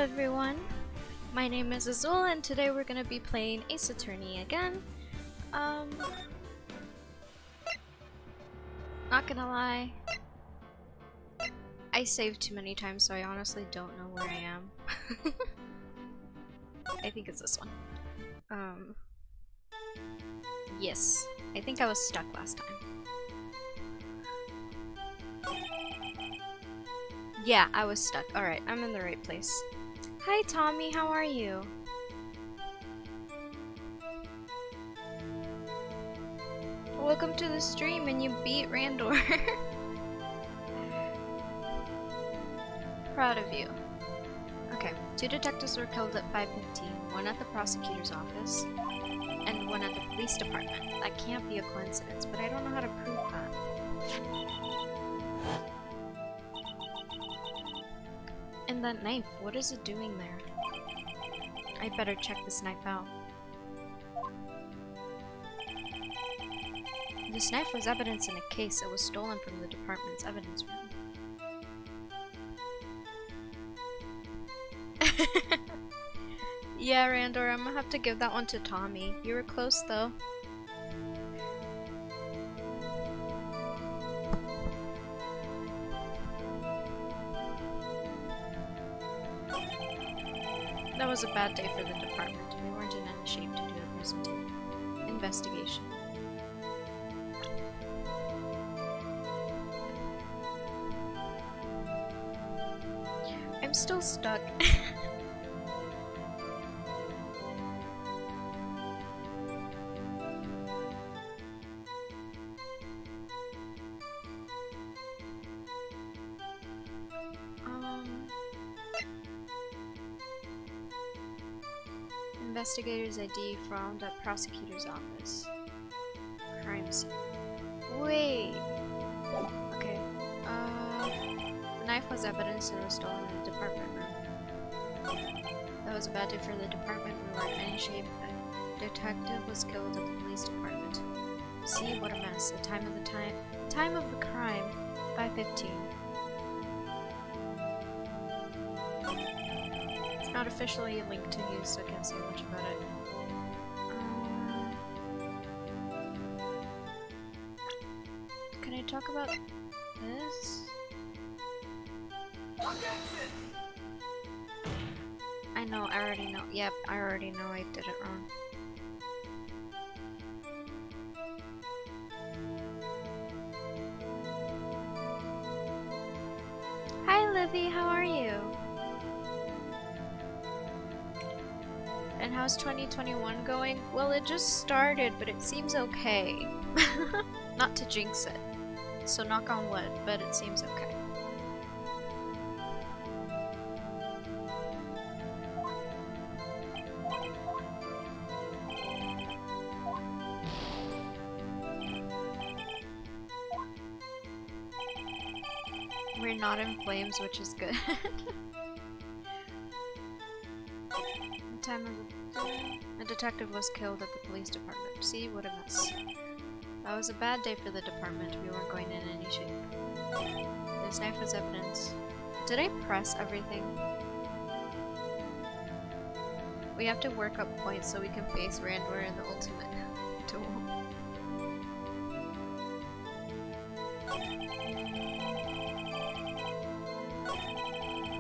everyone, my name is Azul and today we're gonna be playing Ace Attorney again. Not gonna lie, I saved too many times so I honestly don't know where I am. I think it's this one. Yes, I think I was stuck last time. Yeah, I was stuck. Alright, I'm in the right place. Hi Tommy, how are you? Welcome to the stream and you beat Randor. Proud of you. Okay, 2 detectives were killed at 5:15, one at the prosecutor's office, and one at the police department. That can't be a coincidence, but I don't know how to prove that. And that knife, what is it doing there? I better check this knife out. This knife was evidence in a case that was stolen from the department's evidence room. Yeah, Randor, I'm gonna have to give that one to Tommy. You were close though. That was a bad day for the department. We weren't in any shape to do a presentation. Investigation. I'm still stuck. Investigator's ID found at prosecutor's office. Crime scene. Wait. Okay. The knife was evidence and was stolen in the department room. That was a bad day for the department. We weren't in any shape. A detective was killed at the police department. See, what a mess. The time of the crime, 5:15. Not officially linked to you, so I can't say much about it. Can I talk about this? I know, I already know. Yep, I already know I did it wrong. Hi Livy, how are you? And how's 2021 going? Well, it just started, but it seems okay. Not to jinx it. So knock on wood, but it seems okay. We're not in flames, which is good. A detective was killed at the police department. See, what a mess. That was a bad day for the department. We weren't going in any shape. This knife was evidence. Did I press everything? We have to work up points so we can face Randor in the ultimate duel.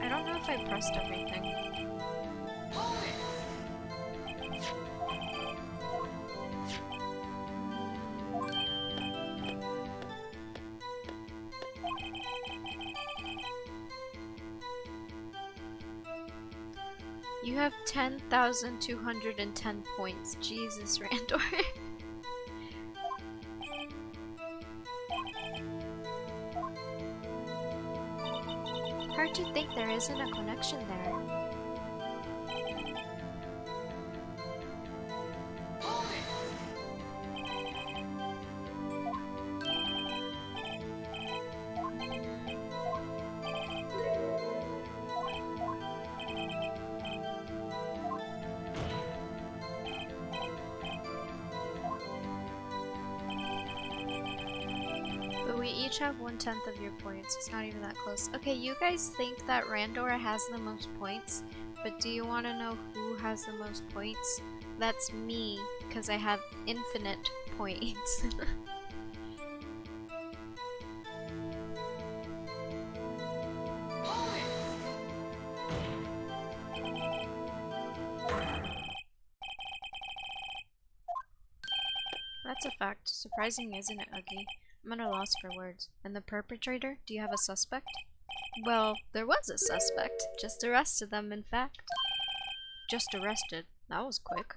I don't know if I pressed everything. You have 10,210 points. Jesus, Randor. Hard to think there isn't a connection there. We each have 1/10 of your points. It's not even that close. Okay, you guys think that Randor has the most points, but do you want to know who has the most points? That's me, because I have infinite points. That's a fact. Surprising, isn't it, Uggy? I'm at a loss for words. And the perpetrator? Do you have a suspect? Well, there was a suspect. Just arrested them, in fact. Just arrested? That was quick.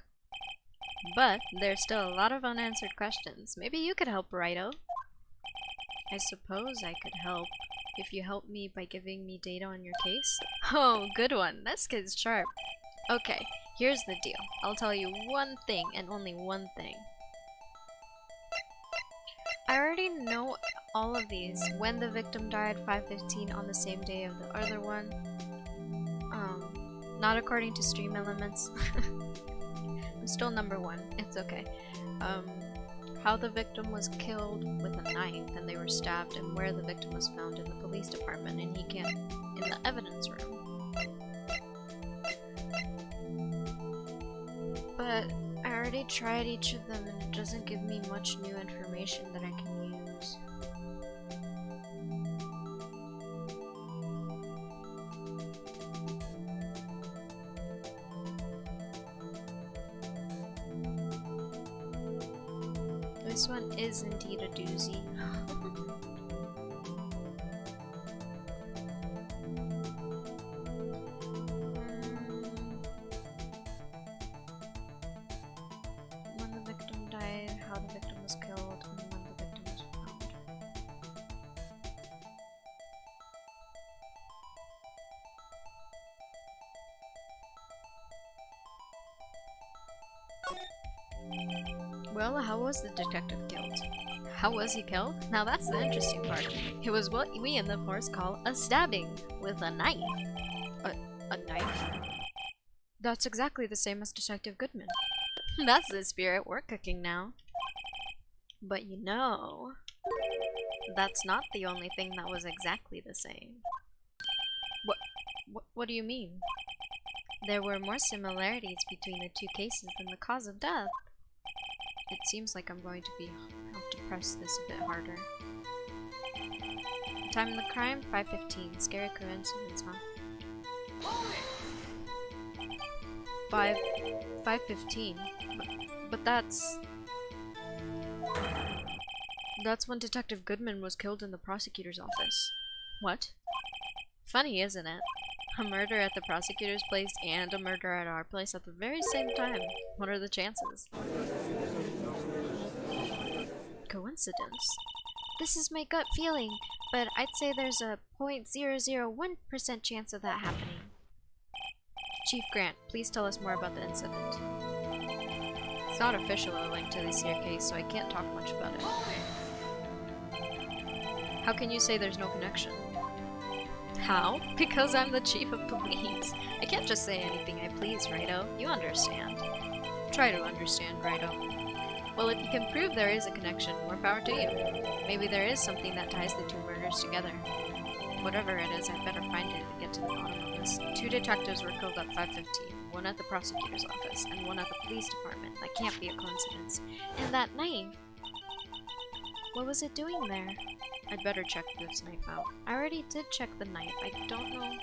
But there's still a lot of unanswered questions. Maybe you could help, Righto? I suppose I could help. If you help me by giving me data on your case? Oh, good one. This kid's sharp. Okay, here's the deal. I'll tell you one thing, and only one thing. I already know all of these. When the victim died, 5:15 on the same day of the other one. Not according to stream elements. I'm still number 1. It's okay. How the victim was killed with a knife and they were stabbed, and where the victim was found in the police department, and he can't in the evidence room. But I already tried each of them and it doesn't give me much new information that I can use. This one is indeed a doozy. When the victim died, how the victim was killed, and when the victim was found. Well, how was the detective killed? How was he killed? Now that's the interesting part. It was what we in the force call a stabbing with a knife. A knife? That's exactly the same as Detective Goodman. That's the spirit we're cooking now. But you know, that's not the only thing that was exactly the same. What do you mean? There were more similarities between the two cases than the cause of death. It seems like I'm going to have to press this a bit harder. Time of the crime, 5:15. Scary coincidence, huh? 5:15. But that's when Detective Goodman was killed in the prosecutor's office. What? Funny, isn't it? A murder at the prosecutor's place and a murder at our place at the very same time. What are the chances? Coincidence? This is my gut feeling, but I'd say there's a 0.001% chance of that happening. Chief Grant, please tell us more about the incident. It's not officially linked to this here case, so I can't talk much about it. How can you say there's no connection? How? Because I'm the chief of police. I can't just say anything I please, Righto. You understand. Try to understand, Righto. Well, if you can prove there is a connection, more power to you. Maybe there is something that ties the two murders together. Whatever it is, I'd better find it and get to the bottom of this. 2 detectives were killed at 5:15, one at the prosecutor's office and one at the police department. That can't be a coincidence. And that knife! What was it doing there? I'd better check this knife out. I already did check the knife. I don't know.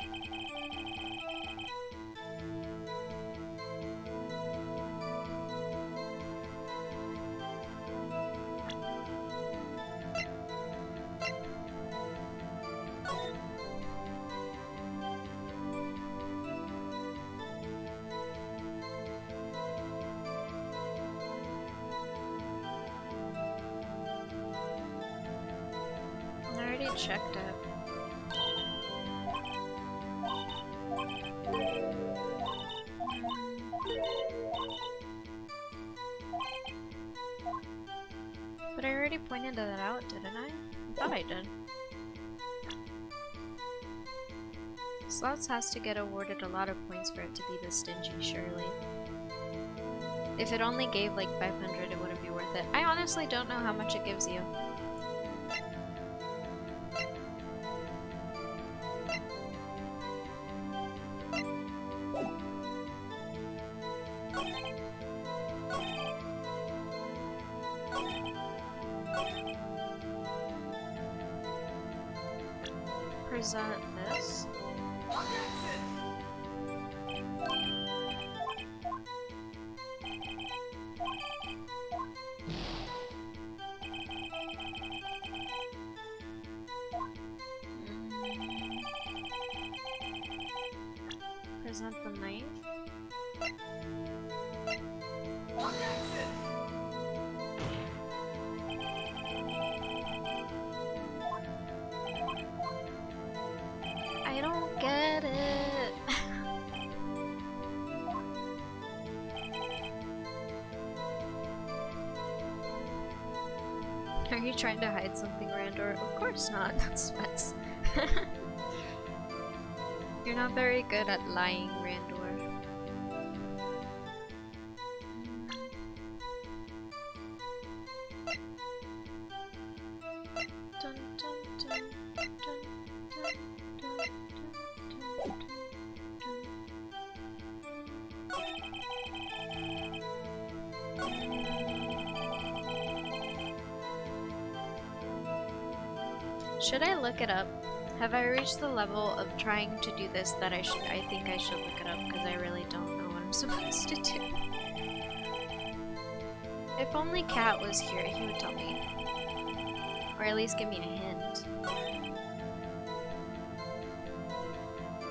Checked it. But I already pointed that out, didn't I? I thought I did. Slots has to get awarded a lot of points for it to be this stingy, surely. If it only gave like 500, it wouldn't be worth it. I honestly don't know how much it gives you. Present this. Present the knife. I don't get it. Are you trying to hide something, Randor? Of course not. That's sweats. You're not very good at lying, Randor. Dun, dun, dun, dun, dun, dun, dun, dun. Should I look it up? Have I reached the level of trying to do this that I think I should look it up because I really don't know what I'm supposed to do. If only Cat was here, he would tell me. Or at least give me a hint.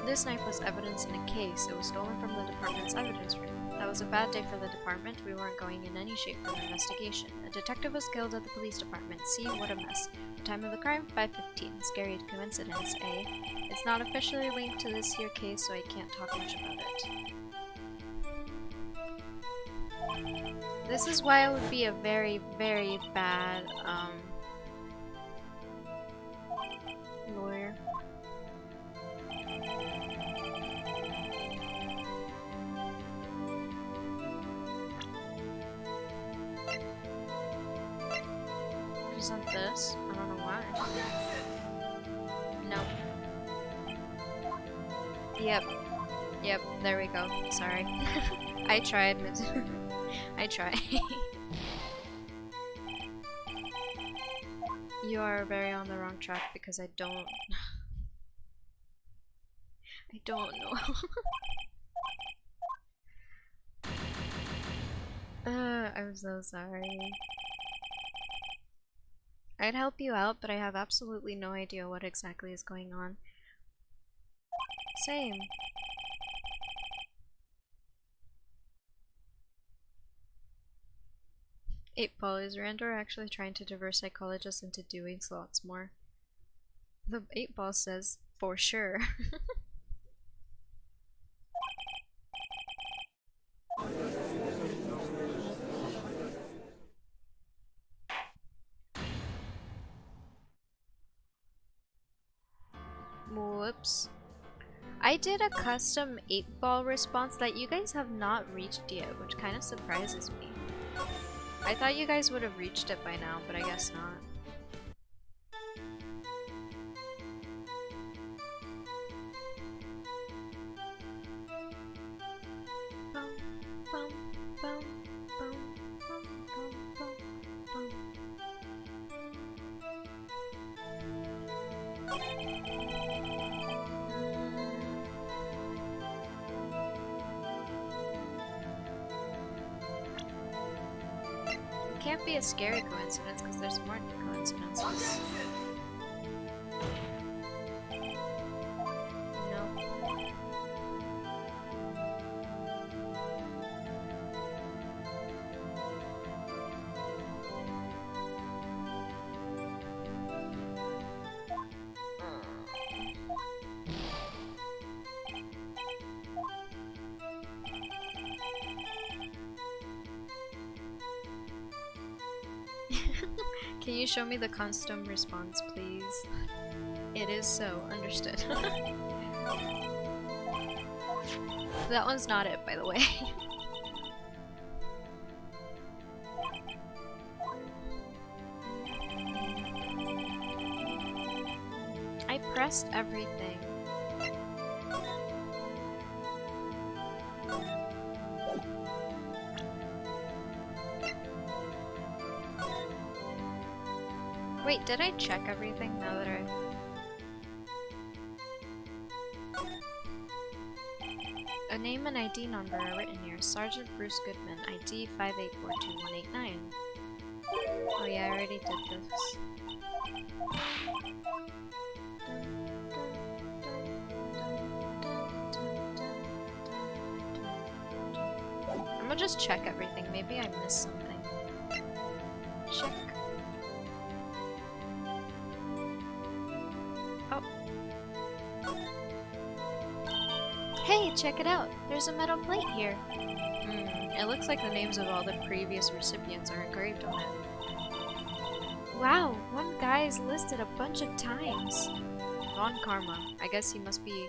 This knife was evidence in a case. It was stolen from the department's evidence room. That was a bad day for the department. We weren't going in any shape for an investigation. A detective was killed at the police department. See, what a mess. The time of the crime, 5:15. Scary coincidence, eh? It's not officially linked to this here case, so I can't talk much about it. This is why I would be a very, very bad, lawyer. Present this. I don't know why. Nope. Yep. Yep, there we go. Sorry. I tried. I tried. You are very on the wrong track because I don't know. I'm so sorry. I'd help you out, but I have absolutely no idea what exactly is going on. Same. Eightball, is Randor actually trying to divert psychologists into doing lots more? The 8-ball says, for sure. Whoops. I did a custom 8-ball response that you guys have not reached yet, which kind of surprises me. I thought you guys would have reached it by now, but I guess not. Can't be a scary coincidence because there's more coincidences. No. Can you show me the custom response, please? It is so. Understood. That one's not it, by the way. I pressed everything. Wait, did I check everything now that A name and ID number are written here. Sergeant Bruce Goodman, ID 5842189. Oh yeah, I already did this. I'm gonna just check everything. Maybe I missed something. Check. Oh. Hey, check it out. There's a metal plate here. It looks like the names of all the previous recipients are engraved on it. Wow, one guy's listed a bunch of times. Von Karma. I guess he must be...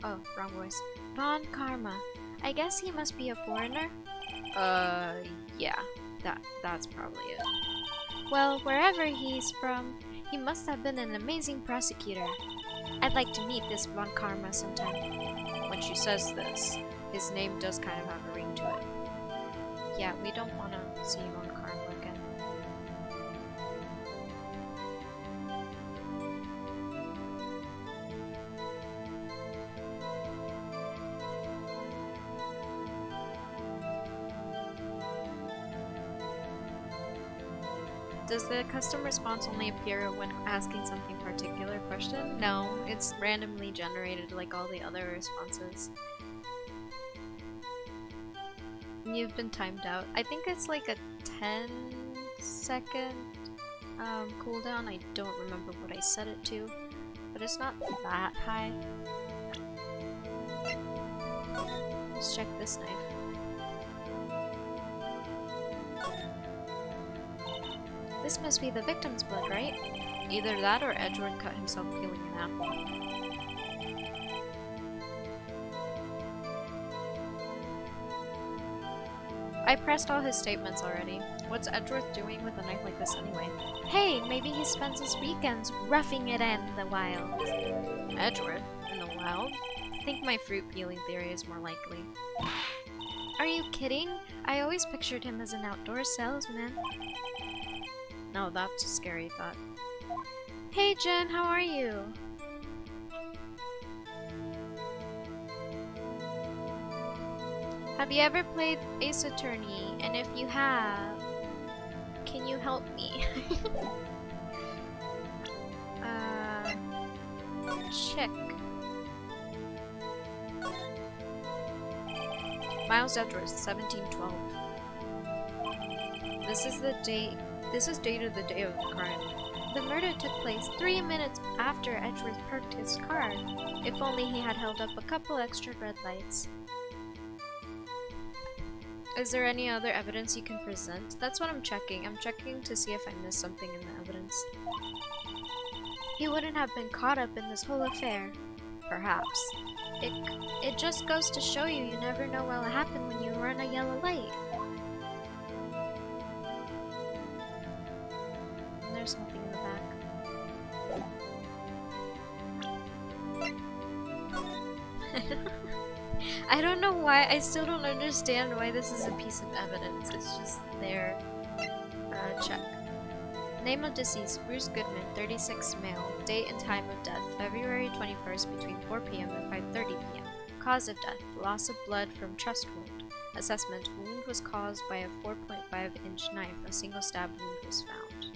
Oh, wrong voice. Von Karma. I guess he must be a foreigner? Yeah. That's probably it. Well, wherever he's from, he must have been an amazing prosecutor. I'd like to meet this Von Karma sometime. When she says this, his name does kind of have a ring to it. Yeah, we don't want to see Von Karma again. Does the custom response only appear when asking something particular question? No, it's randomly generated like all the other responses. You've been timed out. I think it's like a 10-second cooldown. I don't remember what I set it to, but it's not that high. Let's check this knife. This must be the victim's blood, right? Either that or Edward cut himself peeling an apple. I pressed all his statements already. What's Edgeworth doing with a knife like this anyway? Hey, maybe he spends his weekends roughing it in the wild. Edgeworth? In the wild? I think my fruit peeling theory is more likely. Are you kidding? I always pictured him as an outdoor salesman. No, that's a scary thought. Hey Jen, how are you? Have you ever played Ace Attorney? And if you have, can you help me? Check. Miles Edwards, 1712. This is dated the day of the crime. The murder took place 3 minutes after Edgeworth parked his car. If only he had held up a couple extra red lights. Is there any other evidence you can present? That's what I'm checking. I'm checking to see if I missed something in the evidence. He wouldn't have been caught up in this whole affair. Perhaps. It just goes to show you never know what'll happen when you run a yellow light. And there's nothing in the back. I don't know why. I still don't understand why this is a piece of evidence. It's just there. Check. Name of deceased, Bruce Goodman, 36, male. Date and time of death, February 21st between 4 p.m. and 5:30 p.m. Cause of death, loss of blood from chest wound. Assessment, wound was caused by a 4.5-inch knife. A single stab wound was found.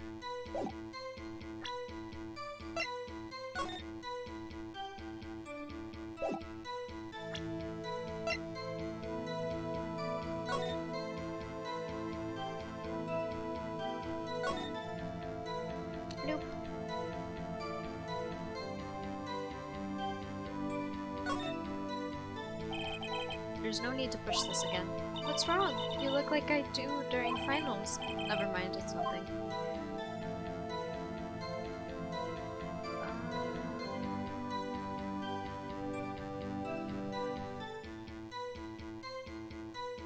Nope. There's no need to push this again. What's wrong? You look like I do during finals. Never mind, it's nothing.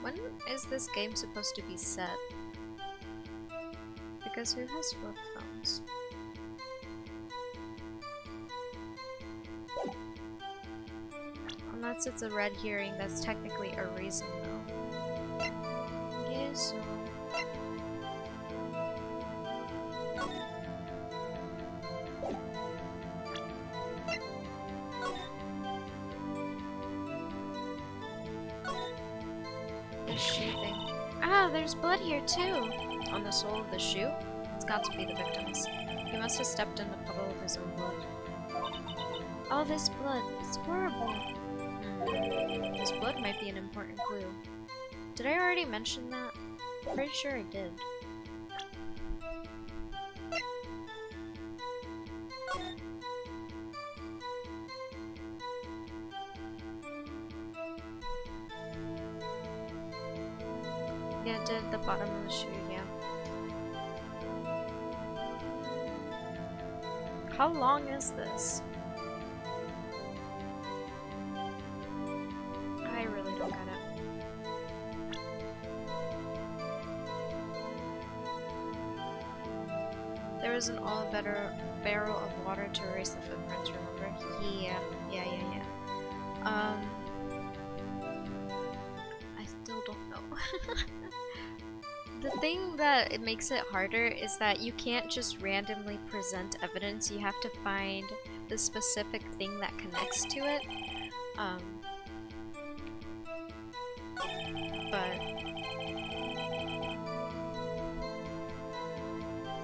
When is this game supposed to be set? Because who has flip phones? Unless it's a red herring, that's technically a reason though. Yes. the shoe thing. Ah, there's blood here too! On the sole of the shoe? It's got to be the victim's. He must have stepped in a puddle of his own blood. All this blood. It's horrible. This blood might be an important clue. Did I already mention that? I'm pretty sure I did. Yeah, it did. The bottom of the shoe, yeah. How long is this? I really don't get it. There was an barrel of water to erase the footprints, remember? Yeah. I still don't know. The thing that it makes it harder is that you can't just randomly present evidence, you have to find the specific thing that connects to it. But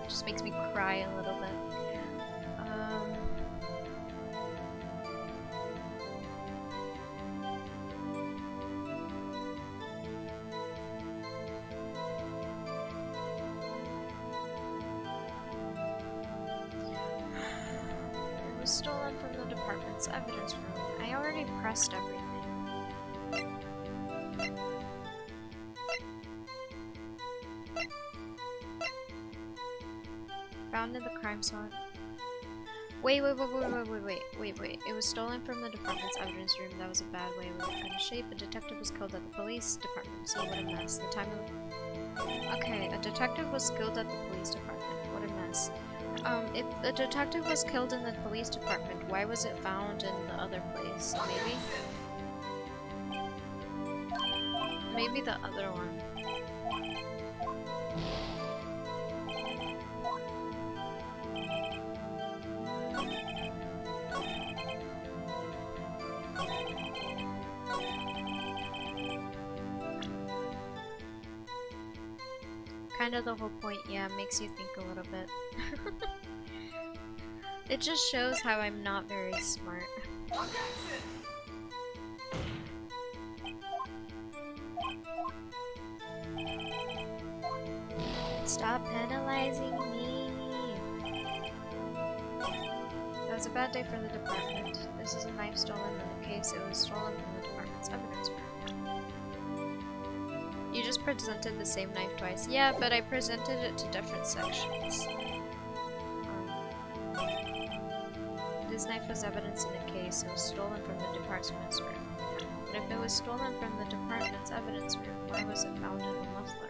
it just makes me cry a little bit. Stolen from the department's evidence room. I already pressed everything. Found in the crime scene. Wait. It was stolen from the department's evidence room. That was a bad way of looking at shape. A detective was killed at the police department. So what a mess. The time of... Okay, a detective was killed at the police department. What a mess. If the detective was killed in the police department, why was it found in the other place? Maybe the other one. Kind of the whole point, yeah, makes you think a little bit. It just shows how I'm not very smart. Stop penalizing me! That was a bad day for the department. This is a knife stolen in the case. It was stolen from the department's evidence room. You just presented the same knife twice. Yeah, but I presented it to different sections. This knife was evidence in the case. It was stolen from the department's room. But if it was stolen from the department's evidence room, why was it found in the muffler?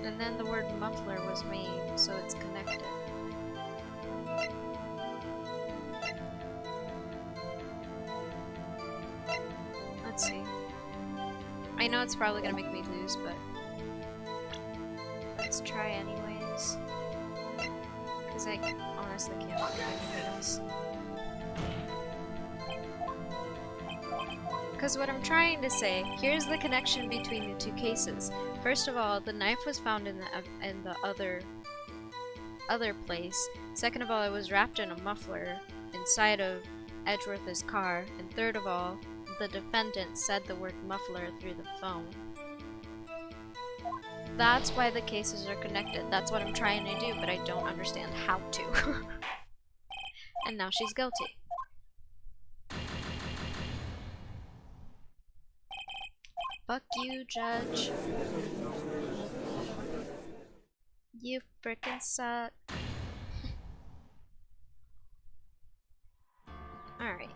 And then the word muffler was made, so it's connected. Let's see. I know it's probably gonna make me lose, but let's try anyways. Because I honestly can't think of anything else. Because what I'm trying to say, here's the connection between the two cases. First of all, the knife was found in the other place. Second of all, it was wrapped in a muffler inside of Edgeworth's car. And third of all, the defendant said the word muffler through the phone. That's why the cases are connected. That's what I'm trying to do, but I don't understand how to. And now she's guilty. Fuck you, Judge. You frickin' suck. Alright.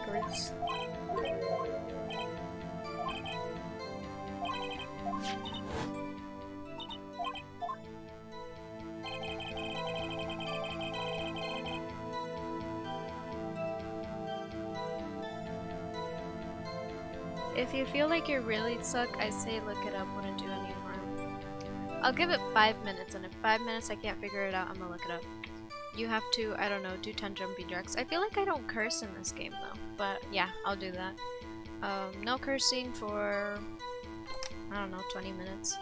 records. If you feel like you really suck, I say look it up, wouldn't do any harm. I'll give it 5 minutes, and if 5 minutes I can't figure it out, I'm gonna look it up. You have to, I don't know, do 10 jumping jacks. I feel like I don't curse in this game though, but yeah, I'll do that. No cursing for, I don't know, 20 minutes.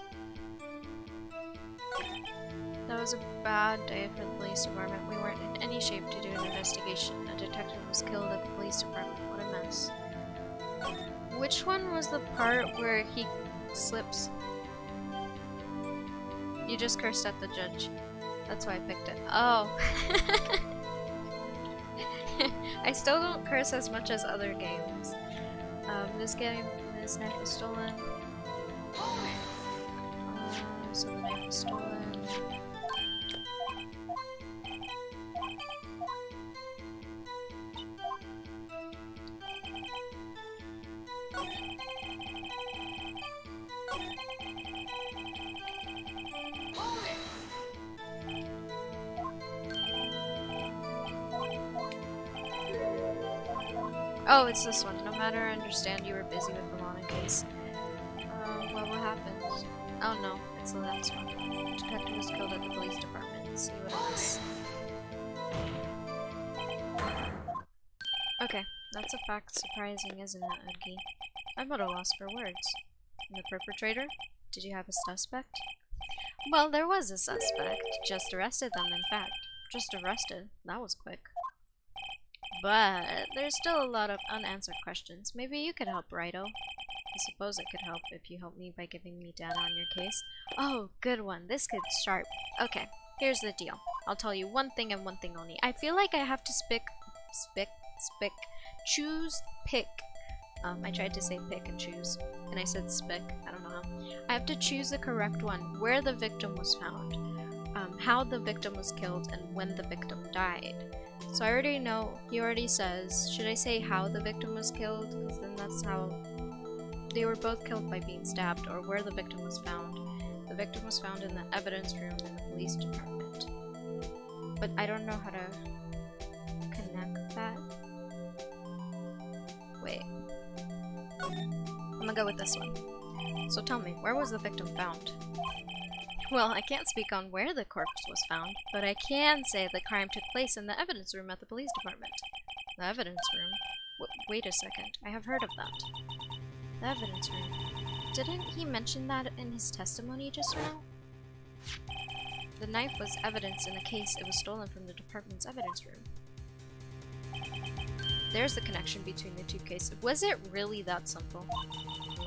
That was a bad day for the police department. We weren't in any shape to do an investigation. A detective was killed at the police department. What a mess. Which one was the part where he slips? You just cursed at the judge. That's why I picked it. Oh. I still don't curse as much as other games. This knife was stolen. So the knife was stolen. Oh, it's this one. No matter, I understand you were busy with the Lana case. Well, what happened? Oh no, it's the last one. Detective was killed at the police department. See what it is. Okay, that's a fact. Surprising, isn't it, Edgy? I'm at a loss for words. And the perpetrator? Did you have a suspect? Well, there was a suspect. Just arrested them, in fact. Just arrested. That was quick. But there's still a lot of unanswered questions. Maybe you could help, Righto. I suppose I could help if you help me by giving me data on your case. Oh, good one. This kid's sharp. Okay, here's the deal. I'll tell you one thing and one thing only. I feel like I have to pick. I tried to say pick and choose, and I said spick. I don't know how. I have to choose the correct one. Where the victim was found, how the victim was killed, and when the victim died. So I already know, he already says, should I say how the victim was killed? Because then that's how, they were both killed by being stabbed, or where the victim was found. The victim was found in the evidence room in the police department. But I don't know how to connect that. Wait. I'm gonna go with this one. So tell me, where was the victim found? Well, I can't speak on where the corpse was found, but I can say the crime took place in the evidence room at the police department. The evidence room? Wait a second, I have heard of that. The evidence room. Didn't he mention that in his testimony just now? The knife was evidence in a case. It was stolen from the department's evidence room. There's the connection between the two cases. Was it really that simple?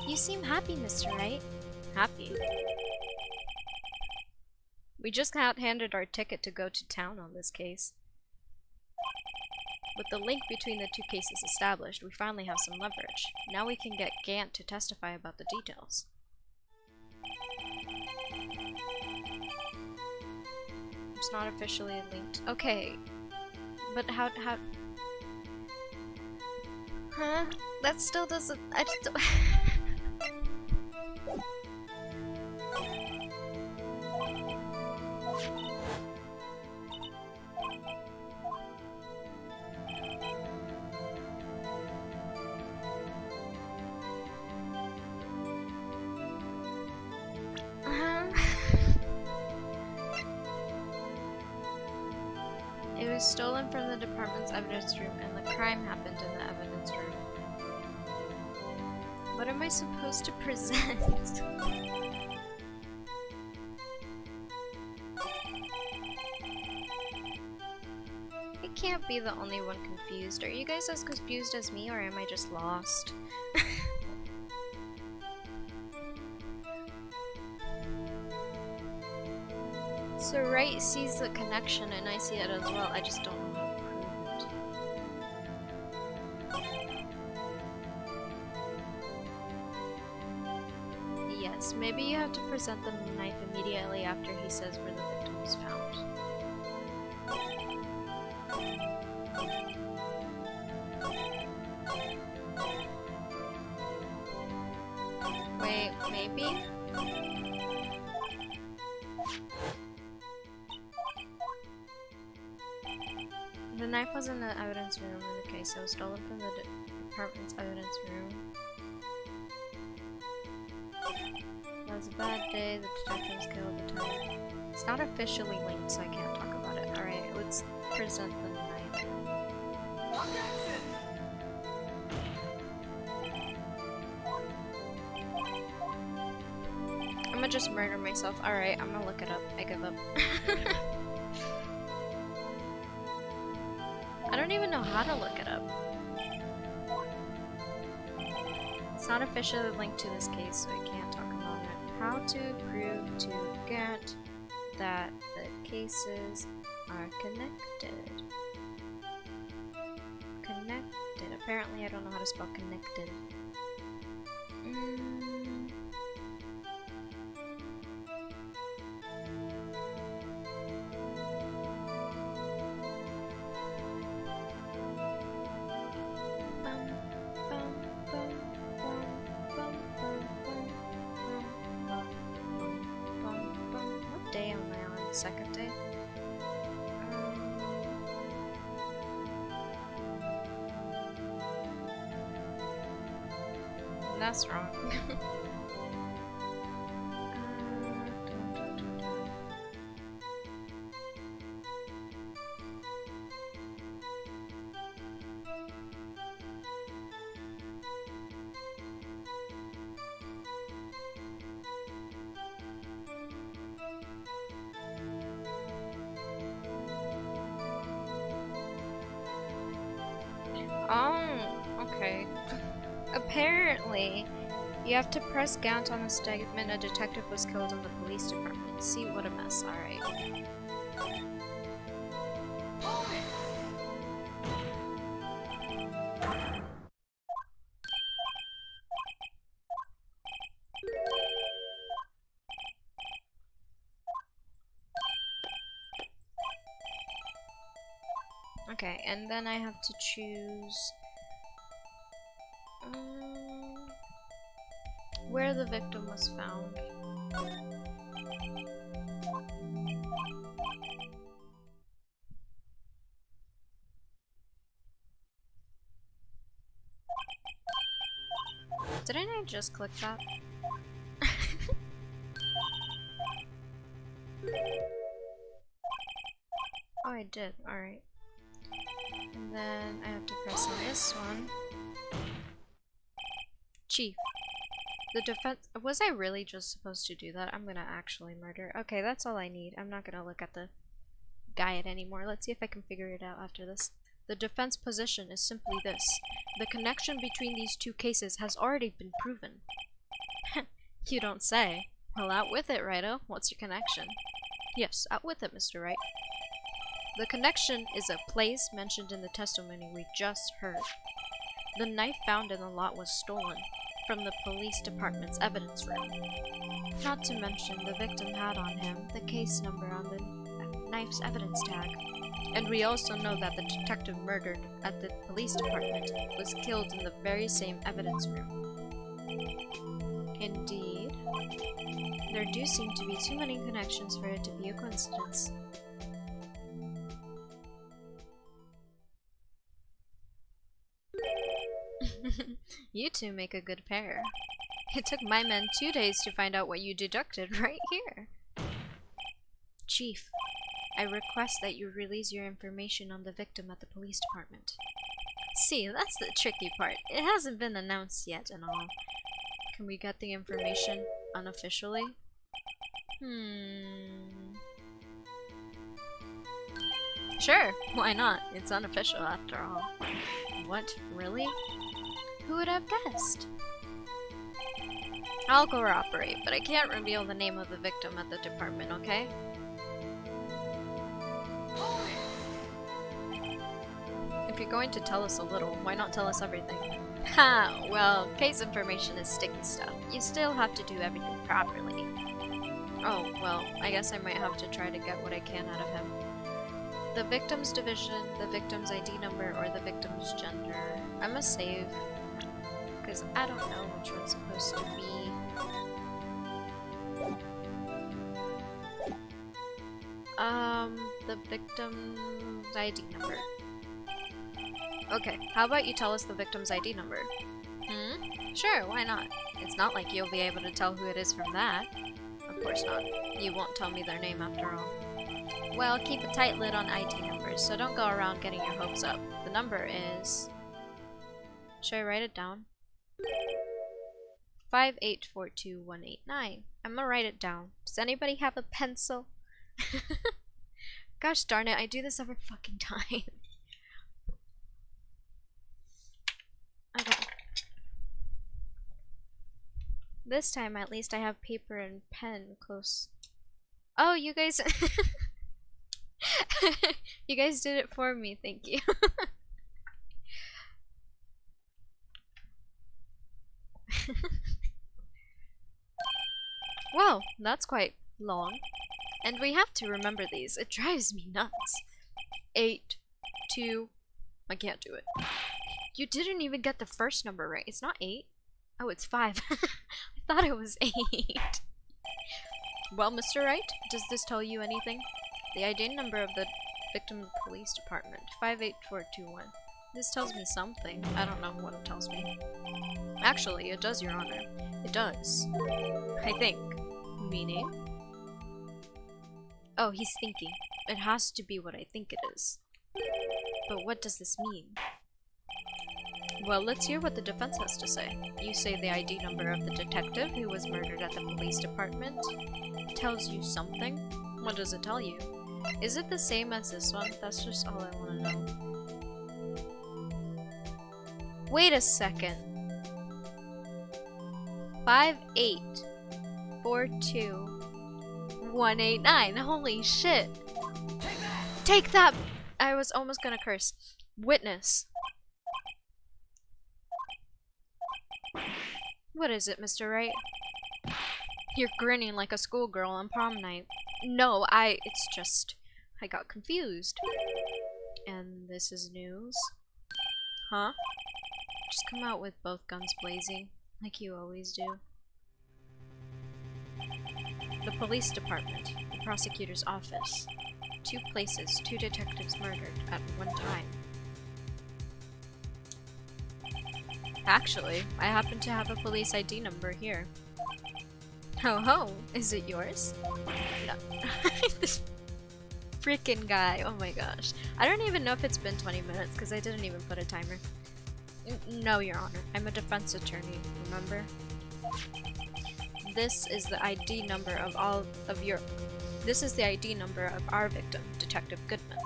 You seem happy, Mr. Wright. Happy? We just got handed our ticket to go to town on this case. With the link between the two cases established, we finally have some leverage. Now we can get Gant to testify about the details. It's not officially linked. Okay. But how... Huh? That still doesn't... I just don't... It was stolen from the department's evidence room, and the crime happened in the evidence room. What am I supposed to present? I can't be the only one confused. Are you guys as confused as me, or am I just lost? So Wright sees the connection and I see it as well, I just don't know how to prove it. Yes, maybe you have to present the knife immediately after he says where the victim was found. Maybe? The knife was in the evidence room in the case. It was stolen from the department's evidence room. That was a bad day. The detective was killed at the time. It's not officially linked, so I can't talk about it. Alright, let's present the knife. I'm gonna just murder myself. Alright, I'm gonna look it up. I give up. I don't even know how to look it up. It's not officially linked to this case, so I can't talk about it. How to prove to Gant that the cases are connected. Connected. Apparently I don't know how to spell connected. What day am I on? Second day? That's wrong. Okay. Apparently, you have to press Gaunt on the statement a detective was killed in the police department. See, what a mess. Alright. Okay, and then I have to choose where the victim was found. Didn't I just click that? Oh, I did. Alright. And then I have to press on this one. Chief. The defense— was I really just supposed to do that? I'm gonna actually murder. Okay, that's all I need. I'm not gonna look at the guide anymore. Let's see if I can figure it out after this. The defense position is simply this. The connection between these two cases has already been proven. You don't say. Well, out with it, Righto. What's your connection? Yes, out with it, Mr. Wright. The connection is a place mentioned in the testimony we just heard. The knife found in the lot was stolen from the police department's evidence room. Not to mention the victim had on him the case number on the knife's evidence tag. And we also know that the detective murdered at the police department was killed in the very same evidence room. Indeed. There do seem to be too many connections for it to be a coincidence. You two make a good pair. It took my men 2 days to find out what you deducted right here. Chief, I request that you release your information on the victim at the police department. See, that's the tricky part. It hasn't been announced yet and all. Can we get the information unofficially? Sure, why not? It's unofficial after all. What? Really? Who would have guessed? I'll cooperate, but I can't reveal the name of the victim at the department, okay? If you're going to tell us a little, why not tell us everything? Ha! Well, case information is sticky stuff. You still have to do everything properly. Oh, well, I guess I might have to try to get what I can out of him. The victim's division, the victim's ID number, or the victim's gender. I must save, because I don't know which one's supposed to be. The victim's ID number. Okay, how about you tell us the victim's ID number? Sure, why not? It's not like you'll be able to tell who it is from that. Of course not. You won't tell me their name after all. Well, keep a tight lid on ID numbers, so don't go around getting your hopes up. The number is... Should I write it down? 5842189. I'm gonna write it down. Does anybody have a pencil? Gosh darn it, I do this every fucking time. Okay. This time, at least, I have paper and pen close. Oh, you guys... You guys did it for me, thank you. Wow, that's quite long. And we have to remember these. It drives me nuts. 8, 2... I can't do it. You didn't even get the first number right. It's not 8. Oh, it's 5. I thought it was 8. Well, Mr. Wright, does this tell you anything? The ID number of the victim police department, 58421. This tells me something. I don't know what it tells me. Actually, it does, Your Honor. It does. I think. Meaning? Oh, he's thinking. It has to be what I think it is. But what does this mean? Well, let's hear what the defense has to say. You say the ID number of the detective who was murdered at the police department tells you something? What does it tell you? Is it the same as this one? That's just all I want to know. Wait a second. 5842189. Holy shit. Take that! I was almost gonna curse. Witness. What is it, Mr. Wright? You're grinning like a schoolgirl on prom night. No, it's just... I got confused. And this is news? Huh? Just come out with both guns blazing, like you always do. The police department, the prosecutor's office. 2 places, 2 detectives murdered at one time. Actually, I happen to have a police ID number here. Ho ho, is it yours? No. This freaking guy, oh my gosh. I don't even know if it's been 20 minutes because I didn't even put a timer. No, Your Honor, I'm a defense attorney, remember? This is the ID number of This is the ID number of our victim, Detective Goodman.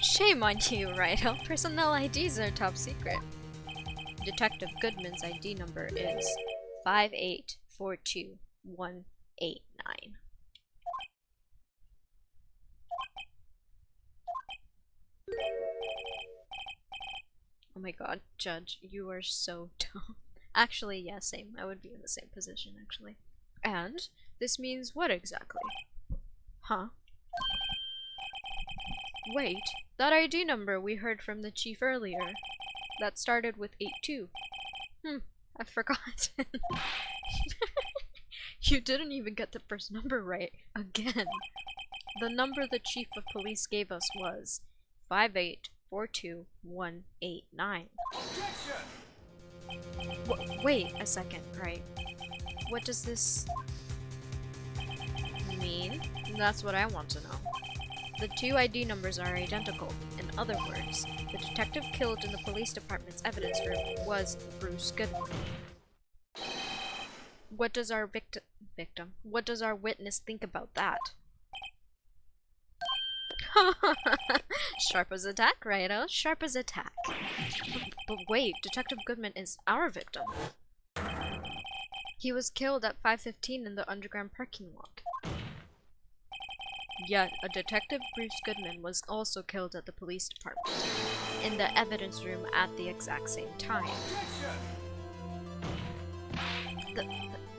Shame on you, Rydell. Personnel IDs are top secret. Detective Goodman's ID number is 5842189. Oh my god, Judge, you are so dumb. Actually, yeah, same. I would be in the same position, actually. And this means what exactly? Huh? Wait, that ID number we heard from the chief earlier. That started with 82. I forgot. You didn't even get the first number right. Again. The number the chief of police gave us was 5842189. Wait a second, right? What does this mean? That's what I want to know. The 2 ID numbers are identical. In other words, the detective killed in the police department's evidence room was Bruce Goodman. What does our what does our witness think about that? Sharp as a tack, righto. Sharp as a tack. But wait, Detective Goodman is our victim. He was killed at 5:15 in the underground parking lot. Yet, a Detective Bruce Goodman was also killed at the police department, in the evidence room at the exact same time.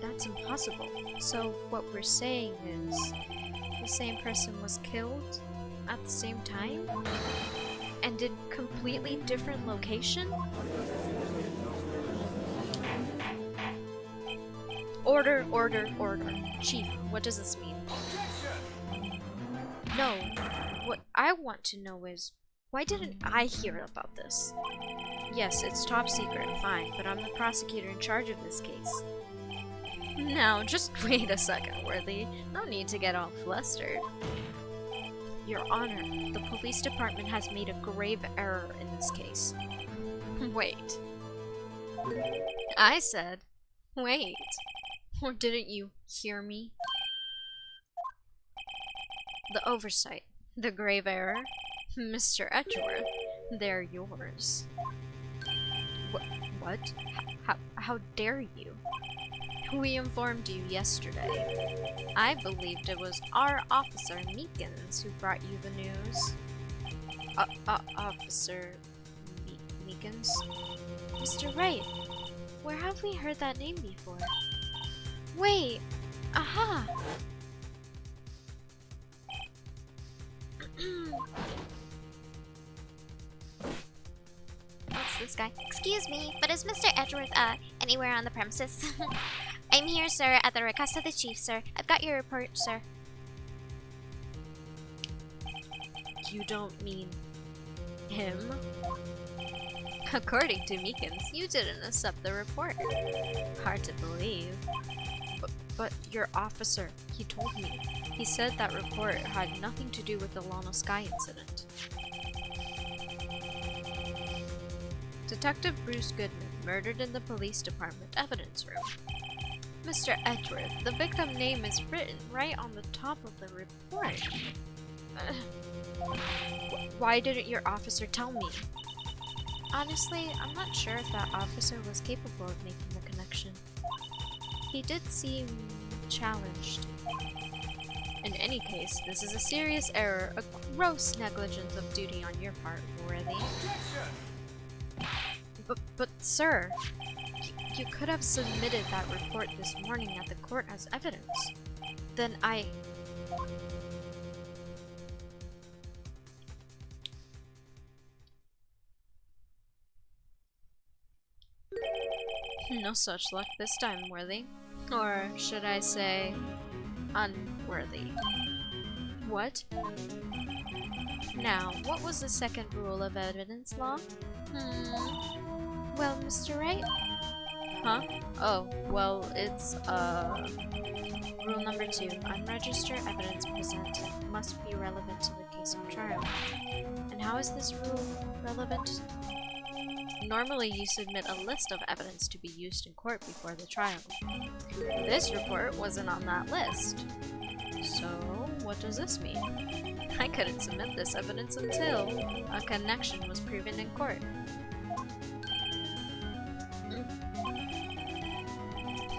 That's impossible. So what we're saying is, the same person was killed at the same time? And in completely different location? Order, order, order. Chief, what does this mean? No. What I want to know is, why didn't I hear about this? Yes, it's top secret, fine, but I'm the prosecutor in charge of this case. Now, just wait a second, Worthy. No need to get all flustered. Your Honor, the police department has made a grave error in this case. Wait. I said, wait. Or didn't you hear me? The oversight. The grave error. Mr. Edgeworth, they're yours. What? How dare you? We informed you yesterday. I believed it was our officer, Meekins, who brought you the news. Officer Meekins? Mr. Wright, where have we heard that name before? Wait! Aha! What's this guy? Excuse me, but is Mr. Edgeworth, anywhere on the premises? I'm here, sir, at the request of the chief, sir. I've got your report, sir. You don't mean him? According to Meekins, you didn't accept the report. Hard to believe. But your officer, he told me. He said that report had nothing to do with the Lana Sky incident. Detective Bruce Goodman, murdered in the police department evidence room. Mr. Edgeworth, the victim name is written right on the top of the report. Why didn't your officer tell me? Honestly, I'm not sure if that officer was capable of making the connection. He did seem challenged. In any case, this is a serious error, a gross negligence of duty on your part, Worthy. But sir, you could have submitted that report this morning at the court as evidence. Then no such luck this time, Worthy. Or should I say, unworthy. What? Now, what was the second rule of evidence law? Well, Mr. Wright? Huh? Oh, well, it's, rule number 2. Unregistered evidence presented must be relevant to the case of trial. And how is this rule relevant? Normally, you submit a list of evidence to be used in court before the trial. This report wasn't on that list. So, what does this mean? I couldn't submit this evidence until a connection was proven in court.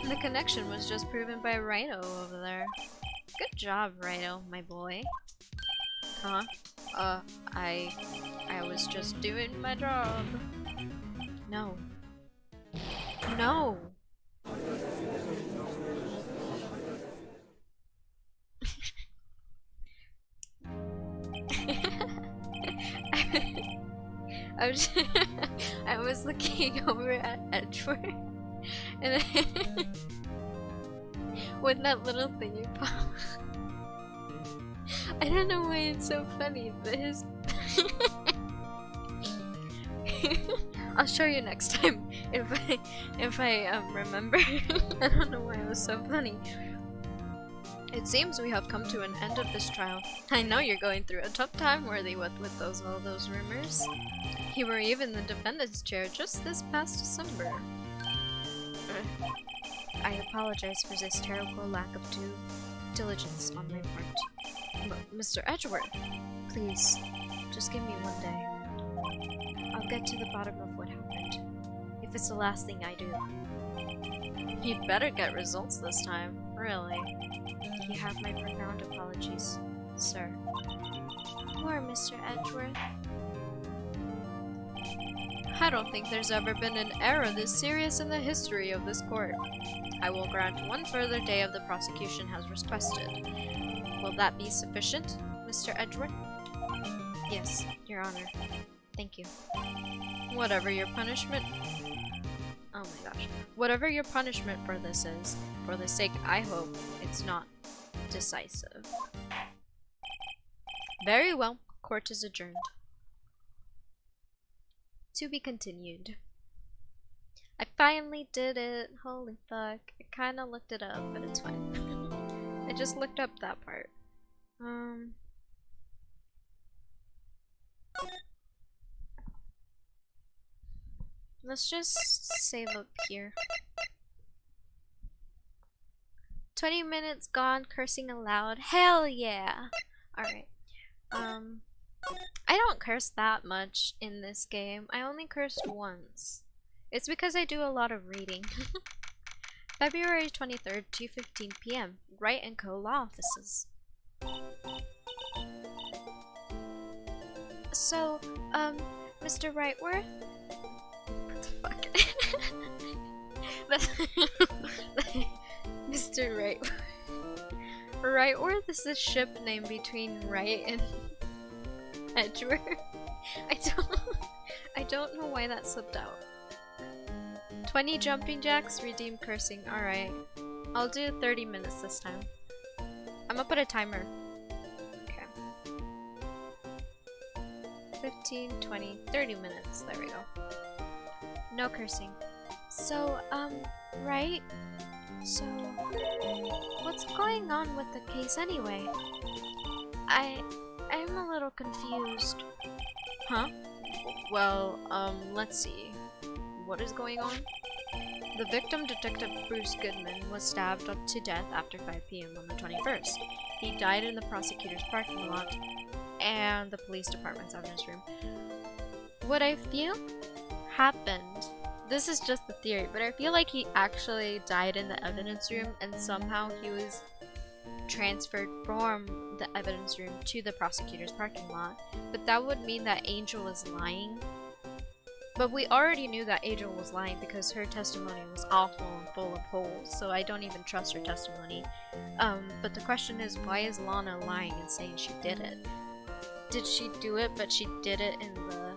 The connection was just proven by Rhino over there. Good job, Rhino, my boy. Huh? I was just doing my job. No. No! I was looking over at Edgeworth, and with that little thing you pop. I don't know why it's so funny, but his I'll show you next time if I remember. I don't know why it was so funny. It seems we have come to an end of this trial. I know you're going through a tough time, Worthy, with all those rumors. You were even the defendant's chair just this past December. I apologize for this terrible lack of due diligence on my part. Mr. Edgeworth, please, just give me one day. I'll get to the bottom of what happened, if it's the last thing I do. You'd better get results this time, really. You have my profound apologies, sir. Poor Mr. Edgeworth. I don't think there's ever been an error this serious in the history of this court. I will grant one further day of the prosecution has requested. Will that be sufficient, Mr. Edgeworth? Yes, Your Honor. Thank you. Whatever your punishment. Oh my gosh. Whatever your punishment for this is, for the sake, I hope it's not decisive. Very well. Court is adjourned. To be continued. I finally did it. Holy fuck. I kinda looked it up, but it's fine. I just looked up that part. Let's just save up here. 20 minutes gone, cursing aloud. Hell yeah! Alright. I don't curse that much in this game. I only cursed once. It's because I do a lot of reading. February 23rd, 2:15 p.m. Wright & Co. Law Offices. So, Mr. Wrightworth? What the fuck? Mr. Wrightworth. Wrightworth is the ship name between Wright and Edgeworth. I don't know why that slipped out. 20 jumping jacks, redeem cursing. Alright. I'll do 30 minutes this time. I'm gonna put a timer. Okay. 15, 20, 30 minutes. There we go. No cursing. So, right? So, what's going on with the case anyway? I'm a little confused. Huh? Well, let's see. What is going on? The victim, Detective Bruce Goodman, was stabbed to death after 5 p.m. on the 21st. He died in the prosecutor's parking lot and the police department's evidence room. What I feel happened, this is just the theory, but I feel like he actually died in the evidence room and somehow he was transferred from the evidence room to the prosecutor's parking lot. But that would mean that Angel is lying. But we already knew that Angel was lying because her testimony was awful and full of holes, so I don't even trust her testimony. But the question is, why is Lana lying and saying she did it? Did she do it, but she did it in the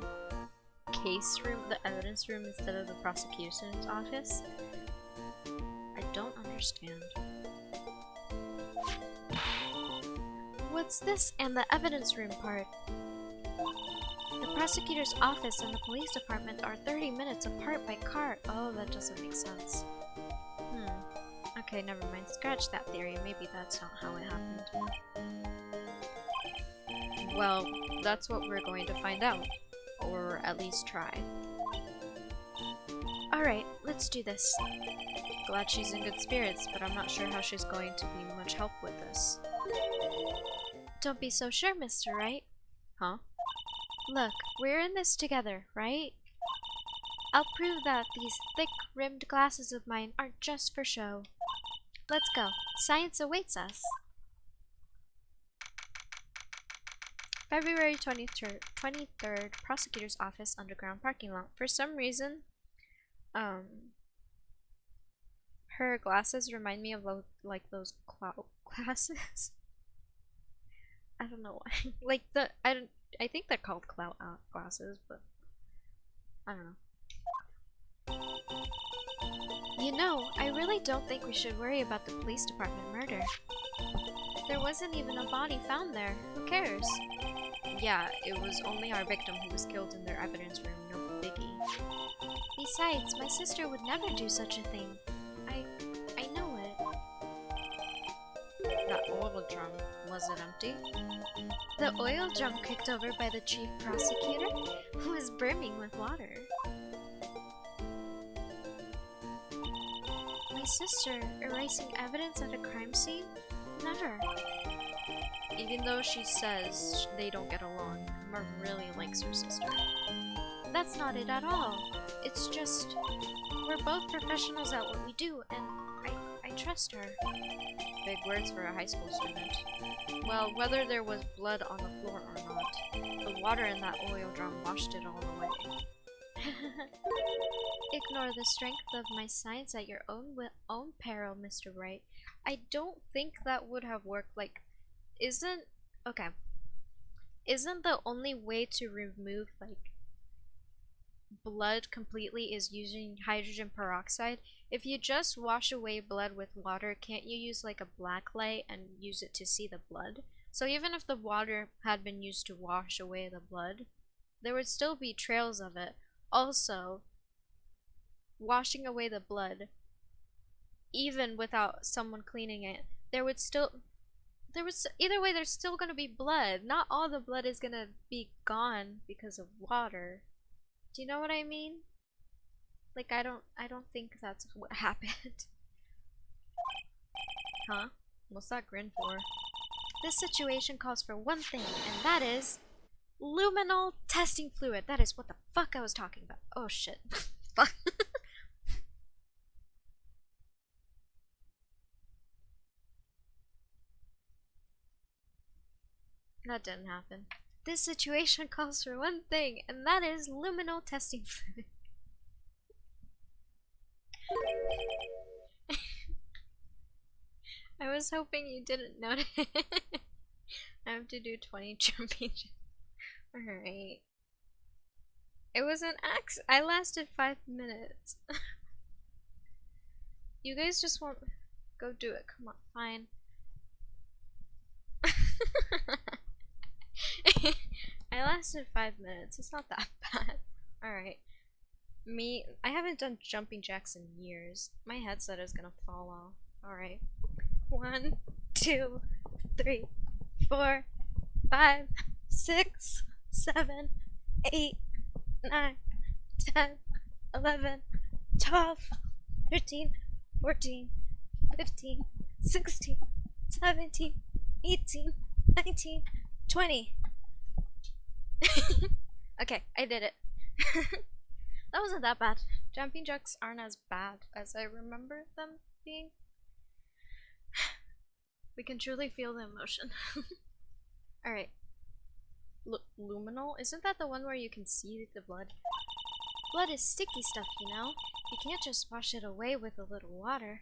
case room, the evidence room, instead of the prosecution's office? I don't understand. What's this and the evidence room part? The prosecutor's office and the police department are 30 minutes apart by car. Oh, that doesn't make sense. Okay, never mind. Scratch that theory. Maybe that's not how it happened. Well, that's what we're going to find out. Or at least try. Alright, let's do this. Glad she's in good spirits, but I'm not sure how she's going to be much help with this. Don't be so sure, Mr. Wright. Huh? Look, we're in this together, right? I'll prove that these thick-rimmed glasses of mine aren't just for show. Let's go. Science awaits us. February 23rd, Prosecutor's Office, Underground Parking Lot. For some reason, her glasses remind me of like those clout glasses. I don't know why. Like I think they're called clout glasses, but I don't know. You know, I really don't think we should worry about the police department murder. There wasn't even a body found there. Who cares? Yeah, it was only our victim who was killed in their evidence room, no biggie. Besides, my sister would never do such a thing. I know it. That oil drum, was it empty? The oil drum kicked over by the chief prosecutor was brimming with water. My sister erasing evidence at a crime scene? Never. Even though she says they don't get along, Mark really likes her sister. That's not it at all. It's just, we're both professionals at what we do, and I trust her. Big words for a high school student. Well, whether there was blood on the floor or not, the water in that oil drum washed it all away. Ignore the strength of my science at your own peril, Mr. Wright. I don't think that would have worked. Like, isn't the only way to remove like blood completely is using hydrogen peroxide. If you just wash away blood with water, can't you use like a black light and use it to see the blood? So even if the water had been used to wash away the blood, there would still be trails of it. Also, washing away the blood, even without someone cleaning it, either way, there's still gonna be blood. Not all the blood is gonna be gone because of water. Do you know what I mean? Like, I don't think that's what happened. Huh? What's that grin for? This situation calls for one thing, and that is luminol testing fluid. That is what the fuck I was talking about. Oh shit. Fuck. That didn't happen. This situation calls for one thing, and that is luminol testing fluid. I was hoping you didn't notice. I have to do 20 jumping. Alright. It was an axe. I lasted 5 minutes. You guys just won't go do it. Come on, fine. I lasted 5 minutes. It's not that bad. Alright. I haven't done jumping jacks in years. My headset is gonna fall off. Alright. 1, 2, 3, 4, 5, 6, 7, 8, 9, 10, 11, 12, 13, 14, 15, 16, 17, 18, 19, 20. Okay, I did it. That wasn't that bad. Jumping jacks aren't as bad as I remember them being. We can truly feel the emotion. Alright. Luminol? Isn't that the one where you can see the blood? Blood is sticky stuff, you know? You can't just wash it away with a little water.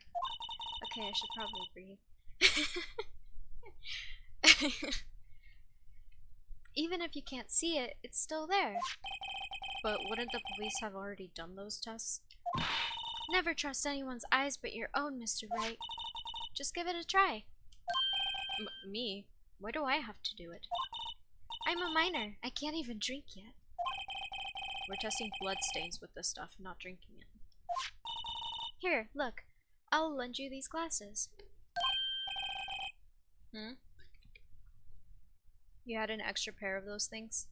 Okay, I should probably breathe. Even if you can't see it, it's still there. But wouldn't the police have already done those tests? Never trust anyone's eyes but your own, Mr. Wright. Just give it a try. Me? Why do I have to do it? I'm a minor. I can't even drink yet. We're testing blood stains with this stuff, not drinking it. Here, look. I'll lend you these glasses. Hmm? You had an extra pair of those things?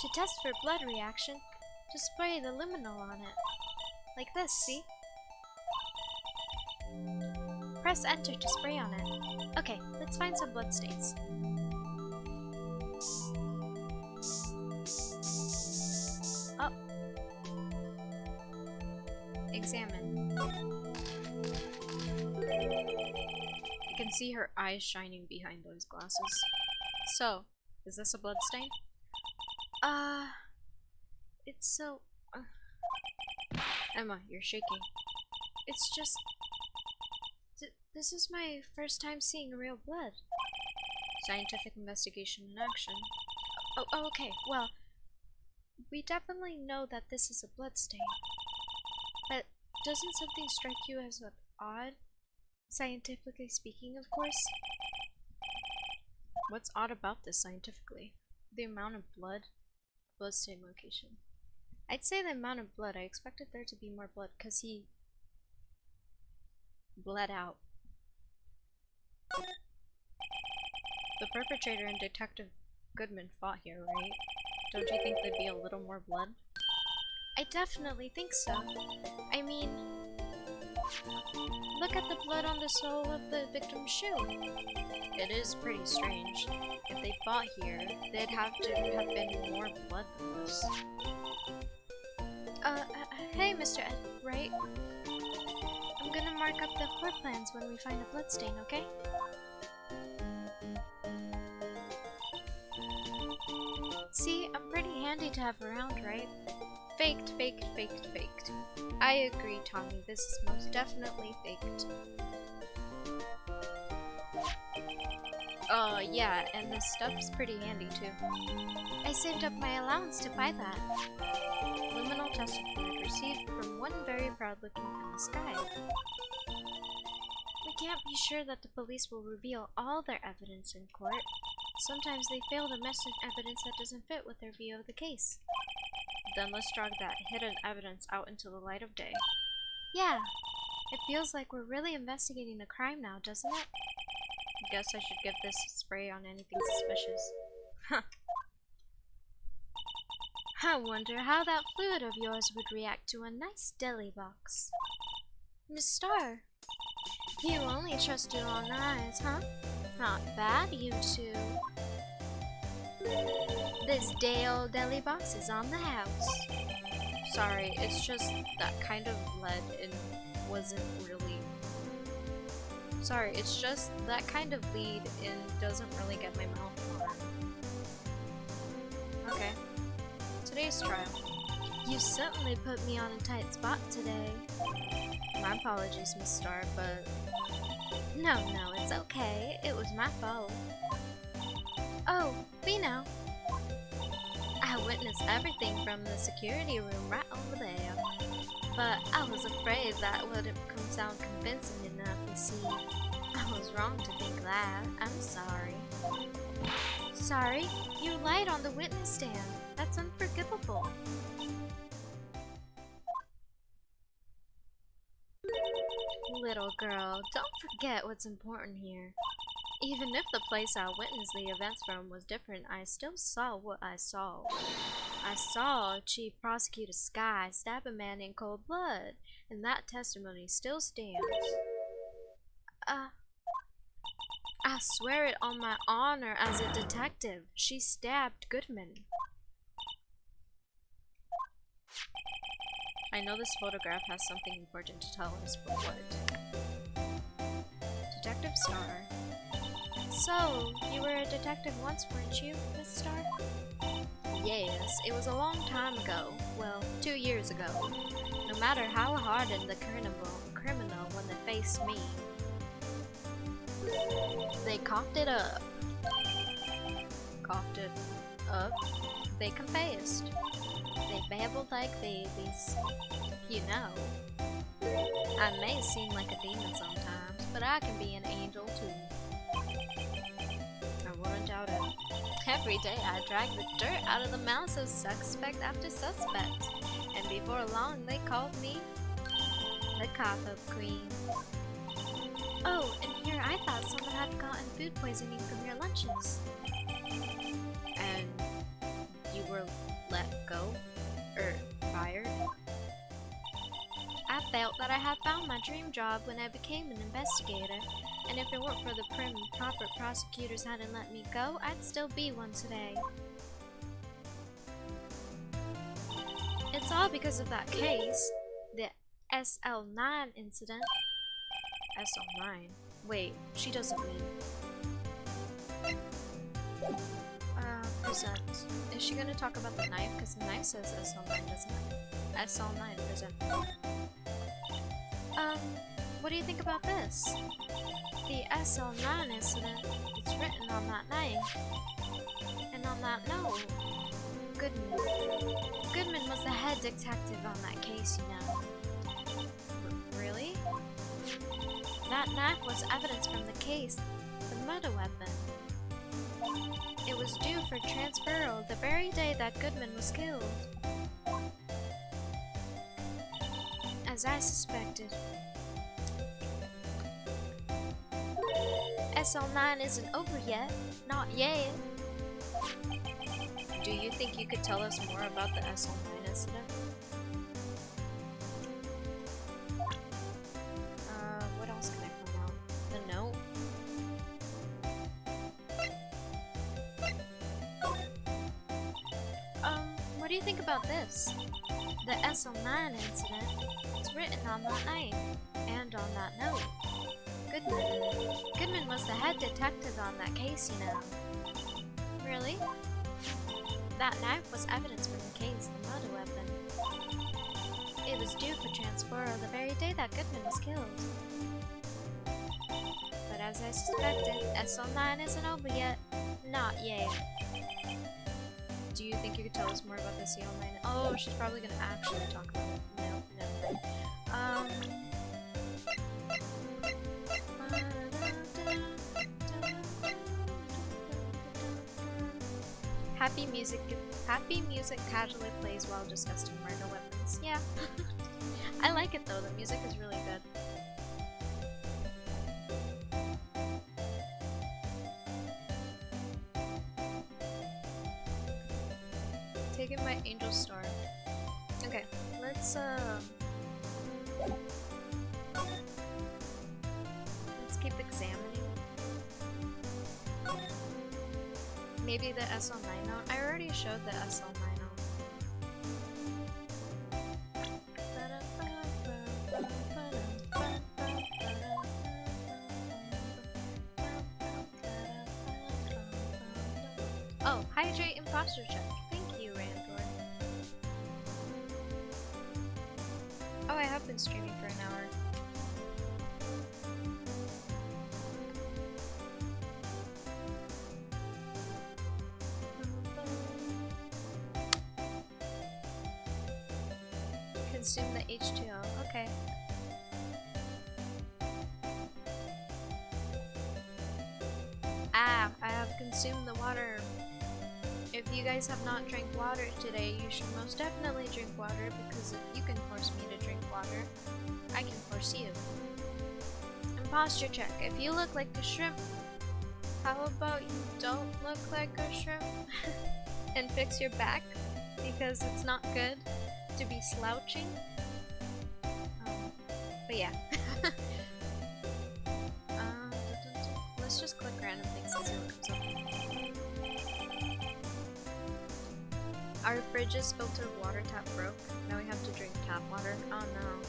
To test for blood reaction, just spray the luminol on it. Like this, see? Press enter to spray on it. Okay, let's find some blood stains. Oh. Examine. You can see her eyes shining behind those glasses. So, is this a blood stain? It's so... Emma, you're shaking. It's just... This is my first time seeing real blood. Scientific investigation in action. Oh, okay, well... We definitely know that this is a blood stain. But doesn't something strike you as odd? Scientifically speaking, of course. What's odd about this scientifically? The amount of blood stain location. I'd say the amount of blood. I expected there to be more blood because he bled out. The perpetrator and Detective Goodman fought here, right? Don't you think there'd be a little more blood? I definitely think so. I mean, look at the blood on the sole of the victim's shoe. It is pretty strange. If they fought here, they'd have to have been more blood than this. Hey, Mr. Ed, right? I'm gonna mark up the floor plans when we find a blood stain, okay? See, I'm pretty handy to have around, right? Faked, faked, faked, faked. I agree, Tommy. This is most definitely faked. Yeah, and this stuff's pretty handy too. I saved up my allowance to buy that. Luminal test report received from one very proud-looking in the sky. We can't be sure that the police will reveal all their evidence in court. Sometimes they fail to mention evidence that doesn't fit with their view of the case. Then let's drag that hidden evidence out into the light of day. Yeah, it feels like we're really investigating a crime now, doesn't it? Guess I should give this a spray on anything suspicious. Huh. I wonder how that fluid of yours would react to a nice deli box. Miss Star, you only trust your own eyes, huh? Not bad, you two. This day old deli box is on the house. Sorry, it's just that kind of lead and wasn't really... Sorry, it's just that kind of lead and doesn't really get my mouth warm. Okay. Today's trial. You certainly put me on a tight spot today. My apologies, Miss Star, but... No, it's okay. It was my fault. Oh, Vino. I witnessed everything from the security room right over there. But I was afraid that wouldn't sound convincing enough, you see. I was wrong to think that. I'm sorry. Sorry? You lied on the witness stand. That's unforgivable. Little girl, don't forget what's important here. Even if the place I witnessed the events from was different, I still saw what I saw. I saw Chief Prosecutor Sky stab a man in cold blood, and that testimony still stands. I swear it on my honor as a detective. She stabbed Goodman. I know this photograph has something important to tell us, but what? Detective Star. So, you were a detective once, weren't you, Miss Star? Yes, it was a long time ago. Well, 2 years ago. No matter how hardened the criminal when they faced me, they coughed it up. Coughed it up? They confessed. They babbled like babies. You know. I may seem like a demon sometimes, but I can be an angel too. I wouldn't doubt it. Every day I drag the dirt out of the mouths of suspect after suspect, and before long they called me the cough-up queen. Oh, and here I thought someone had gotten food poisoning from your lunches. And you were let go? Fired? I felt that I had found my dream job when I became an investigator, and if it weren't for the prim and proper prosecutors hadn't let me go, I'd still be one today. It's all because of that case, the SL9 incident. SL9? Wait, she doesn't mean... present. Is she gonna talk about the knife? Because the knife says SL9, doesn't it? SL9, present. What do you think about this? The SL9 incident is written on that knife. And on that note, Goodman was the head detective on that case, you know. Really? That knife was evidence from the case, the murder weapon. It was due for transferal the very day that Goodman was killed. As I suspected. SL9 isn't over yet. Not yet. Do you think you could tell us more about the SL9 incident? What else can I pull out? The note? What do you think about this? The SL9 incident is written on that knife, and on that note. Goodman was the head detective on that case, you know. Really? That knife was evidence from the case, the murder weapon. It was due for transfer the very day that Goodman was killed. But as I suspected. SL9 isn't over yet. Not yet. Do you think you could tell us more about the SL9? Oh, she's probably gonna actually talk about it. No, never mind. Happy music casually plays while discussing murder weapons. Yeah. I like it though, the music is really good. Taking my angel star. Okay, let's keep examining. Maybe the SL9 note. I already showed the SL9 note. Oh, hydrate imposter check. Thank you, Randor. Oh, I have been streaming for an hour. Consume the H2O. Okay. Ah, I have consumed the water. If you guys have not drank water today, you should most definitely drink water, because if you can force me to drink water, I can force you. Imposture check. If you look like a shrimp, how about you don't look like a shrimp? And fix your back, because it's not good to be slouching. But yeah. Let's just click random things and see what comes up. Our fridge's filtered water tap broke. Now we have to drink tap water. Oh no.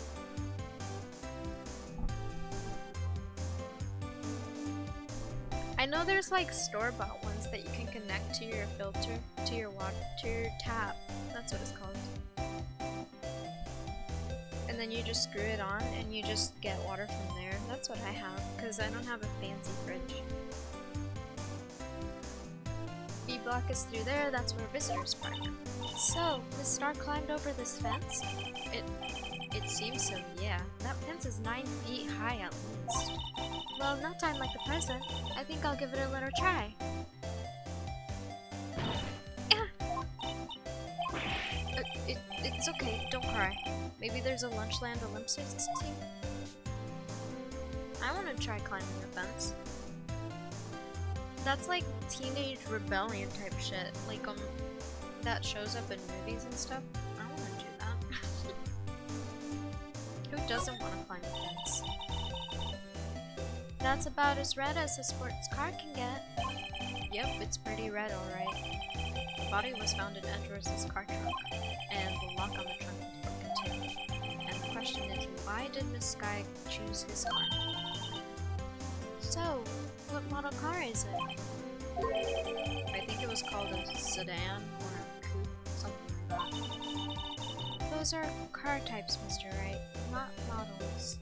I know there's like store-bought ones that you can connect to your filter, to your water, to your tap. That's what it's called. And then you just screw it on and you just get water from there. That's what I have, because I don't have a fancy fridge. B block is through there, that's where visitors park. So, Miss Star climbed over this fence? It seems so, yeah. That fence is 9 feet high at least. Well, no time like the present. I think I'll give it a little try. Yeah. It's okay, don't cry. Maybe there's a Lunchland Olympics team? I want to try climbing the fence. That's like teenage rebellion type shit, like that shows up in movies and stuff. I want to do that. Who doesn't want to climb a fence? That's about as red as a sports car can get. Yep, it's pretty red, alright. The body was found in Edwards' car trunk, and the lock on the trunk was broken too. And the question is, why did Miss Sky choose his car? So, what model car is it? I think it was called a sedan or a coupe, something like that. Those are car types, Mr. Wright, not models.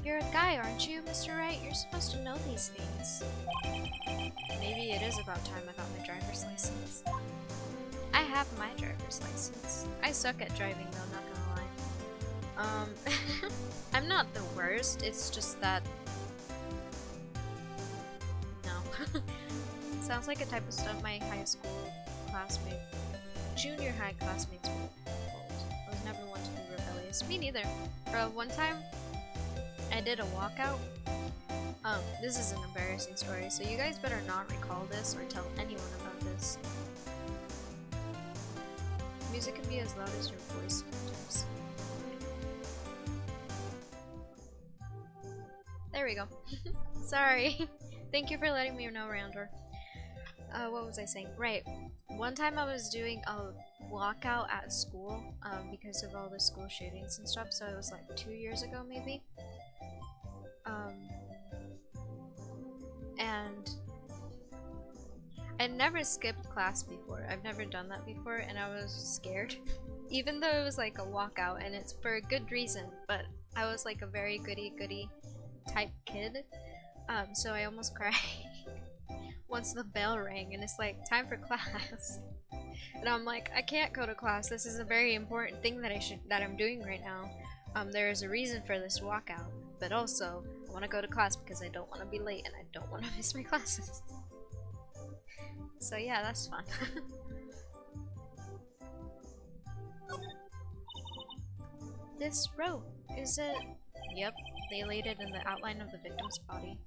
You're a guy, aren't you, Mr. Wright? You're supposed to know these things. Maybe it is about time I got my driver's license. I have my driver's license. I suck at driving though, not gonna lie. I'm not the worst, it's just that... No. Sounds like a type of stuff my high school classmate, junior high classmates would hold. I was never one to be rebellious. Me neither. One time, I did a walkout. This is an embarrassing story, so you guys better not recall this or tell anyone about this. Music can be as loud as your voice sometimes. There we go. Sorry. Thank you for letting me know, Randor. What was I saying? Right. One time I was doing a walkout at school because of all the school shootings and stuff, so it was like 2 years ago maybe. And I never skipped class before. I've never done that before, and I was scared. Even though it was like a walkout and it's for a good reason, but I was like a very goody-goody type kid. So I almost cried once the bell rang and it's like time for class. And I'm like, I can't go to class. This is a very important thing that I'm doing right now. There is a reason for this walkout, but also I want to go to class because I don't want to be late and I don't want to miss my classes. So yeah, that's fun. This rope, is it? Yep, they laid it in the outline of the victim's body.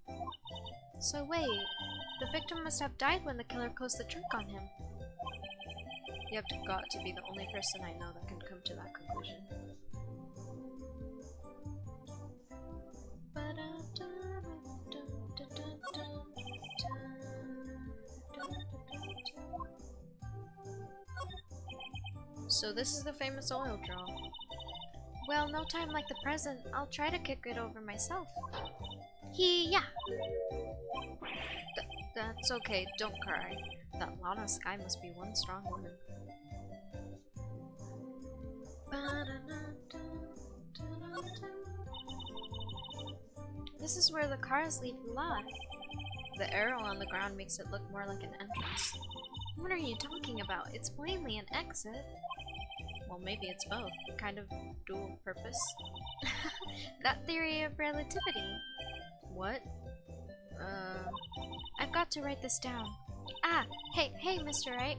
So wait, the victim must have died when the killer closed the trunk on him. You have got to be the only person I know that can come to that conclusion. So this is the famous oil draw. Well, no time like the present. I'll try to kick it over myself. Yeah. That's okay, don't cry. That Lana Sky must be one strong woman. This is where the cars leave the lot. The arrow on the ground makes it look more like an entrance. What are you talking about? It's plainly an exit. Well, maybe it's both. Kind of dual purpose. That theory of relativity. What? I've got to write this down. Ah, hey, Mr. Wright.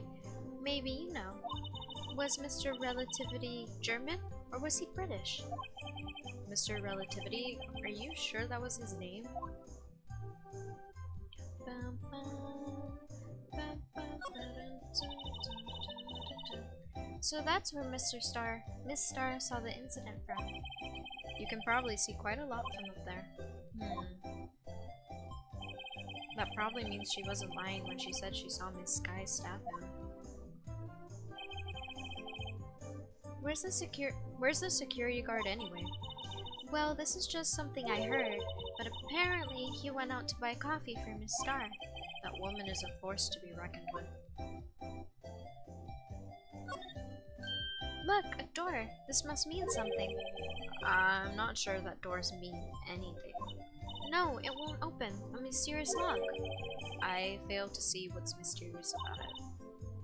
Maybe you know. Was Mr. Relativity German, or was he British? Mr. Relativity? Are you sure that was his name? So that's where Miss Star saw the incident from. You can probably see quite a lot from up there. That probably means she wasn't lying when she said she saw Miss Sky stab him. Where's the security guard anyway? Well, this is just something I heard, but apparently he went out to buy coffee for Miss Star. That woman is a force to be reckoned with. Look, a door. This must mean something. I'm not sure that doors mean anything. No, it won't open. A mysterious lock. I fail to see what's mysterious about it.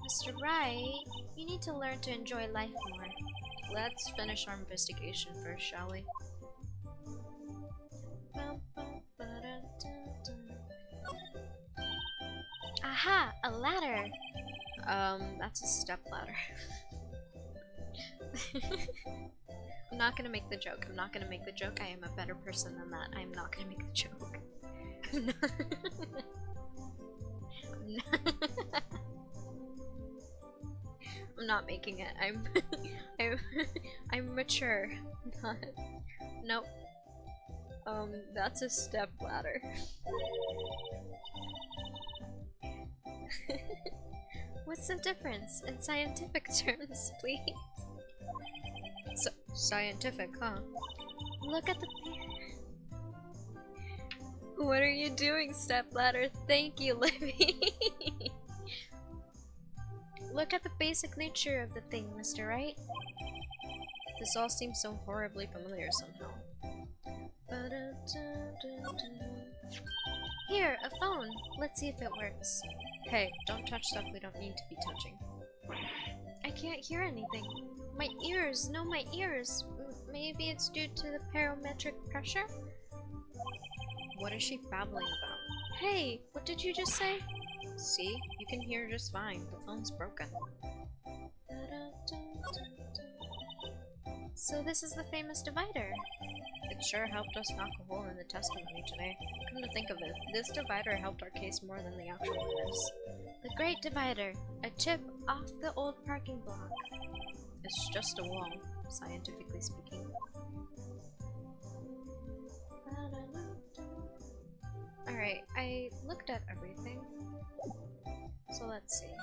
Mr. Wright, you need to learn to enjoy life more. Let's finish our investigation first, shall we? Aha! A ladder! That's a step ladder. I'm not gonna make the joke. I am a better person than that. I'm not gonna make the joke. I'm not making it. I'm mature. Nope. That's a step ladder. What's the difference in scientific terms, please? Scientific, huh? Look at the... What are you doing, stepladder? Thank you, Livy! Look at the basic nature of the thing, Mr. Wright. This all seems so horribly familiar somehow. Here, a phone! Let's see if it works. Hey, don't touch stuff we don't need to be touching. I can't hear anything. My ears! No, my ears! Maybe it's due to the barometric pressure? What is she babbling about? Hey! What did you just say? See? You can hear just fine. The phone's broken. So this is the famous divider. It sure helped us knock a hole in the testimony today. Come to think of it, this divider helped our case more than the actual witness. The Great Divider. A chip off the old parking block. It's just a wall, scientifically speaking. Alright, I looked at everything. So let's see.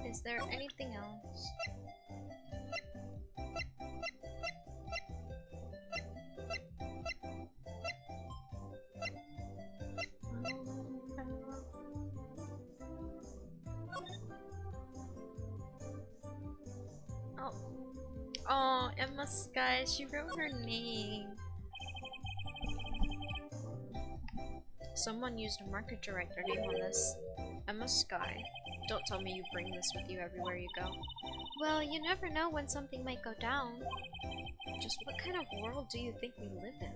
Is there anything else? Oh, Emma Sky, she wrote her name. Someone used a marker to write their name on this. Emma Sky. Don't tell me you bring this with you everywhere you go. Well, you never know when something might go down. Just what kind of world do you think we live in?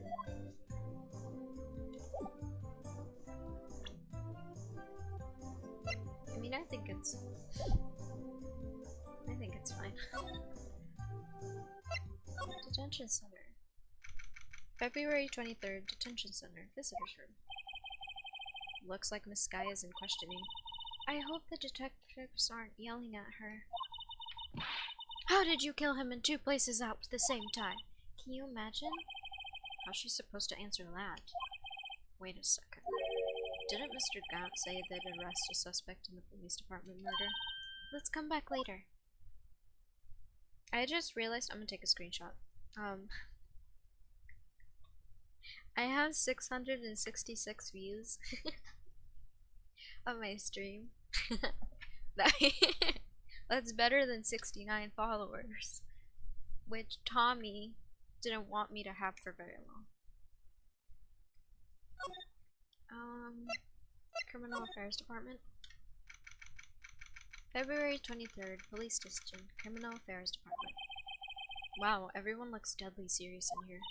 I mean, I think it's fine. Detention Center. February 23rd, Detention Center. Visitors room. Looks like Miss Sky is in questioning. I hope the detectives aren't yelling at her. How did you kill him in 2 places at the same time? Can you imagine? How's she supposed to answer that? Wait a second. Didn't Mr. Gaunt say they'd arrest a suspect in the police department murder? Let's come back later. I just realized I'm gonna take a screenshot. I have 666 views on my stream. That's better than 69 followers, which Tommy didn't want me to have for very long. Criminal Affairs Department. February 23rd, Police Station, Criminal Affairs Department. Wow, everyone looks deadly serious in here.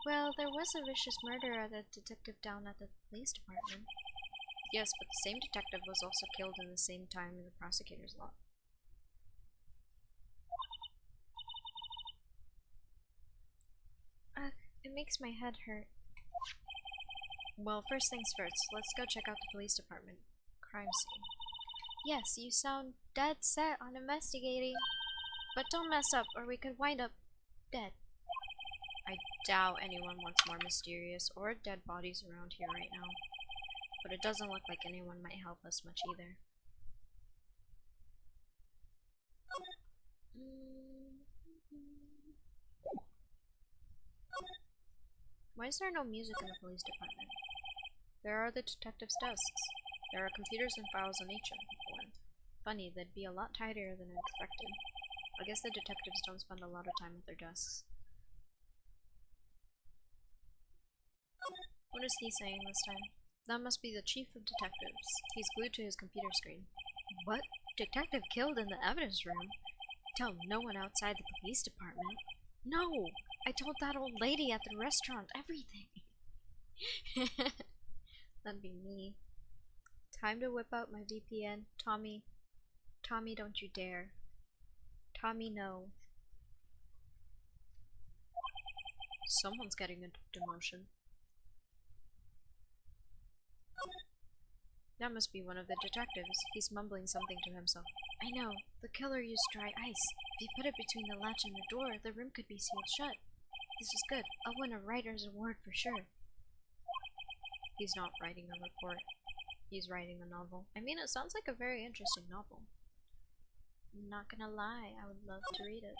Well, there was a vicious murder at a detective down at the police department. Yes, but the same detective was also killed in the same time in the prosecutor's lot. It makes my head hurt. Well, first things first, let's go check out the police department. Crime scene. Yes, you sound dead set on investigating. But don't mess up or we could wind up dead. I doubt anyone wants more mysterious or dead bodies around here right now. But it doesn't look like anyone might help us much either. Why is there no music in the police department? There are the detectives' desks. There are computers and files on each of one. Funny, they'd be a lot tidier than I expected. I guess the detectives don't spend a lot of time at their desks. What is he saying this time? That must be the chief of detectives. He's glued to his computer screen. What? Detective killed in the evidence room? Tell no one outside the police department. No! I told that old lady at the restaurant everything. That'd be me. Time to whip out my VPN. Tommy, don't you dare. Tommy, no. Someone's getting a demotion. That must be one of the detectives. He's mumbling something to himself. I know. The killer used dry ice. If you put it between the latch and the door, the room could be sealed shut. This is good. I'll win a writer's award for sure. He's not writing a report. He's writing a novel. I mean, it sounds like a very interesting novel. I'm not gonna lie, I would love to read it.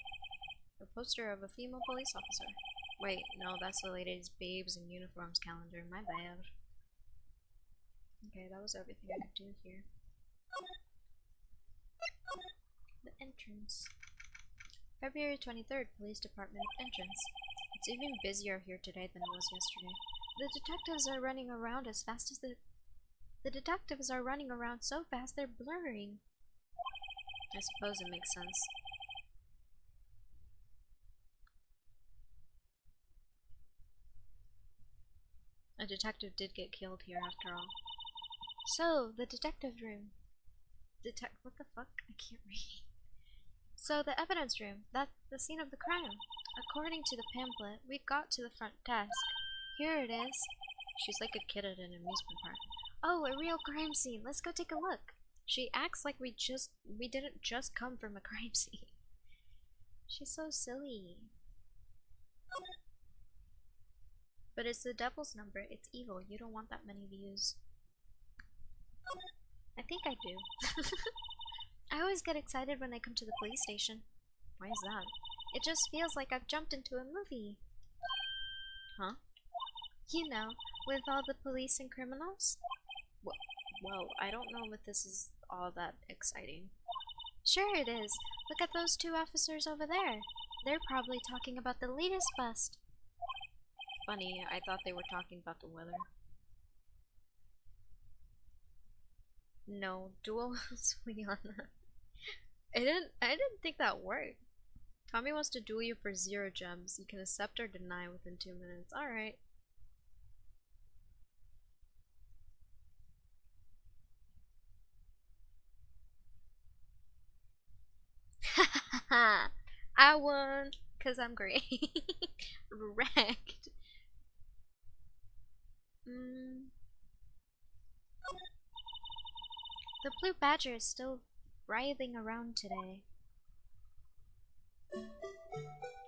A poster of a female police officer. Wait, no, that's the latest Babes in Uniforms calendar. My bad. Okay, that was everything I could do here. The entrance. February 23rd, Police Department entrance. It's even busier here today than it was yesterday. The detectives are running around as fast as the detectives are running around so fast they're blurring. I suppose it makes sense. A detective did get killed here after all. So, the detective room. What the fuck? I can't read. So, the evidence room. That's the scene of the crime. According to the pamphlet, we got to the front desk. Here it is. She's like a kid at an amusement park. Oh, a real crime scene. Let's go take a look. She acts like we didn't just come from a crime scene. She's so silly. But it's the devil's number. It's evil. You don't want that many views. I think I do. I always get excited when I come to the police station. Why is that? It just feels like I've jumped into a movie. Huh? You know, with all the police and criminals? Whoa, I don't know if this is all that exciting. Sure it is. Look at those 2 officers over there. They're probably talking about the latest bust. Funny, I thought they were talking about the weather. No, duel Azulliana. I didn't think that worked. Tommy wants to duel you for 0 gems. You can accept or deny within 2 minutes. Alright. I won! Cause I'm great. Wrecked. The blue badger is still writhing around today.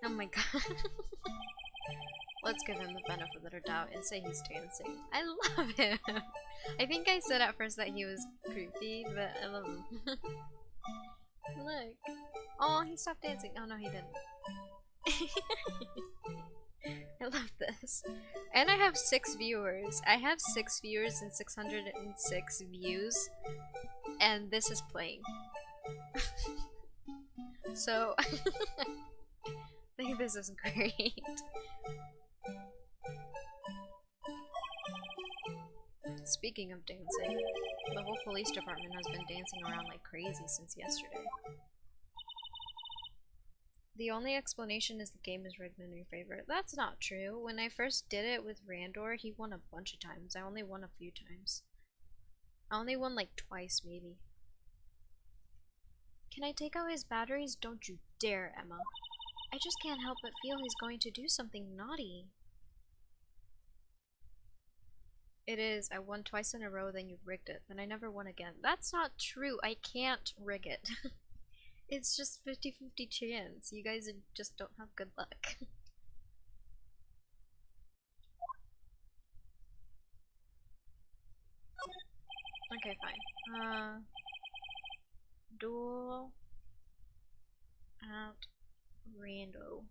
Oh my god. Let's give him the benefit of the doubt and say he's dancing. I love him! I think I said at first that he was creepy, but I love him. Look. Oh, he stopped dancing. Oh no, he didn't. I love this. And I have 6 viewers. I have 6 viewers and 606 views. And this is playing. So, I think this is great. Speaking of dancing, the whole police department has been dancing around like crazy since yesterday. The only explanation is the game is rigged in your favor. That's not true. When I first did it with Randor, he won a bunch of times. I only won a few times. I only won like twice, maybe. Can I take out his batteries? Don't you dare, Emma. I just can't help but feel he's going to do something naughty. It is. I won twice in a row, then you rigged it. Then I never won again. That's not true. I can't rig it. It's just 50-50 chance. You guys just don't have good luck. Okay, fine. Duel at Rando.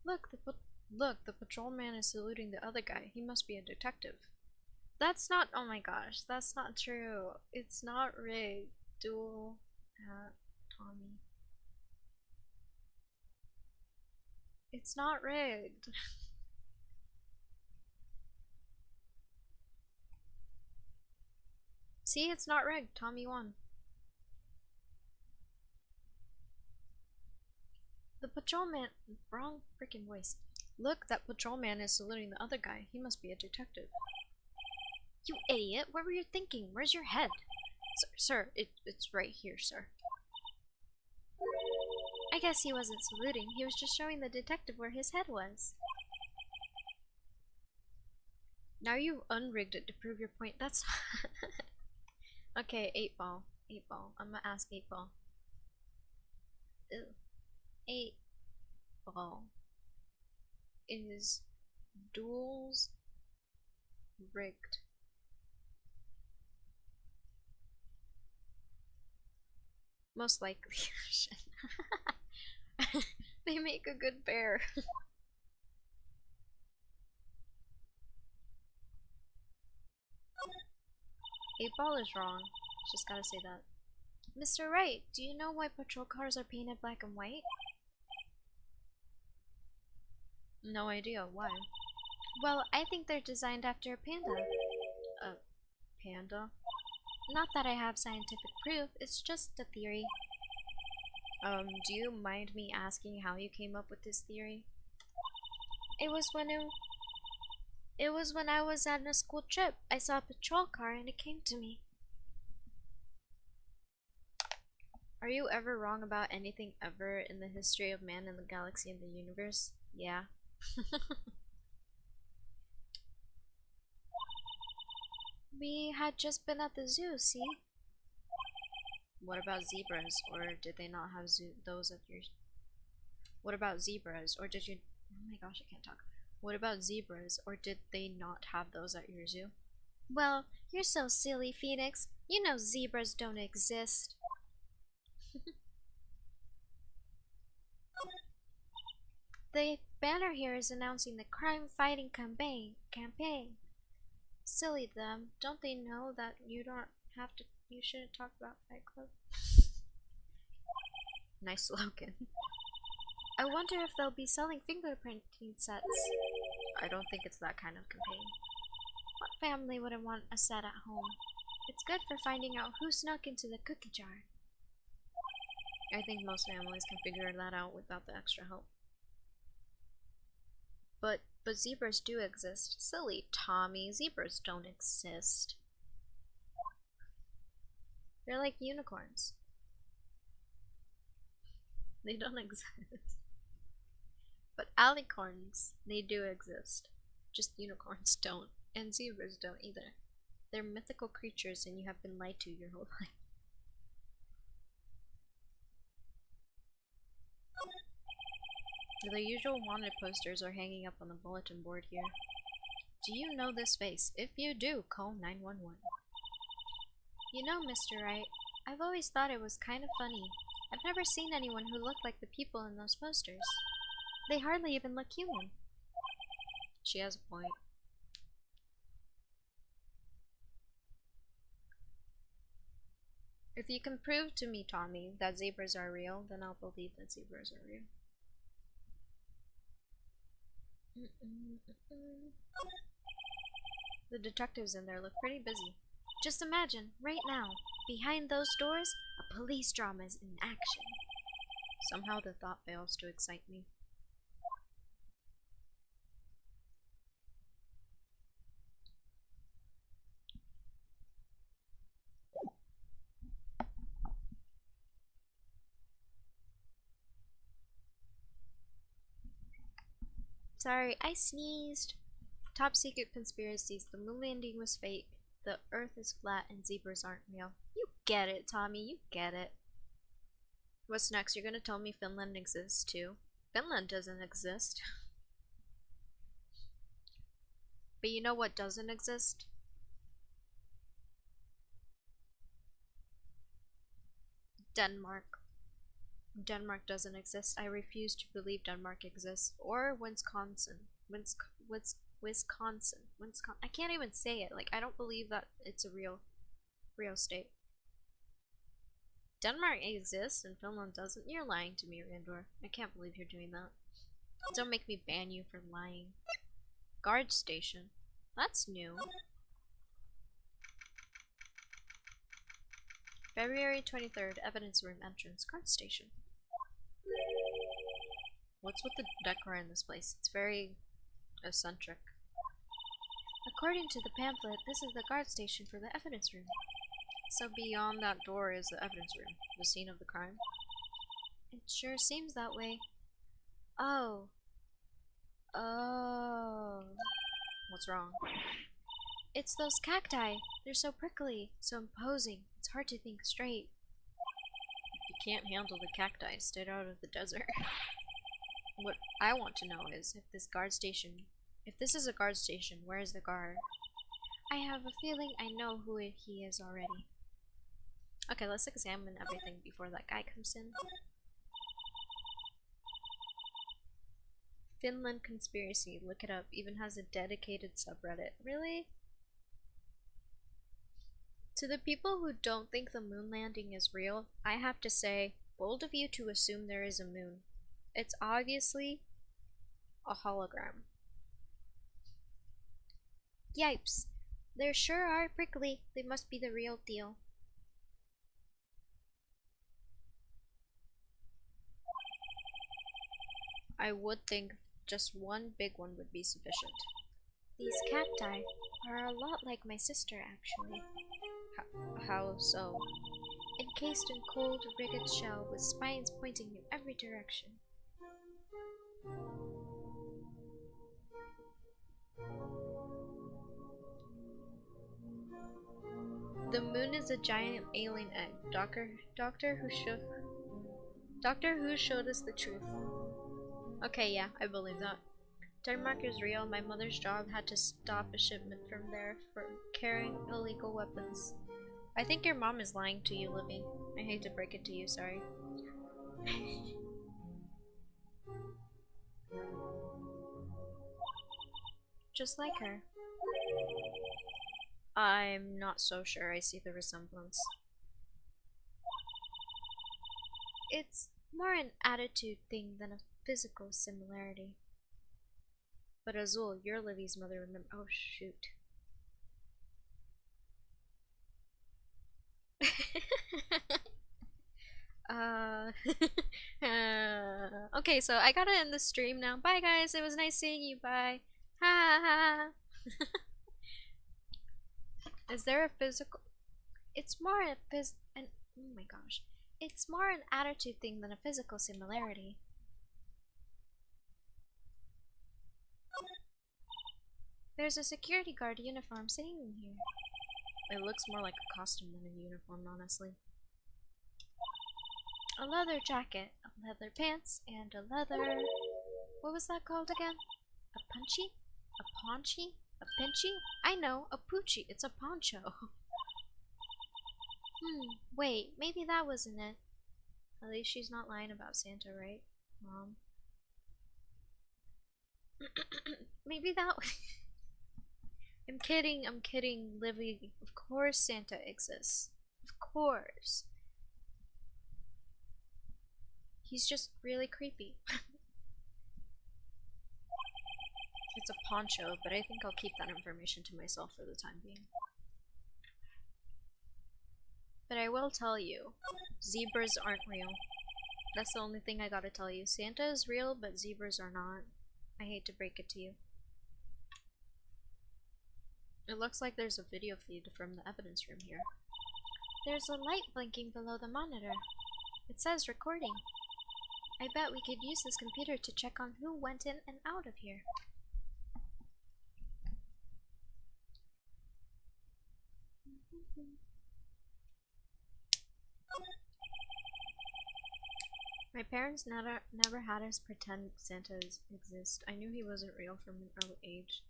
Look, the patrolman is saluting the other guy. He must be a detective. That's not. Oh my gosh, that's not true. It's not rigged. Duel at Tommy. It's not rigged. See, it's not rigged. Tommy won. The patrolman. Wrong freaking voice. Look, that patrolman is saluting the other guy. He must be a detective. You idiot! What were you thinking? Where's your head? Sir, it's right here, sir. I guess he wasn't saluting. He was just showing the detective where his head was. Now you've unrigged it to prove your point. That's okay, 8 ball. 8 ball. I'm gonna ask 8 ball. Ew. 8 ball. Is duels rigged? Most likely. They make a good pair. 8 ball is wrong. Just gotta say that. Mr. Wright, do you know why patrol cars are painted black and white? No idea. Why? Well, I think they're designed after a panda. A panda? Not that I have scientific proof, it's just a theory. Do you mind me asking how you came up with this theory? It was when I was on a school trip. I saw a patrol car and it came to me. Are you ever wrong about anything ever in the history of man and the galaxy and the universe? Yeah. We had just been at the zoo, see? What about zebras? Or did they not have those at your... What about zebras? Or did you... Oh my gosh, I can't talk. What about zebras? Or did they not have those at your zoo? Well, you're so silly, Phoenix. You know zebras don't exist. The banner here is announcing the crime-fighting campaign. Silly them. Don't they know that you don't have to... You shouldn't talk about Fight Club? Nice slogan. I wonder if they'll be selling fingerprinting sets. I don't think it's that kind of campaign. What family wouldn't want a set at home? It's good for finding out who snuck into the cookie jar. I think most families can figure that out without the extra help. But zebras do exist. Silly Tommy, zebras don't exist. They're like unicorns. They don't exist. But alicorns, they do exist. Just unicorns don't. And zebras don't either. They're mythical creatures and you have been lied to your whole life. The usual wanted posters are hanging up on the bulletin board here. Do you know this face? If you do, call 911. You know, Mr. Wright, I've always thought it was kind of funny. I've never seen anyone who looked like the people in those posters. They hardly even look human. She has a point. If you can prove to me, Tommy, that zebras are real, then I'll believe that zebras are real. The detectives in there look pretty busy. Just imagine, right now, behind those doors, a police drama is in action. Somehow the thought fails to excite me. Sorry, I sneezed. Top secret conspiracies. The moon landing was fake. The earth is flat and zebras aren't real. You get it, Tommy. You get it. What's next? You're gonna tell me Finland exists too? Finland doesn't exist. But you know what doesn't exist? Denmark. Denmark doesn't exist. I refuse to believe Denmark exists. Or Wisconsin. Wisconsin. I can't even say it. Like, I don't believe that it's a real state. Denmark exists and Finland doesn't. You're lying to me, Randor. I can't believe you're doing that. Don't make me ban you for lying. Guard station. That's new. February 23rd, evidence room entrance, guard station. What's with the decor in this place? It's very eccentric. According to the pamphlet, this is the guard station for the evidence room. So beyond that door is the evidence room, the scene of the crime? It sure seems that way. Oh. Oh. What's wrong? It's those cacti. They're so prickly, so imposing. It's hard to think straight. If you can't handle the cacti, stay out of the desert. What I want to know is if this is a guard station, where is the guard? I have a feeling I know who he is already. Okay, let's examine everything before that guy comes in. Finland conspiracy, look it up. Even has a dedicated subreddit. Really? To the people who don't think the moon landing is real, I have to say, bold of you to assume there is a moon. It's obviously a hologram. Yipes! They sure are prickly. They must be the real deal. I would think just one big one would be sufficient. These cacti are a lot like my sister, actually. How so? Encased in cold, rigid shell with spines pointing in every direction. The moon is a giant alien egg. Doctor Who showed us the truth. Okay, yeah, I believe that. Denmark is real. My mother's job had to stop a shipment from there for carrying illegal weapons. I think your mom is lying to you, Livy. I hate to break it to you, sorry. Just like her. I'm not so sure I see the resemblance. It's more an attitude thing than a physical similarity. But Azul, you're Livy's mother, remember? Oh shoot. uh, okay, so I gotta end the stream now. Bye guys, it was nice seeing you. Bye. Ha ha. Is there a physical? It's more a oh my gosh. It's more an attitude thing than a physical similarity. There's a security guard uniform sitting in here. It looks more like a costume than a uniform, honestly. A leather jacket, a leather pants, and a leather... What was that called again? A punchy? A paunchy? A pinchy? I know, a poochie. It's a poncho. Wait, maybe that wasn't it. At least she's not lying about Santa, right, Mom? Maybe that was... I'm kidding, Livy. Of course Santa exists. Of course. He's just really creepy. It's a poncho, but I think I'll keep that information to myself for the time being. But I will tell you, zebras aren't real. That's the only thing I gotta tell you. Santa is real, but zebras are not. I hate to break it to you. It looks like there's a video feed from the evidence room here. There's a light blinking below the monitor. It says recording. I bet we could use this computer to check on who went in and out of here. My parents never had us pretend Santa exists. I knew he wasn't real from an early age.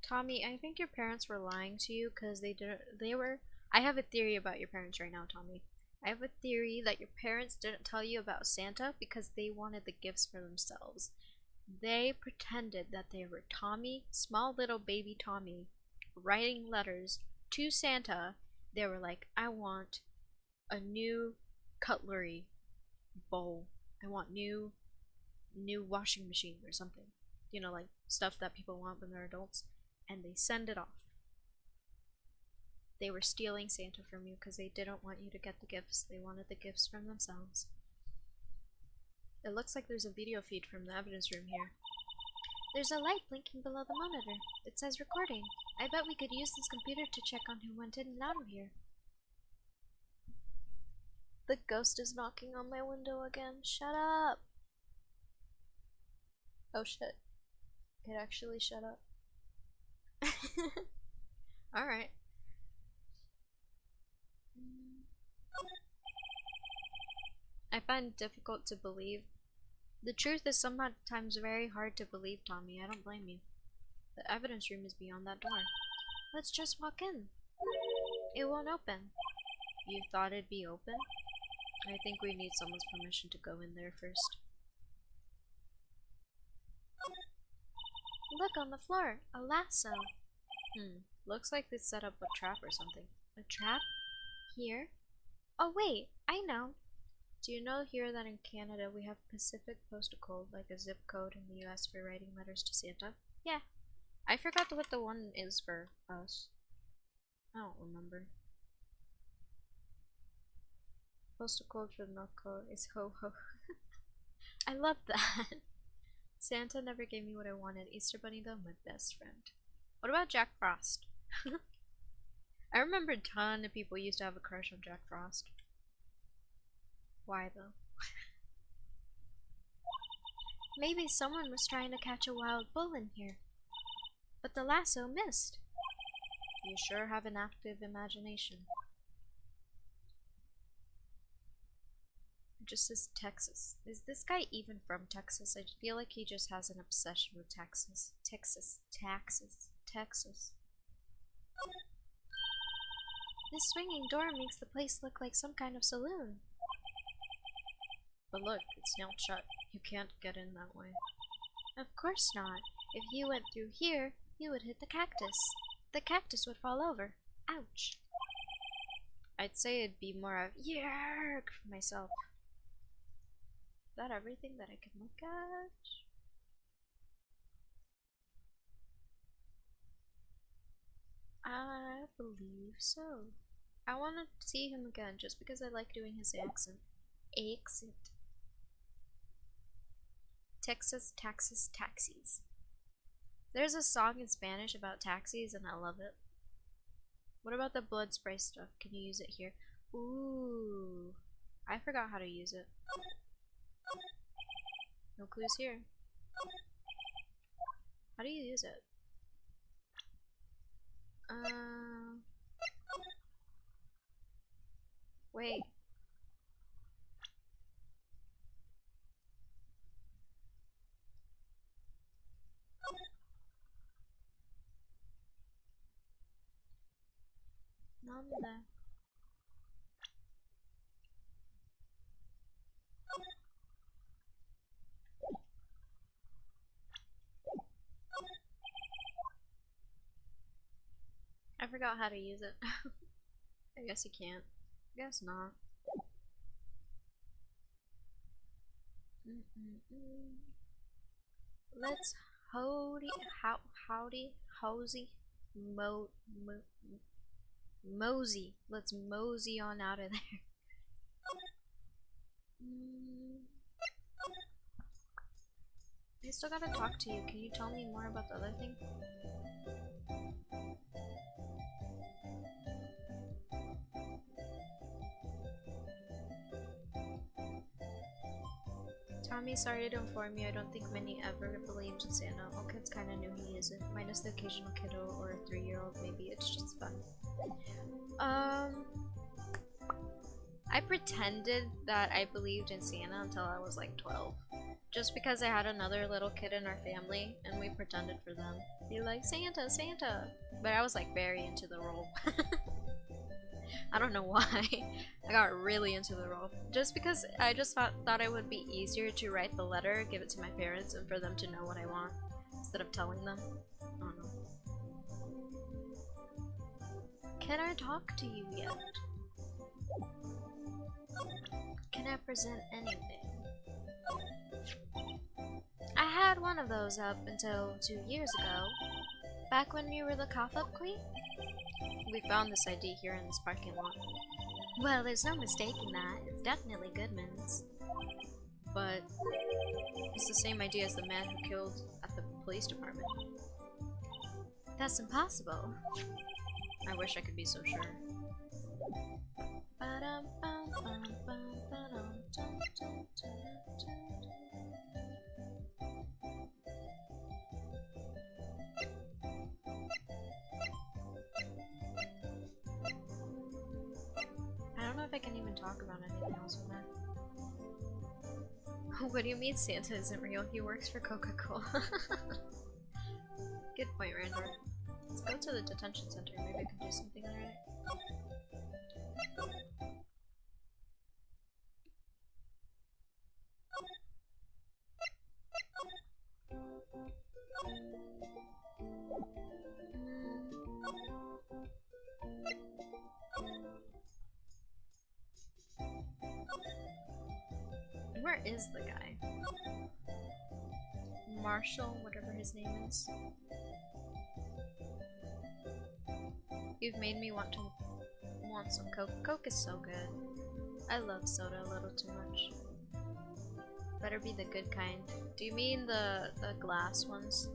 Tommy, I think your parents were lying to you because I have a theory about your parents right now, Tommy. I have a theory that your parents didn't tell you about Santa because they wanted the gifts for themselves. They pretended that they were Tommy, small little baby Tommy, writing letters to Santa. They were like, I want a new cutlery bowl. I want new washing machine or something. You know, like stuff that people want when they're adults. And they send it off. They were stealing Santa from you because they didn't want you to get the gifts. They wanted the gifts from themselves. It looks like there's a video feed from the evidence room here. There's a light blinking below the monitor. It says recording. I bet we could use this computer to check on who went in and out of here. The ghost is knocking on my window again. Shut up! Oh shit. It actually shut up. Alright. I find it difficult to believe. The truth is sometimes very hard to believe, Tommy. I don't blame you. The evidence room is beyond that door. Let's just walk in. It won't open. You thought it'd be open? I think we need someone's permission to go in there first. Look on the floor, a lasso. Looks like they set up a trap or something. A trap? Here? Oh wait, I know. Do you know here that in Canada we have Pacific postal code, like a zip code in the US for writing letters to Santa? Yeah. I forgot what the one is for us. I don't remember. Postal code for the North Code is ho ho. I love that. Santa never gave me what I wanted. Easter Bunny though, my best friend. What about Jack Frost? I remember a ton of people used to have a crush on Jack Frost. Why though? Maybe someone was trying to catch a wild bull in here. But the lasso missed. You sure have an active imagination. It just says Texas. Is this guy even from Texas? I feel like he just has an obsession with Texas. Texas. This swinging door makes the place look like some kind of saloon. But look, it's nailed shut. You can't get in that way. Of course not. If you went through here, you would hit the cactus. The cactus would fall over. Ouch. I'd say it'd be more of yark for myself. that everything that I can look at? I believe so. I want to see him again just because I like doing his accent. Texas, Texas, taxis. There's a song in Spanish about taxis and I love it. What about the blood spray stuff? Can you use it here? Ooh. I forgot how to use it. No clues here. How do you use it? Wait. Nanda. I forgot how to use it. I guess you can't. Guess not. Let's mosey. Let's mosey on out of there. I still gotta talk to you. Can you tell me more about the other thing? Tommy, sorry to inform you, I don't think many ever believed in Santa. All kids kinda knew he isn't, minus the occasional kiddo or a 3-year-old maybe, it's just fun. I pretended that I believed in Santa until I was like 12. Just because I had another little kid in our family, and we pretended for them. Be like, Santa, Santa! But I was like very into the role. I don't know why. I got really into the role. Just because I just thought it would be easier to write the letter, give it to my parents, and for them to know what I want, instead of telling them. I don't know. Can I talk to you yet? Can I present anything? I had one of those up until 2 years ago. Back when you were the cough-up queen? We found this ID here in this parking lot. Well, there's no mistaking that. It's definitely Goodman's. But it's the same ID as the man who killed at the police department. That's impossible. I wish I could be so sure. I don't know if I can even talk about anything else with that. What do you mean Santa isn't real? He works for Coca-Cola. Good point, Randor. Let's go to the detention center. Maybe I can do something there. Where is the guy? Marshall, whatever his name is. You've made me want some Coke. Coke is so good. I love soda a little too much. Better be the good kind. Do you mean the glass ones?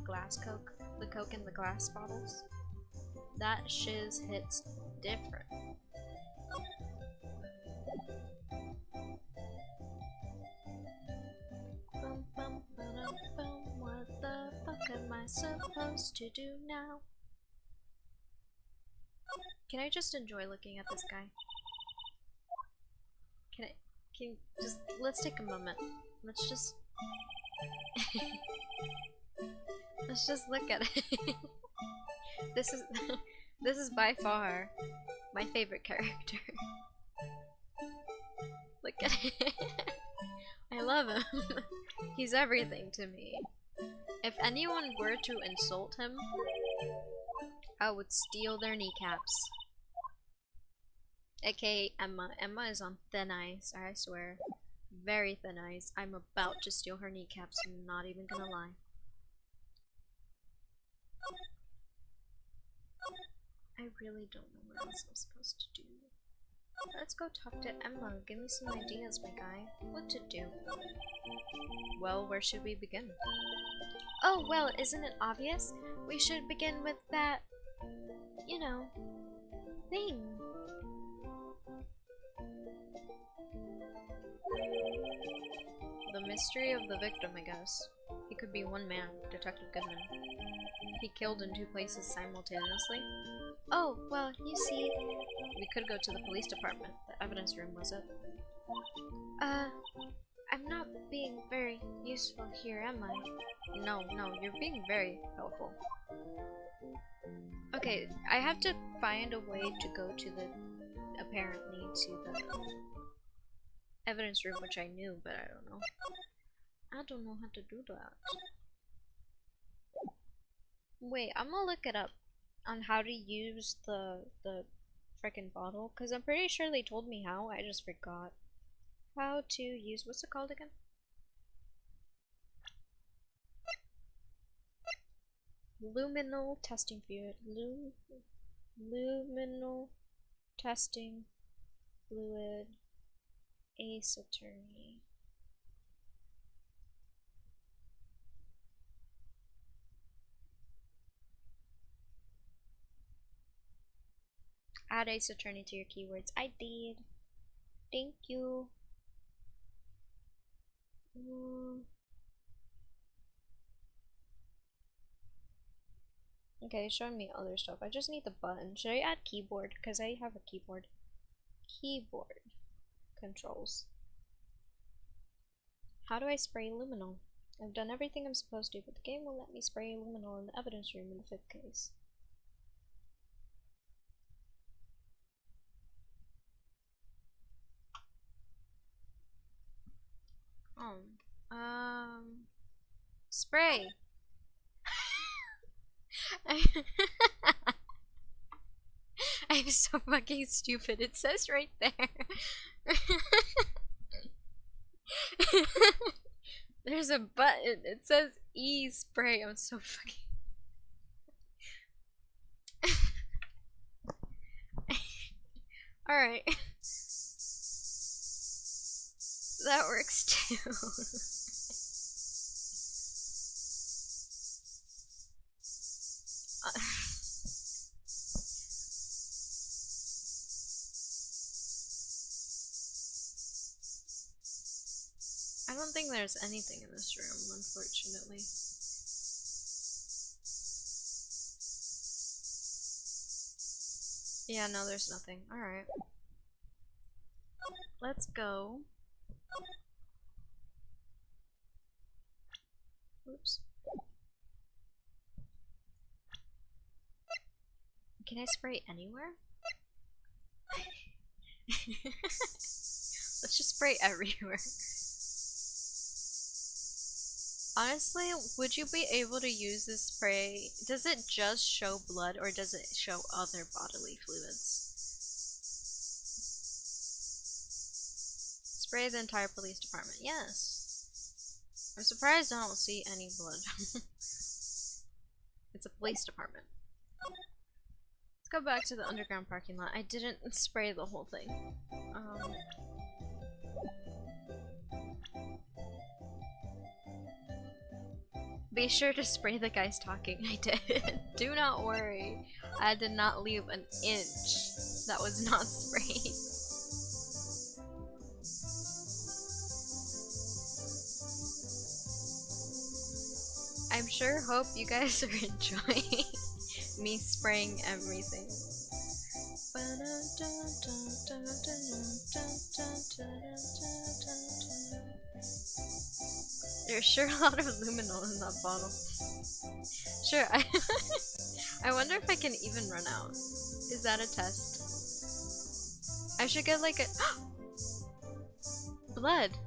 Glass Coke? The Coke in the glass bottles? That shiz hits different. What the fuck am I supposed to do now? Can I just enjoy looking at this guy? Let's take a moment. Let's just let's just look at it. This is by far my favorite character. Look at it. I love him. He's everything to me. If anyone were to insult him, I would steal their kneecaps. AKA Emma. Emma is on thin ice, I swear. Very thin ice. I'm about to steal her kneecaps, I'm not even gonna lie. I really don't know what else I'm supposed to do. Let's go talk to Emma. Give me some ideas, my guy. What to do? Well, where should we begin? Oh, well, isn't it obvious? We should begin with that, you know, thing. The mystery of the victim, I guess. He could be one man, Detective Goodman. He killed in 2 places simultaneously. Oh, well, you see... We could go to the police department. The evidence room, was it? I'm not being very useful here, am I? No, you're being very helpful. Okay, I have to find a way to go to the... apparently to the... evidence room, which I knew, but I don't know. I don't know how to do that. Wait, I'm gonna look it up on how to use the frickin' bottle, because I'm pretty sure they told me how, I just forgot. How to use, what's it called again? Luminal testing fluid. Luminal testing fluid. Attourney. Add Attourney to your keywords. I did. Thank you. Okay, it's showing me other stuff. I just need the button. Should I add keyboard? Because I have a keyboard. Keyboard controls. How do I spray luminol? I've done everything I'm supposed to, but the game won't let me spray luminol in the evidence room in the 5th case. Spray! I'm so fucking stupid. It says right there. There's a button. It says E spray. I'm so fucking. Alright. That works too. I don't think there's anything in this room, unfortunately. Yeah, no, there's nothing. Alright. Let's go. Oops. Can I spray anywhere? Let's just spray everywhere. Honestly, would you be able to use this spray? Does it just show blood or does it show other bodily fluids? Spray the entire police department. Yes. I'm surprised I don't see any blood. It's a police department. Let's go back to the underground parking lot. I didn't spray the whole thing. Be sure to spray the guys talking. I did. Do not worry. I did not leave an inch that was not sprayed. I'm sure hope you guys are enjoying me spraying everything. There's sure a lot of luminol in that bottle. Sure, I wonder if I can even run out. Is that a test? I should get like a blood.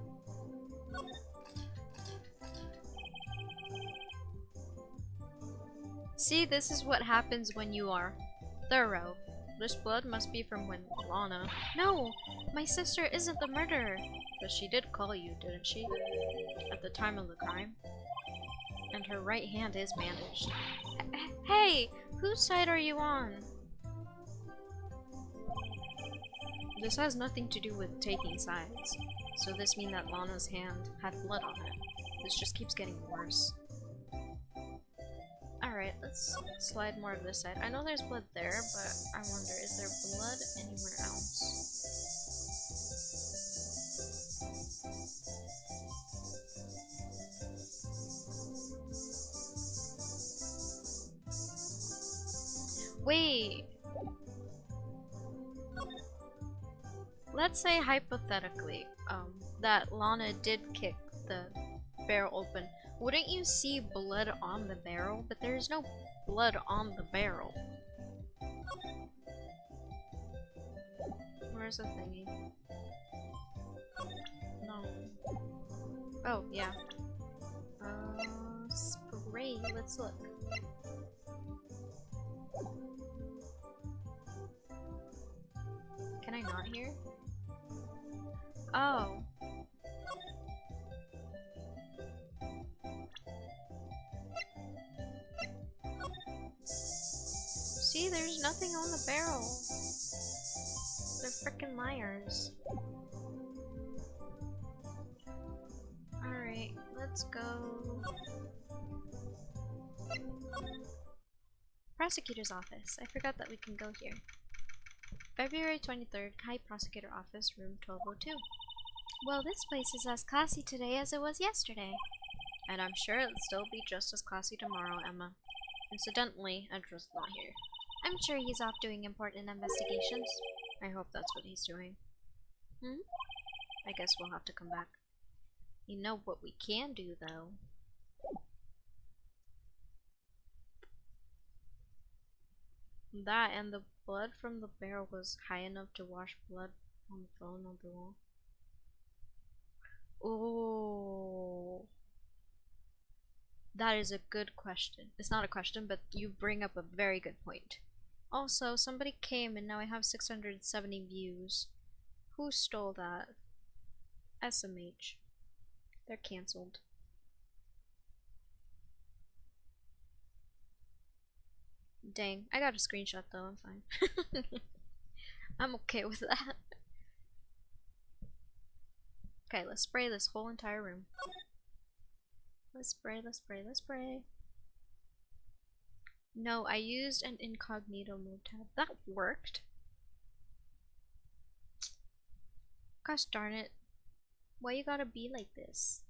See, this is what happens when you are thorough. This blood must be from when Lana. No! My sister isn't the murderer! But she did call you, didn't she? At the time of the crime? And her right hand is bandaged. Hey! Whose side are you on? This has nothing to do with taking sides. So this means that Lana's hand had blood on it. This just keeps getting worse. Alright, let's slide more to this side. I know there's blood there, but I wonder, is there blood anywhere else? Wait! Let's say hypothetically, that Lana did kick the barrel open. Wouldn't you see blood on the barrel? But there's no blood on the barrel. Where's the thingy? No. Oh, yeah. Spray. Let's look. Can I not hear? Oh. See, there's nothing on the barrel. They're frickin' liars. Alright, let's go. Prosecutor's office. I forgot that we can go here. February 23rd, High Prosecutor Office, room 1202. Well, this place is as classy today as it was yesterday. And I'm sure it'll still be just as classy tomorrow, Emma. Incidentally, Edward's not here. I'm sure he's off doing important investigations. I hope that's what he's doing. I guess we'll have to come back. You know what we can do, though? That and the blood from the barrel was high enough to wash blood on the phone on the wall. Oh, that is a good question. It's not a question, but you bring up a very good point. Also, somebody came and now I have 670 views. Who stole that? SMH. They're cancelled. Dang, I got a screenshot though, I'm fine. I'm okay with that. Okay, let's spray this whole entire room. Let's spray, let's spray, let's spray. No, I used an incognito mode tab. That worked. Gosh darn it. Why you gotta be like this?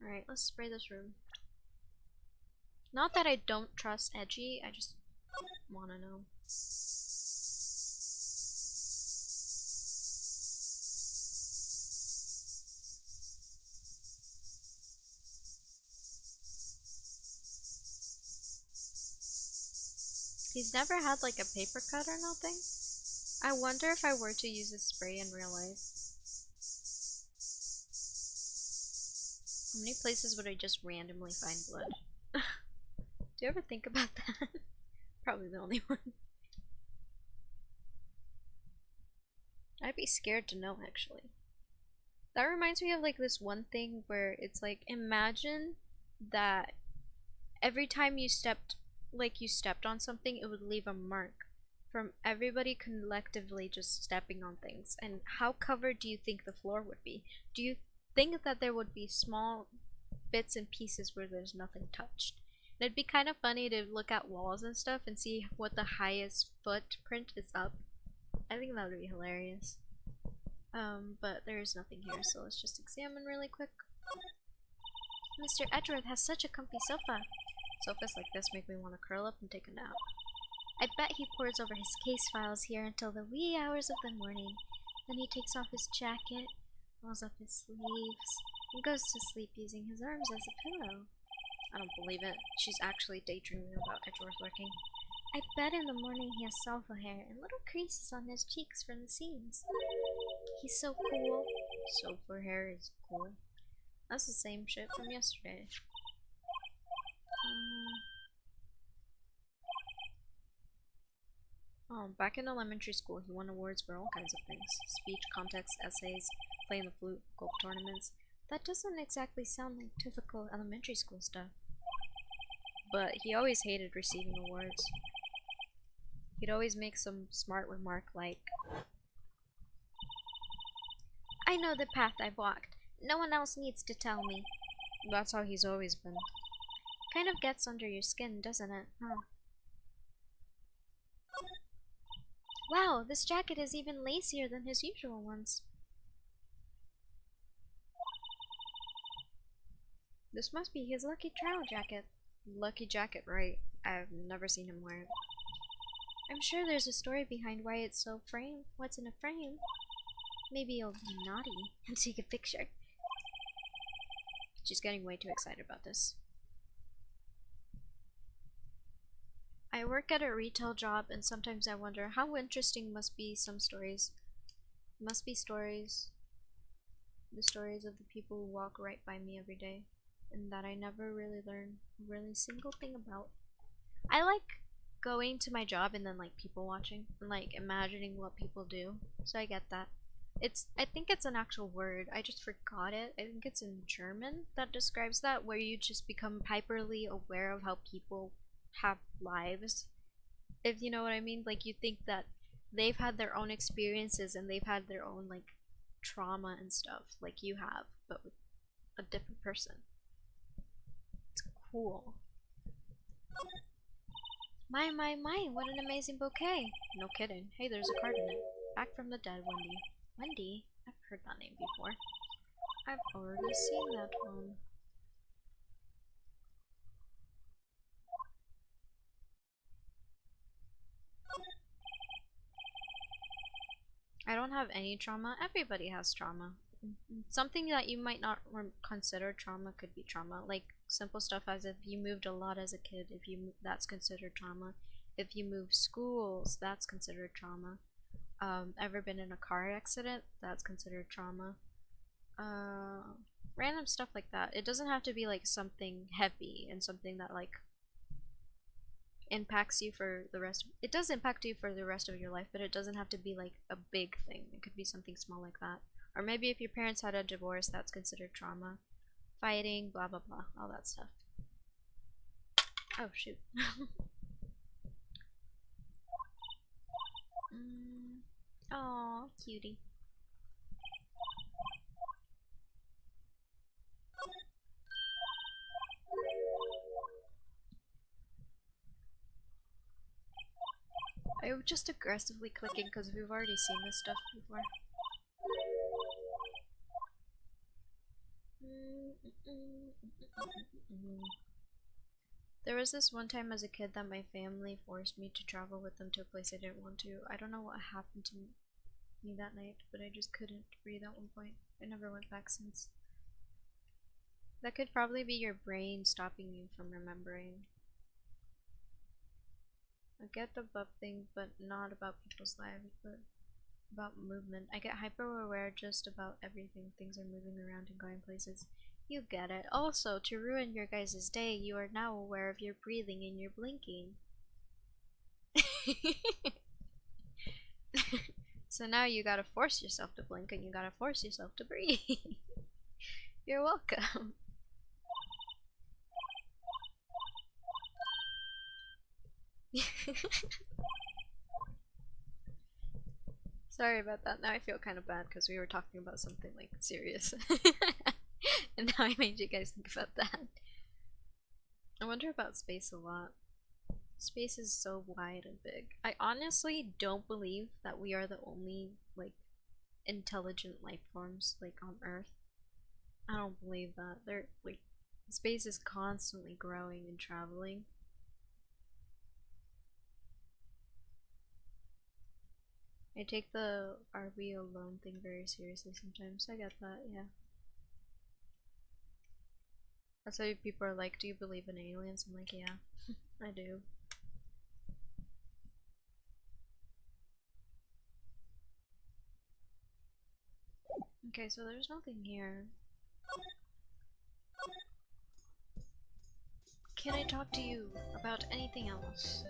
Alright, let's spray this room. Not that I don't trust Edgy, I just wanna know. He's never had like a paper cut or nothing. I wonder if I were to use this spray in real life. How many places would I just randomly find blood? Do you ever think about that? Probably the only one. I'd be scared to know, actually. That reminds me of like this one thing where it's like, imagine that every time you stepped on something, it would leave a mark from everybody collectively just stepping on things. And how covered do you think the floor would be? Do you think that there would be small bits and pieces where there's nothing touched? And it'd be kind of funny to look at walls and stuff and see what the highest footprint is up. I think that would be hilarious. But there is nothing here, so let's just examine really quick. Mr. Edgeworth has such a comfy sofa. Sofas like this make me want to curl up and take a nap. I bet he pores over his case files here until the wee hours of the morning. Then he takes off his jacket, rolls up his sleeves, and goes to sleep using his arms as a pillow. I don't believe it. She's actually daydreaming about Edgeworth working. I bet in the morning he has sulfur hair and little creases on his cheeks from the seams. He's so cool. Sulfur hair is cool. That's the same shit from yesterday. Back in elementary school, he won awards for all kinds of things. Speech, contests, essays, playing the flute, golf tournaments. That doesn't exactly sound like typical elementary school stuff. But he always hated receiving awards. He'd always make some smart remark like, "I know the path I've walked. No one else needs to tell me." That's how he's always been. Kind of gets under your skin, doesn't it? Huh? Wow, this jacket is even lacier than his usual ones. This must be his lucky travel jacket. Lucky jacket, right? I've never seen him wear it. I'm sure there's a story behind why it's so framed. What's in a frame? Maybe you'll be naughty and take a picture. She's getting way too excited about this. I work at a retail job, and sometimes I wonder how interesting must be some stories. Must be stories. The stories of the people who walk right by me every day, and that I never really learn a really single thing about. I like going to my job and then like people watching and like imagining what people do. So I get that. I think it's an actual word. I just forgot it. I think it's in German that describes that, where you just become hyperly aware of how people have lives. If you know what I mean, like you think that they've had their own experiences and they've had their own like trauma and stuff like you have, but with a different person. It's cool. My, what an amazing bouquet. No kidding. Hey, there's a card in it. Back from the dead, Wendy. Wendy? I've heard that name before. I've already seen that one. I don't have any trauma. Everybody has trauma. Something that you might not consider trauma could be trauma. Like simple stuff as if you moved a lot as a kid, that's considered trauma. If you move schools, that's considered trauma. Ever been in a car accident? That's considered trauma. Random stuff like that. It doesn't have to be like something heavy and something that like impacts you for the rest. It does impact you for the rest of your life, but it doesn't have to be like a big thing. It could be something small like that. Or maybe if your parents had a divorce, that's considered trauma. Fighting, blah blah blah, all that stuff. Oh shoot. Aw, cutie. I'm just aggressively clicking because we've already seen this stuff before. There was this one time as a kid that my family forced me to travel with them to a place I didn't want to. I don't know what happened to me that night, but I just couldn't breathe at one point. I never went back since. That could probably be your brain stopping you from remembering. I get the buff thing, but not about people's lives, but about movement. I get hyper aware just about everything. Things are moving around and going places. You get it. Also, to ruin your guys' day, you are now aware of your breathing and your blinking. So now you gotta force yourself to blink and you gotta force yourself to breathe. You're welcome. Sorry about that. Now I feel kind of bad because we were talking about something like serious. And now I made you guys think about that. I wonder about space a lot. Space is so wide and big. I honestly don't believe that we are the only like intelligent life forms like on Earth. I don't believe that. They're like space is constantly growing and traveling. I take the "are we alone" thing very seriously sometimes. I get that, yeah. That's why people are like, do you believe in aliens? I'm like, yeah, I do. Okay, so there's nothing here. Can I talk to you about anything else?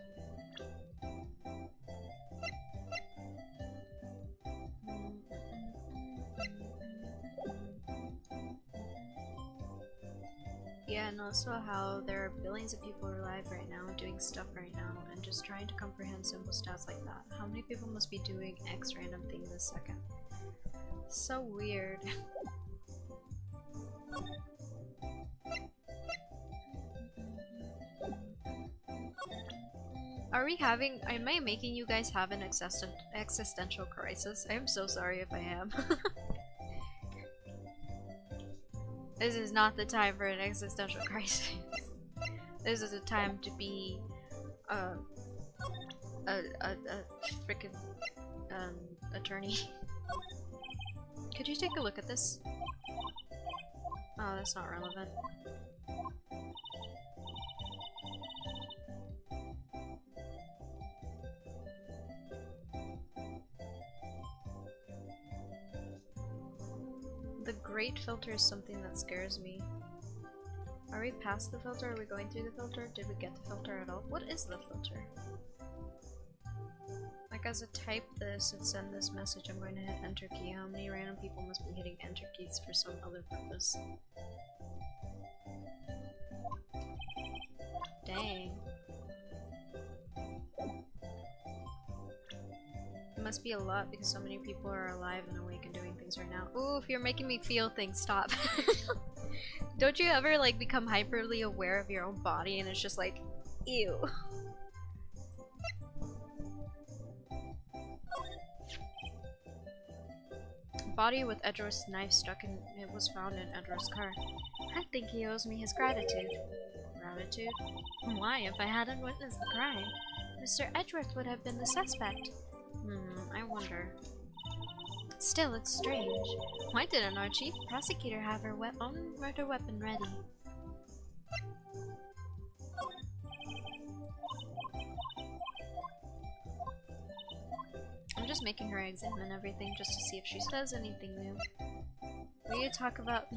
also how there are billions of people alive right now, doing stuff right now, and just trying to comprehend simple stats like that. How many people must be doing X random thing this second? So weird. Are we having- am I making you guys have an existential crisis? I am so sorry if I am. This is not the time for an existential crisis. This is a time to be a freaking attorney. Could you take a look at this? Oh, that's not relevant. The great filter is something that scares me. Are we past the filter? Are we going through the filter? Did we get the filter at all? What is the filter? Like, as I type this and send this message, I'm going to hit enter key. How many random people must be hitting enter keys for some other purpose? Dang. It must be a lot because so many people are alive and awake and doing things right now. Ooh, if you're making me feel things, stop. Don't you ever like become hyperly aware of your own body and it's just like, ew. Body with Edro's knife stuck in it was found in Edro's car. I think he owes me his gratitude. Gratitude? Why, if I hadn't witnessed the crime? Mr. Edgeworth would have been the suspect. I wonder. Still, it's strange. Why didn't our chief prosecutor have her own murder weapon ready? I'm just making her examine everything just to see if she says anything new. Will you talk about...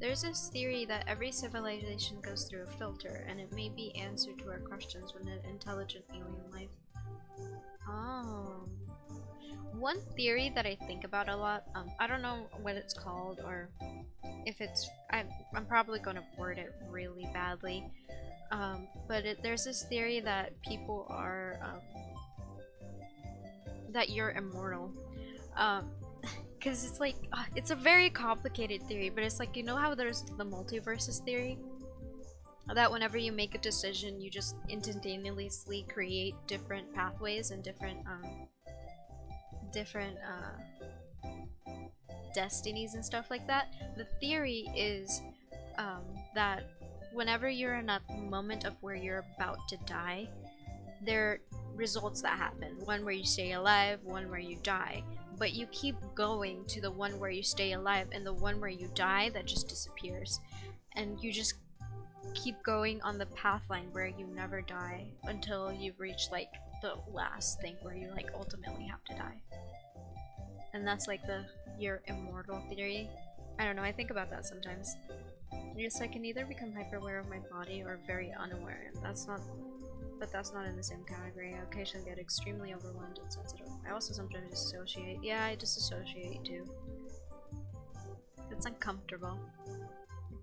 There's this theory that every civilization goes through a filter, and it may be answer to our questions when an intelligent alien life. Oh. One theory that I think about a lot, I don't know what it's called, or if it's... I'm probably gonna word it really badly, but there's this theory that people are, that you're immortal. Because it's like, it's a very complicated theory, but it's like, you know how there's the multiverses theory? That whenever you make a decision, you just instantaneously create different pathways and different destinies and stuff like that. The theory is that whenever you're in a moment of where you're about to die, there are results that happen. One where you stay alive, one where you die. But you keep going to the one where you stay alive, and the one where you die, that just disappears. And you just keep going on the path line where you never die until you've reached like the last thing where you like ultimately have to die. And that's like the you're immortal theory. I don't know, I think about that sometimes. Yes, I can either become hyper aware of my body or very unaware, and that's not in the same category. I occasionally get extremely overwhelmed and sensitive. I also sometimes dissociate. Yeah, I disassociate too. It's uncomfortable.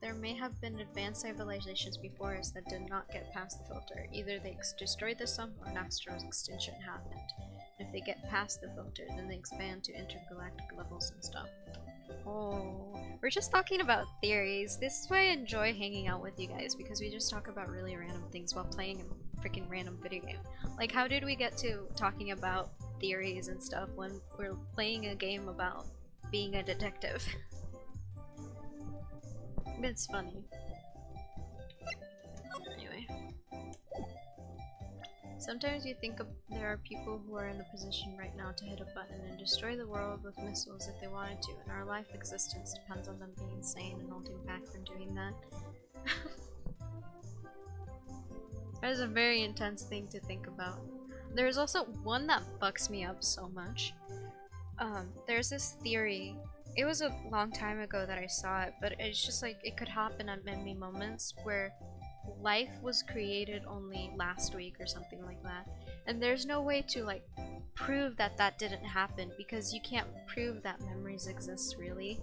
There may have been advanced civilizations before us that did not get past the filter. Either they destroyed the sun or natural extinction happened. And if they get past the filter, then they expand to intergalactic levels and stuff. Oh, we're just talking about theories. This is why I enjoy hanging out with you guys, because we just talk about really random things while playing a freaking random video game. Like, how did we get to talking about theories and stuff when we're playing a game about being a detective? It's funny. Anyway. Sometimes you think there are people who are in the position right now to hit a button and destroy the world with missiles if they wanted to, and our life existence depends on them being sane and holding back from doing that. That is a very intense thing to think about. There's also one that bucks me up so much. There's this theory. It was a long time ago that I saw it, but it's just like it could happen at many moments where life was created only last week or something like that. And there's no way to like prove that that didn't happen because you can't prove that memories exist really.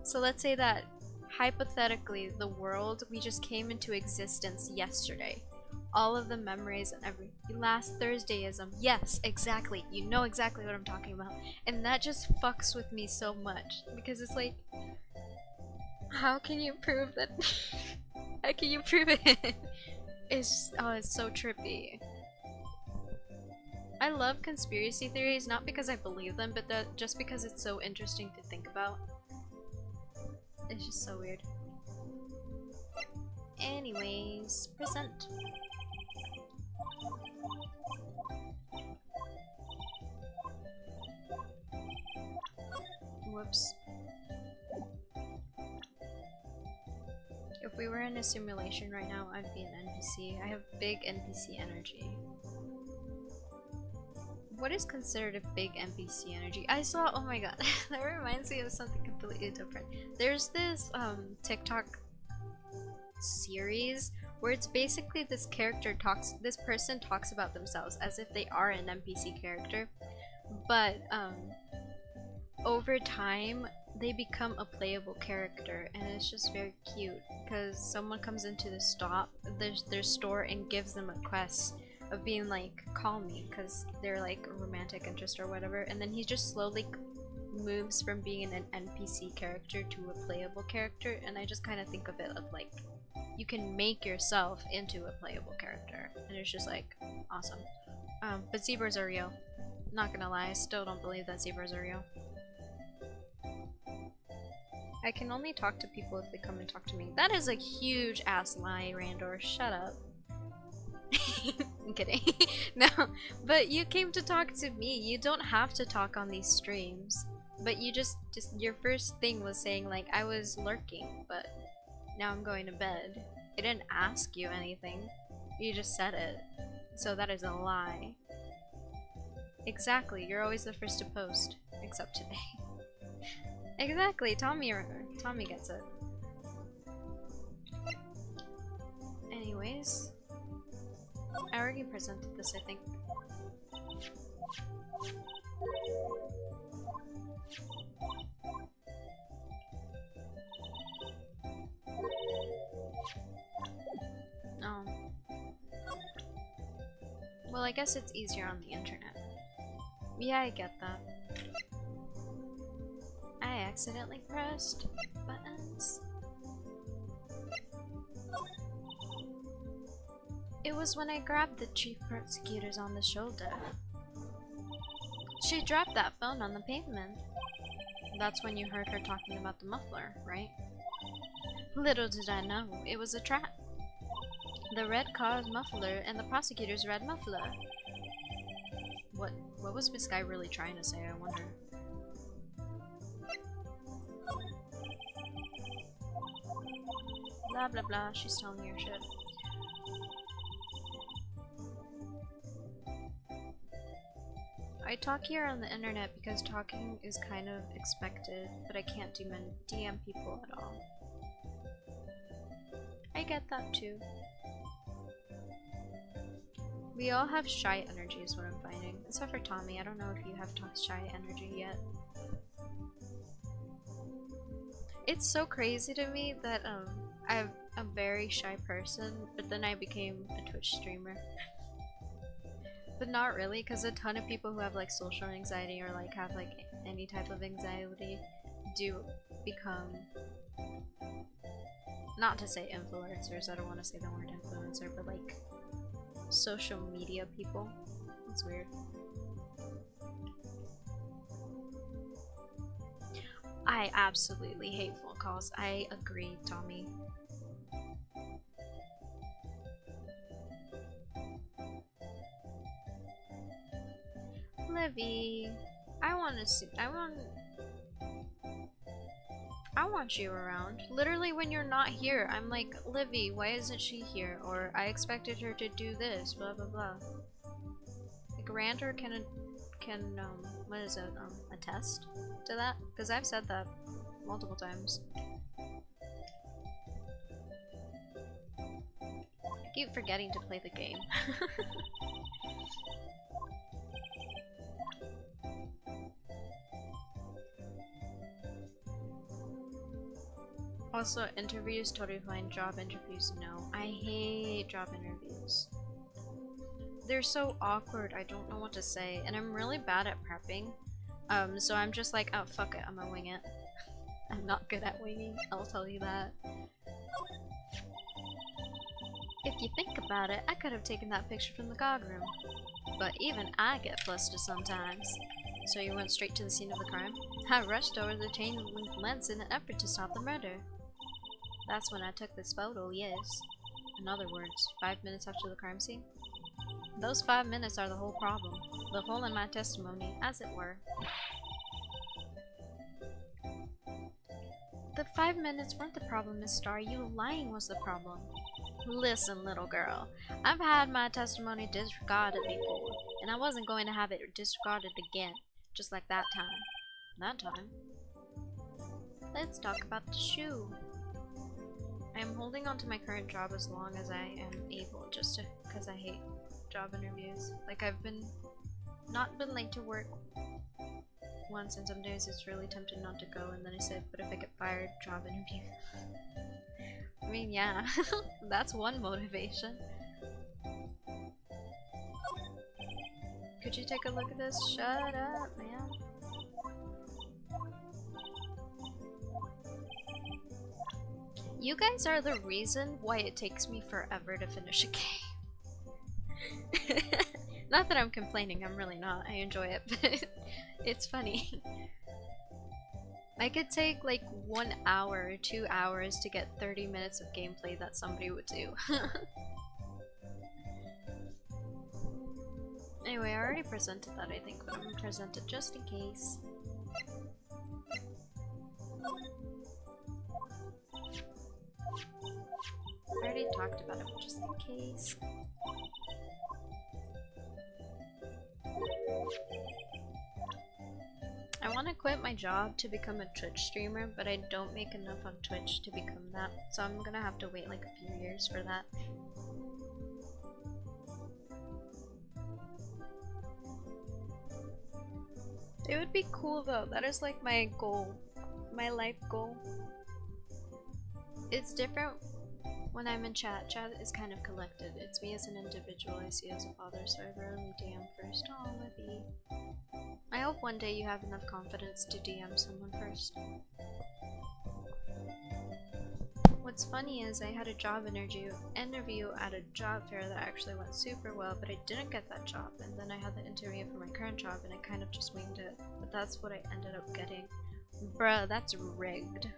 So let's say that hypothetically the world, we just came into existence yesterday. All of the memories and every last Thursdayism. Yes, exactly. You know exactly what I'm talking about. And that just fucks with me so much because it's like, how can you prove that? How can you prove it? It's oh, it's so trippy. I love conspiracy theories not because I believe them, but just because it's so interesting to think about. It's just so weird. Anyways, present. Whoops. If we were in a simulation right now, I'd be an NPC. I have big NPC energy. What is considered a big NPC energy? I saw, oh my god, that reminds me of something completely different. There's this TikTok series where it's basically this person talks about themselves as if they are an NPC character, but over time they become a playable character, and it's just very cute because someone comes into their store and gives them a quest of being like, call me, because they're like a romantic interest or whatever, and then he just slowly moves from being an NPC character to a playable character, and I just kind of think of it of like, you can make yourself into a playable character, and it's just like, awesome. But zebras are real. Not gonna lie, I still don't believe that zebras are real. I can only talk to people if they come and talk to me. That is a huge ass lie, Randor. Shut up. I'm kidding. No, but you came to talk to me. You don't have to talk on these streams. But you just your first thing was saying like I was lurking, but now I'm going to bed. I didn't ask you anything. You just said it. So that is a lie. Exactly, you're always the first to post. Except today. Exactly, Tommy gets it. Anyways. I already presented this, I think. Oh. Well, I guess it's easier on the internet. Yeah, I get that. I accidentally pressed buttons. It was when I grabbed the chief prosecutors on the shoulder. She dropped that phone on the pavement. That's when you heard her talking about the muffler, right? Little did I know, it was a trap. The red car's muffler and the prosecutor's red muffler. What was this guy really trying to say, I wonder? Blah blah blah, she's telling your shit. I talk here on the internet because talking is kind of expected, but I can't DM people at all. I get that too. We all have shy energy is what I'm finding. Except for Tommy, I don't know if you have shy energy yet. It's so crazy to me that I'm a very shy person, but then I became a Twitch streamer. But not really, because a ton of people who have like social anxiety or like have like any type of anxiety do become, not to say influencers, I don't want to say the word influencer, but like social media people. It's weird. I absolutely hate phone calls. I agree, Tommy. Livy, I want you around. Literally when you're not here, I'm like, Livy, why isn't she here? Or I expected her to do this, blah blah blah. Like Randor can what is it, attest to that? Because I've said that multiple times. keep forgetting to play the game. Also, interviews totally fine. Job interviews, no. I hate job interviews. They're so awkward. I don't know what to say, and I'm really bad at prepping. So I'm just like, oh fuck it, I'm gonna wing it. I'm not good at winging, I'll tell you that. If you think about it, I could have taken that picture from the guard room. But even I get flustered sometimes. So you went straight to the scene of the crime? I rushed over the chain link lens in an effort to stop the murder. That's when I took this photo, yes. In other words, 5 minutes after the crime scene? Those 5 minutes are the whole problem. The hole in my testimony, as it were. The 5 minutes weren't the problem, Miss Starr. You lying was the problem. Listen, little girl. I've had my testimony disregarded before, and I wasn't going to have it disregarded again, just like that time. That time? Let's talk about the shoe. I am holding on to my current job as long as I am able, just because I hate job interviews. Like, I've not been late to work once, and some days it's really tempted not to go, and then I said, but if I get fired, job interview. I mean, yeah, that's one motivation. Could you take a look at this? Shut up, man. You guys are the reason why it takes me forever to finish a game. Not that I'm complaining, I'm really not. I enjoy it, but it's funny. I could take like 1 hour or 2 hours to get 30 minutes of gameplay that somebody would do. Anyway, I already presented that, I think, but I'm gonna present it just in case. I already talked about it, but just in case. I want to quit my job to become a Twitch streamer, but I don't make enough on Twitch to become that, so I'm gonna have to wait like a few years for that. It would be cool though, that is like my goal, my life goal. It's different when I'm in chat. Chat is kind of collected. It's me as an individual, I see as a father, so I rarely DM first. Oh, Libby. I hope one day you have enough confidence to DM someone first. What's funny is I had a job interview at a job fair that actually went super well, but I didn't get that job, and then I had the interview for my current job and I kind of just winged it, but that's what I ended up getting. Bruh, that's rigged.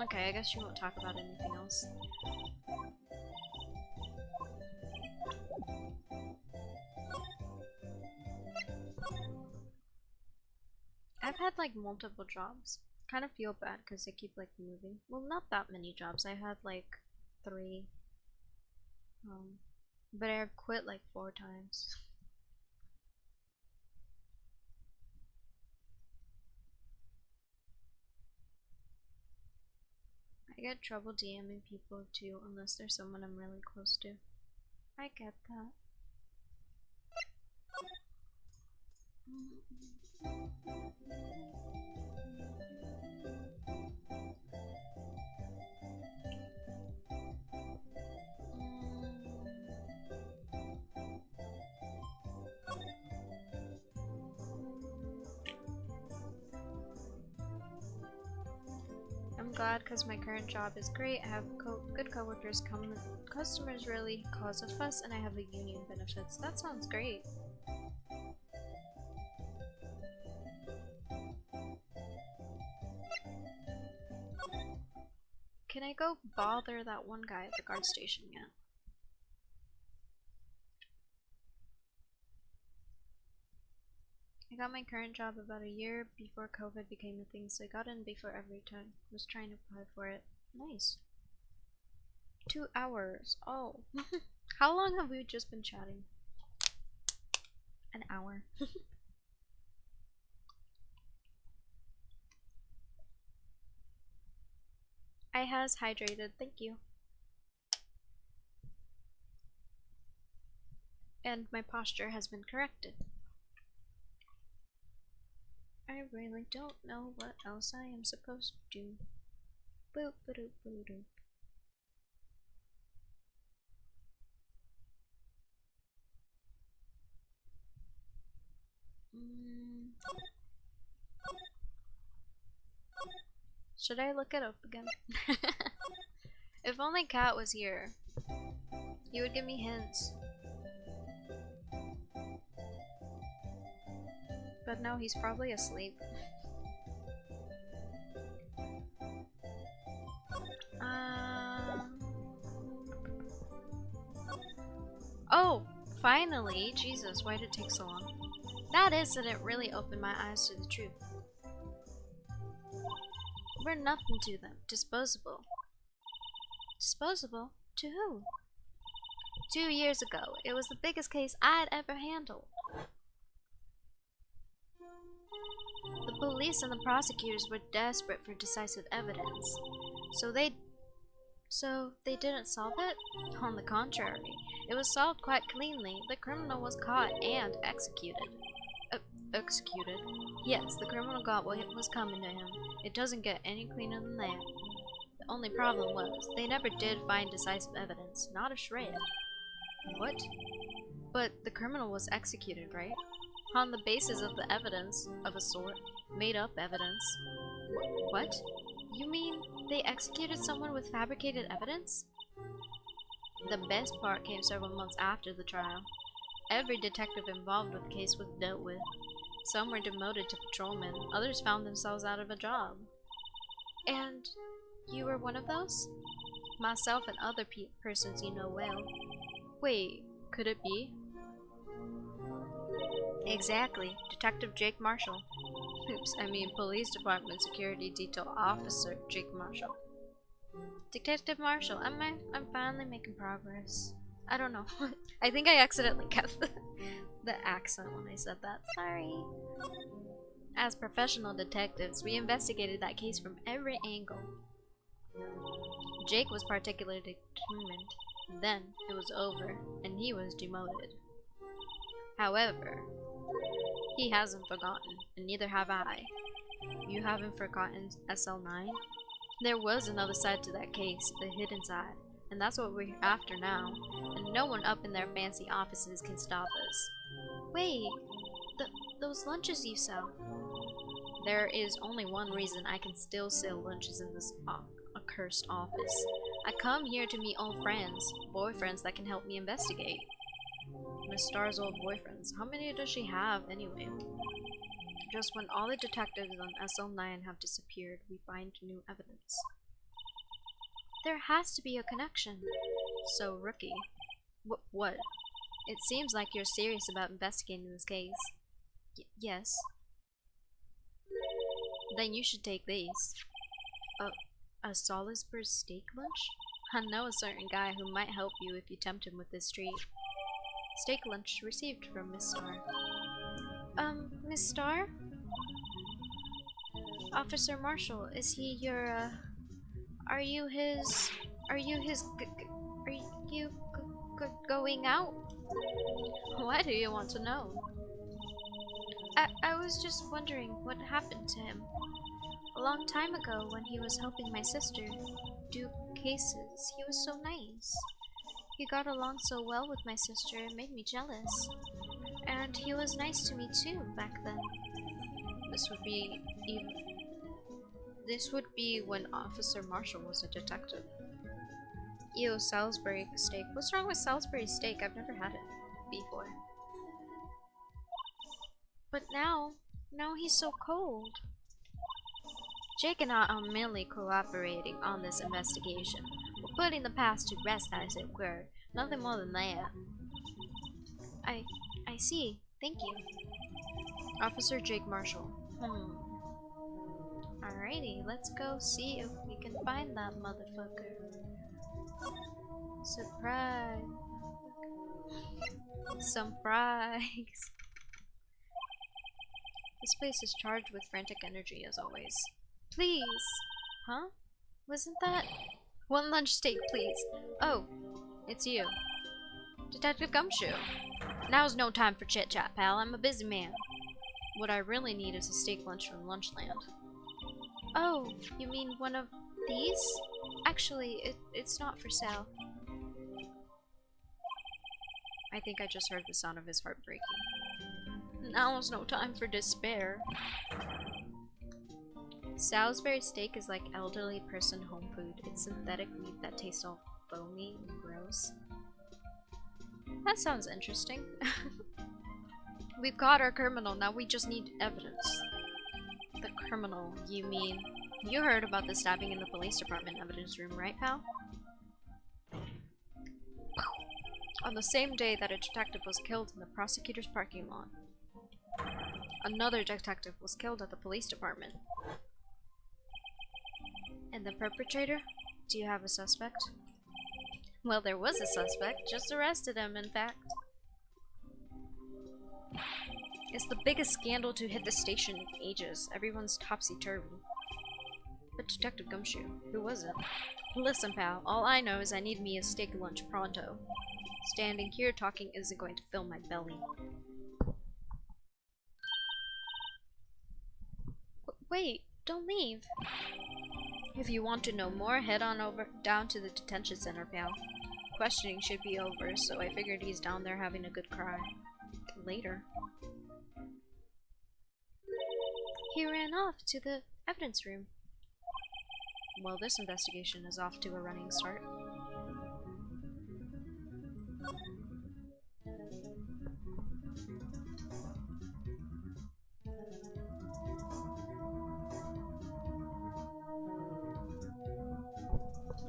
Okay, I guess you won't talk about anything else. I've had like multiple jobs. Kind of feel bad because I keep like moving. Well, not that many jobs. I had like 3. But I've quit like 4 times. I get trouble DMing people too, unless there's someone I'm really close to. I get that. I'm glad because my current job is great. I have good coworkers. Customers really cause a fuss, and I have the union benefits. That sounds great. Can I go bother that one guy at the guard station yet? I got my current job about a year before COVID became a thing, so I got in before every time. Was trying to apply for it. Nice. 2 hours. Oh. How long have we just been chatting? An hour. eye has hydrated. Thank you. And my posture has been corrected. I really don't know what else I am supposed to do. Boop boop boop boop. Should I look it up again? If only Cat was here. He would give me hints. But no, he's probably asleep. Oh! Finally! Jesus, why did it take so long? That incident really opened my eyes to the truth. We're nothing to them. Disposable. Disposable? To who? 2 years ago, it was the biggest case I'd ever handled. The police and the prosecutors were desperate for decisive evidence, so they didn't solve it? On the contrary, it was solved quite cleanly. The criminal was caught and executed. Executed? Yes, the criminal got what was coming to him. It doesn't get any cleaner than that. The only problem was, they never did find decisive evidence. Not a shred. What? But the criminal was executed, right? On the basis of the evidence, of a sort. Made up evidence. What? You mean they executed someone with fabricated evidence? The best part came several months after the trial. Every detective involved with the case was dealt with. Some were demoted to patrolmen, others found themselves out of a job. And you were one of those? Myself and other persons you know well. Wait, could it be? Exactly, Detective Jake Marshall. Oops, I mean Police Department Security Detail Officer Jake Marshall. Detective Marshall, I'm finally making progress. I don't know. I think I accidentally kept the accent when I said that. Sorry. As professional detectives, we investigated that case from every angle. Jake was particularly determined. Then it was over, and he was demoted. However, he hasn't forgotten, and neither have I. You haven't forgotten SL9? There was another side to that case, the hidden side, and that's what we're after now, and no one up in their fancy offices can stop us. Wait, those lunches you sell? There is only one reason I can still sell lunches in this accursed office. I come here to meet old friends, boyfriends that can help me investigate. Miss Star's old boyfriends. How many does she have, anyway? Just when all the detectives on SL9 have disappeared, we find new evidence. There has to be a connection. So, Rookie. What? It seems like you're serious about investigating this case. Yes. Then you should take these. A Salisbury steak lunch? I know a certain guy who might help you if you tempt him with this treat. Steak lunch received from Miss Star. Miss Star? Officer Marshall, is he your, are you going out? Why do you want to know? I was just wondering what happened to him. A long time ago when he was helping my sister do cases, he was so nice. He got along so well with my sister, it made me jealous. And he was nice to me too back then. This would be when Officer Marshall was a detective. Ew, Salisbury steak. What's wrong with Salisbury steak? I've never had it before. But now he's so cold. Jake and I are merely cooperating on this investigation. We're putting the past to rest, as it were. Nothing more than that. I see. Thank you. Officer Jake Marshall. Alrighty, let's go see if we can find that motherfucker. Surprise. Surprise. This place is charged with frantic energy as always. Please! Huh? Wasn't that? One lunch steak, please. Oh, it's you. Detective Gumshoe. Now's no time for chit-chat, pal. I'm a busy man. What I really need is a steak lunch from Lunchland. Oh, you mean one of these? Actually, it's not for sale. I think I just heard the sound of his heart breaking. Now's no time for despair. Salisbury steak is like elderly person home food. It's synthetic meat that tastes all foamy and gross. That sounds interesting. We've caught our criminal, now we just need evidence. The criminal, you mean? You heard about the stabbing in the police department evidence room, right, pal? On the same day that a detective was killed in the prosecutor's parking lot, another detective was killed at the police department. And the perpetrator? Do you have a suspect? Well, there was a suspect. Just arrested him, in fact. It's the biggest scandal to hit the station in ages. Everyone's topsy-turvy. But Detective Gumshoe, who was it? Listen, pal, all I know is I need me a steak lunch pronto. Standing here talking isn't going to fill my belly. Wait, don't leave. If you want to know more, head on over down to the detention center, pal. Questioning should be over, so I figured he's down there having a good cry. Later. He ran off to the evidence room. Well, this investigation is off to a running start.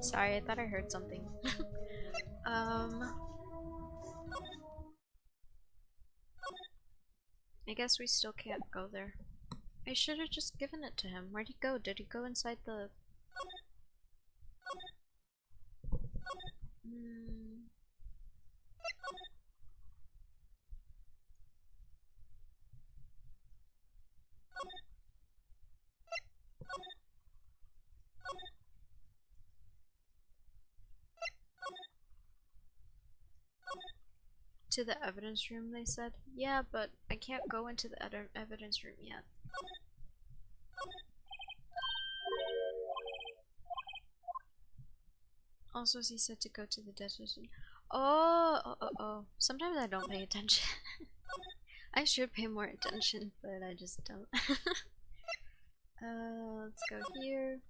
Sorry, I thought I heard something. I guess we still can't go there. I should have just given it to him. Where'd he go? Did he go inside the... To the evidence room, they said? Yeah, but I can't go into the evidence room yet. Also, he said to go to the detention. Oh. Sometimes I don't pay attention. I should pay more attention, but I just don't. Let's go here.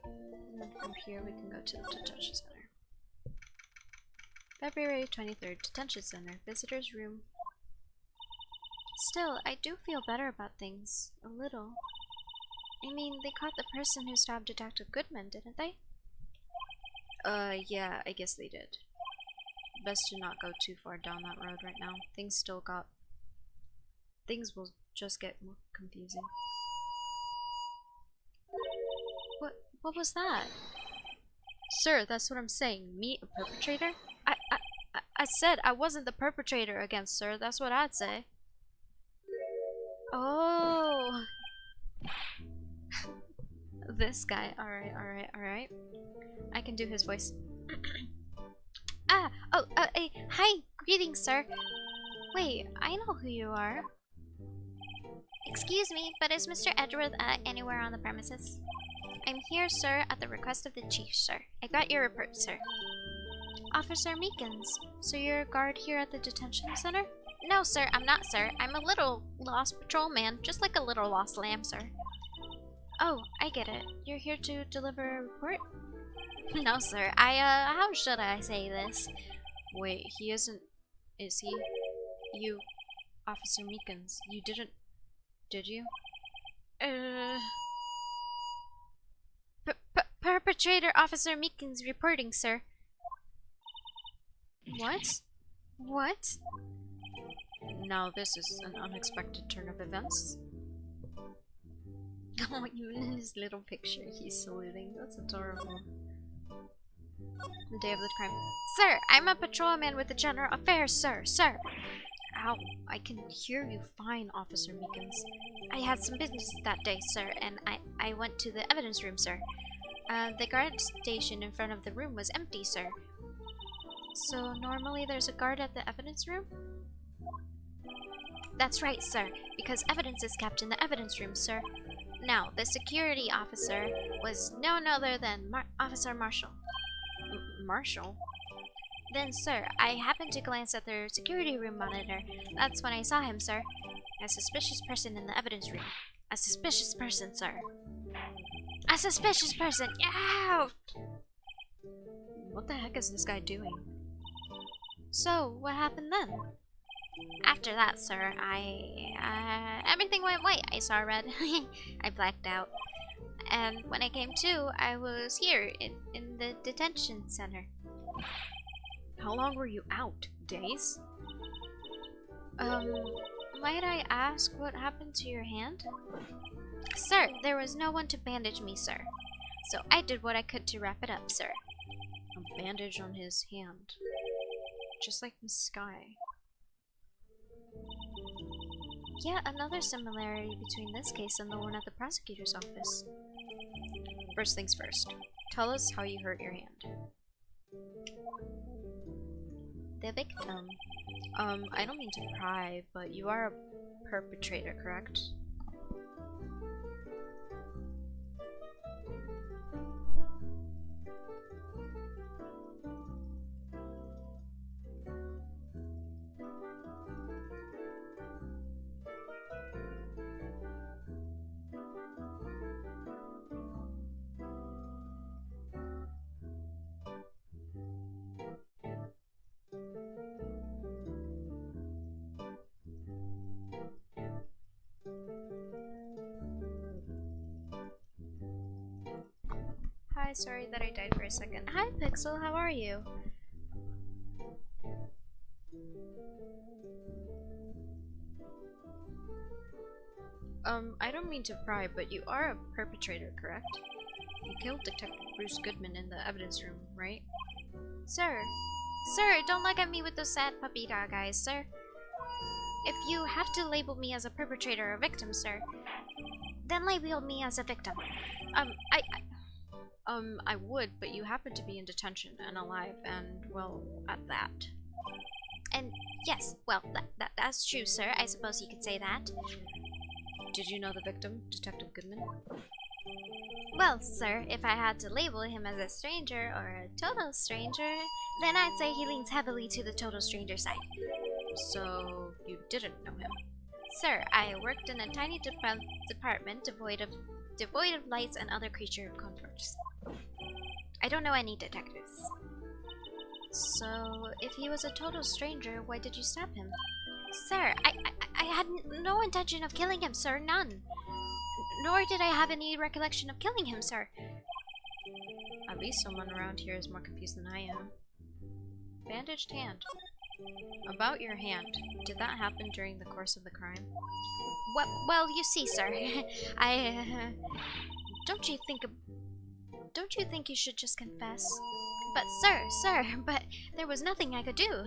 And then from here we can go to the detention center. February 23rd, detention center, visitor's room. Still, I do feel better about things. A little. I mean, they caught the person who stabbed Detective Goodman, didn't they? Yeah, I guess they did. Best to not go too far down that road right now. Things will just get more confusing. What was that? Sir, that's what I'm saying. Me, a perpetrator? I said I wasn't the perpetrator again, sir. That's what I'd say. Oh. This guy. Alright. I can do his voice. Hi. Greetings, sir. Wait, I know who you are. Excuse me, but is Mr. Edgeworth anywhere on the premises? I'm here, sir, at the request of the chief, sir. I got your report, sir. Officer Meekins, so you're a guard here at the detention center? No, sir, I'm not, sir. I'm a little lost patrolman, just like a little lost lamb, sir. Oh, I get it. You're here to deliver a report? No, sir. How should I say this? Wait, he isn't... Is he? You... Officer Meekins, you didn't... Did you? Perpetrator Officer Meekins reporting, sir. What? Now this is an unexpected turn of events. Oh, even in his little picture, he's saluting. That's adorable. The day of the crime. Sir, I'm a patrolman with the General Affairs, sir. Ow, I can hear you fine, Officer Meekins. I had some business that day, sir, and I went to the evidence room, sir. The guard station in front of the room was empty, sir. So normally there's a guard at the evidence room? That's right, sir, because evidence is kept in the evidence room, sir. Now, the security officer was none other than Officer Marshall. Marshall? Then, sir, I happened to glance at their security room monitor. That's when I saw him, sir. A suspicious person in the evidence room. A suspicious person, sir. A suspicious person! Yeah! What the heck is this guy doing? So, what happened then? After that, sir, everything went white. I saw red. I blacked out. And when I came to, I was here in the detention center. How long were you out? Days? Might I ask what happened to your hand? Sir, there was no one to bandage me, sir. So I did what I could to wrap it up, sir. A bandage on his hand. Just like Miss Sky. Yet another similarity between this case and the one at the prosecutor's office. First things first. Tell us how you hurt your hand. The victim. I don't mean to pry, but you are a perpetrator, correct? Hi, sorry that I died for a second. Hi, Pixel, how are you? I don't mean to pry, but you are a perpetrator, correct? You killed Detective Bruce Goodman in the evidence room, right? Sir! Sir, don't look at me with those sad puppy dog eyes, sir. If you have to label me as a perpetrator or victim, sir, then label me as a victim. I would, but you happen to be in detention and alive, and, well, at that. And, yes, well, that's true, sir. I suppose you could say that. Did you know the victim, Detective Goodman? Well, sir, if I had to label him as a stranger or a total stranger, then I'd say he leans heavily to the total stranger side. So, you didn't know him? Sir, I worked in a tiny department devoid of lights and other creature comforts. I don't know any detectives. So, if he was a total stranger, why did you stab him? Sir, I had no intention of killing him, sir, none. Nor did I have any recollection of killing him, sir. At least someone around here is more confused than I am. Bandaged hand. About your hand, did that happen during the course of the crime? Well, you see, sir, don't you think you should just confess? But sir, but there was nothing I could do.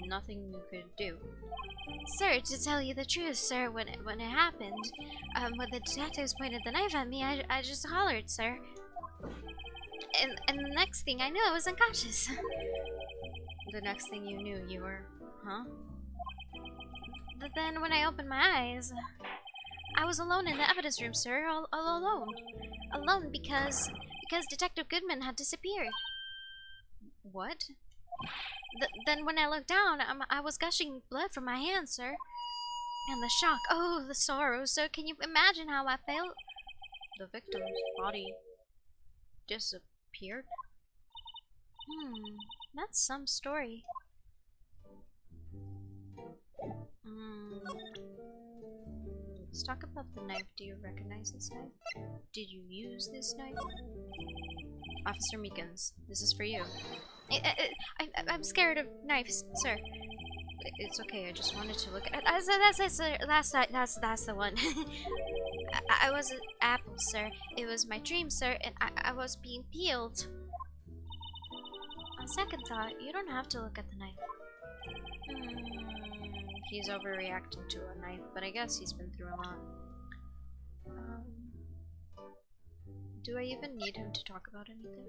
Nothing you could do? Sir, to tell you the truth, sir, when it happened, when the detectives pointed the knife at me, I just hollered, sir. And the next thing I knew, I was unconscious. The next thing you knew, you were... huh? But then when I opened my eyes, I was alone in the evidence room, sir, all alone. Alone because Detective Goodman had disappeared. What? Then when I looked down, I was gushing blood from my hands, sir. And the shock, oh, the sorrow, sir, can you imagine how I felt? The victim's body disappeared? That's some story. Let's talk about the knife. Do you recognize this knife? Did you use this knife? Officer Meekins, this is for you. I'm scared of knives, sir. It's okay, I just wanted to look at... That's the one. I was an apple, sir. It was my dream, sir, and I was being peeled. On second thought, you don't have to look at the knife. He's overreacting to a knife, but I guess he's been through a lot. Do I even need him to talk about anything?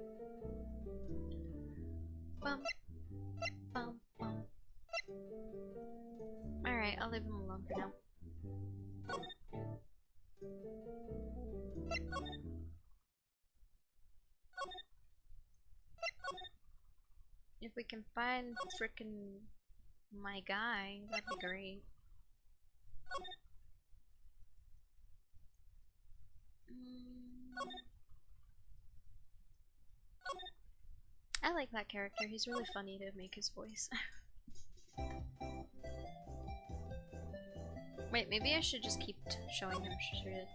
Bum, bum, bum. Alright, I'll leave him alone for now. If we can find frickin' my guy, that'd be great. I like that character. He's really funny to make his voice. Wait, maybe I should just keep showing him shit.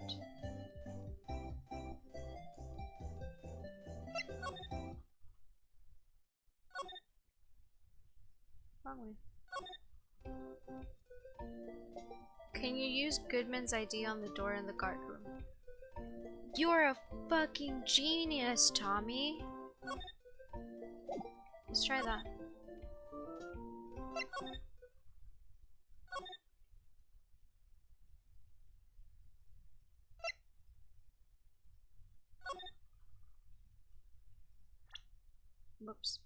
Wrong way. Can you use Goodman's ID on the door in the guard room? You're a fucking genius, Tommy! Let's try that. Whoops.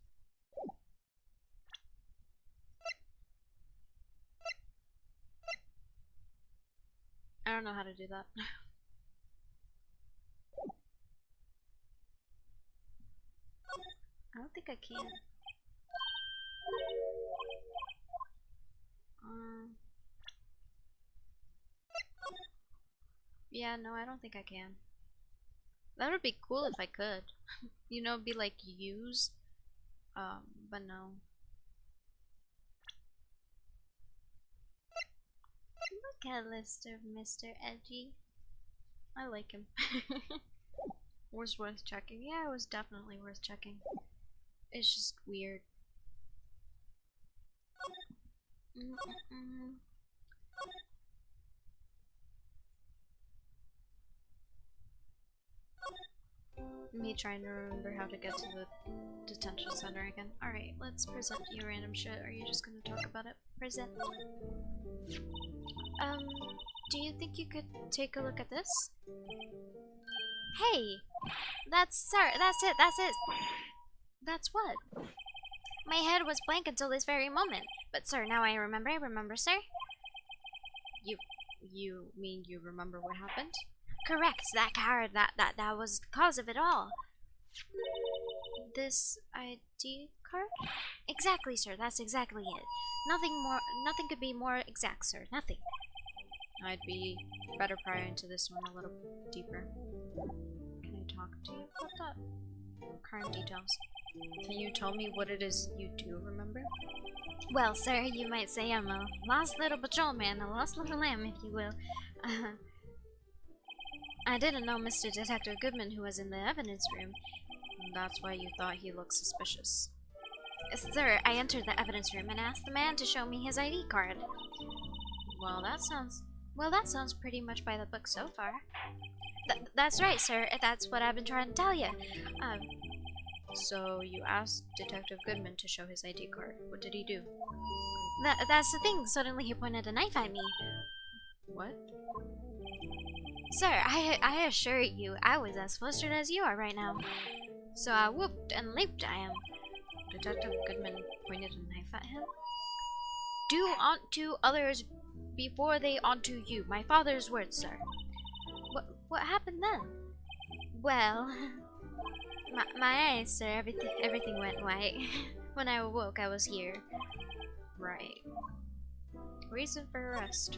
I don't know how to do that. I don't think I can. Yeah, no, I don't think I can. That would be cool if I could. You know, be like use. But no. Look at Lister, Mr. Edgy. I like him. Was worth checking. Yeah, it was definitely worth checking. It's just weird. Me trying to remember how to get to the detention center again. Alright, let's present you random shit. Are you just gonna talk about it? Present. Do you think you could take a look at this? Hey! Sir, that's it. That's what? My head was blank until this very moment. But sir, now I remember, sir. You mean you remember what happened? Correct, that card, that was the cause of it all. This ID card? Exactly, sir, that's exactly it. Nothing could be more exact, sir, nothing. I'd be better prying into this one a little deeper. Can I talk to you about that? Crime details. Can you tell me what it is you do remember? Well, sir, you might say I'm a lost little patrolman, a lost little lamb, if you will. I didn't know Mr. Detective Goodman, who was in the evidence room. That's why you thought he looked suspicious. Sir, I entered the evidence room and asked the man to show me his ID card. Well, that sounds pretty much by the book so far. That's right, sir. That's what I've been trying to tell you. So you asked Detective Goodman to show his ID card. What did he do? That's the thing. Suddenly he pointed a knife at me. What? Sir, I assure you, I was as flustered as you are right now. So I whooped and leaped at him. Detective Goodman pointed a knife at him? Do unto others before they unto you. My father's words, sir. What happened then? Well, my eyes, sir, everything went white. When I awoke, I was here. Right. Reason for arrest.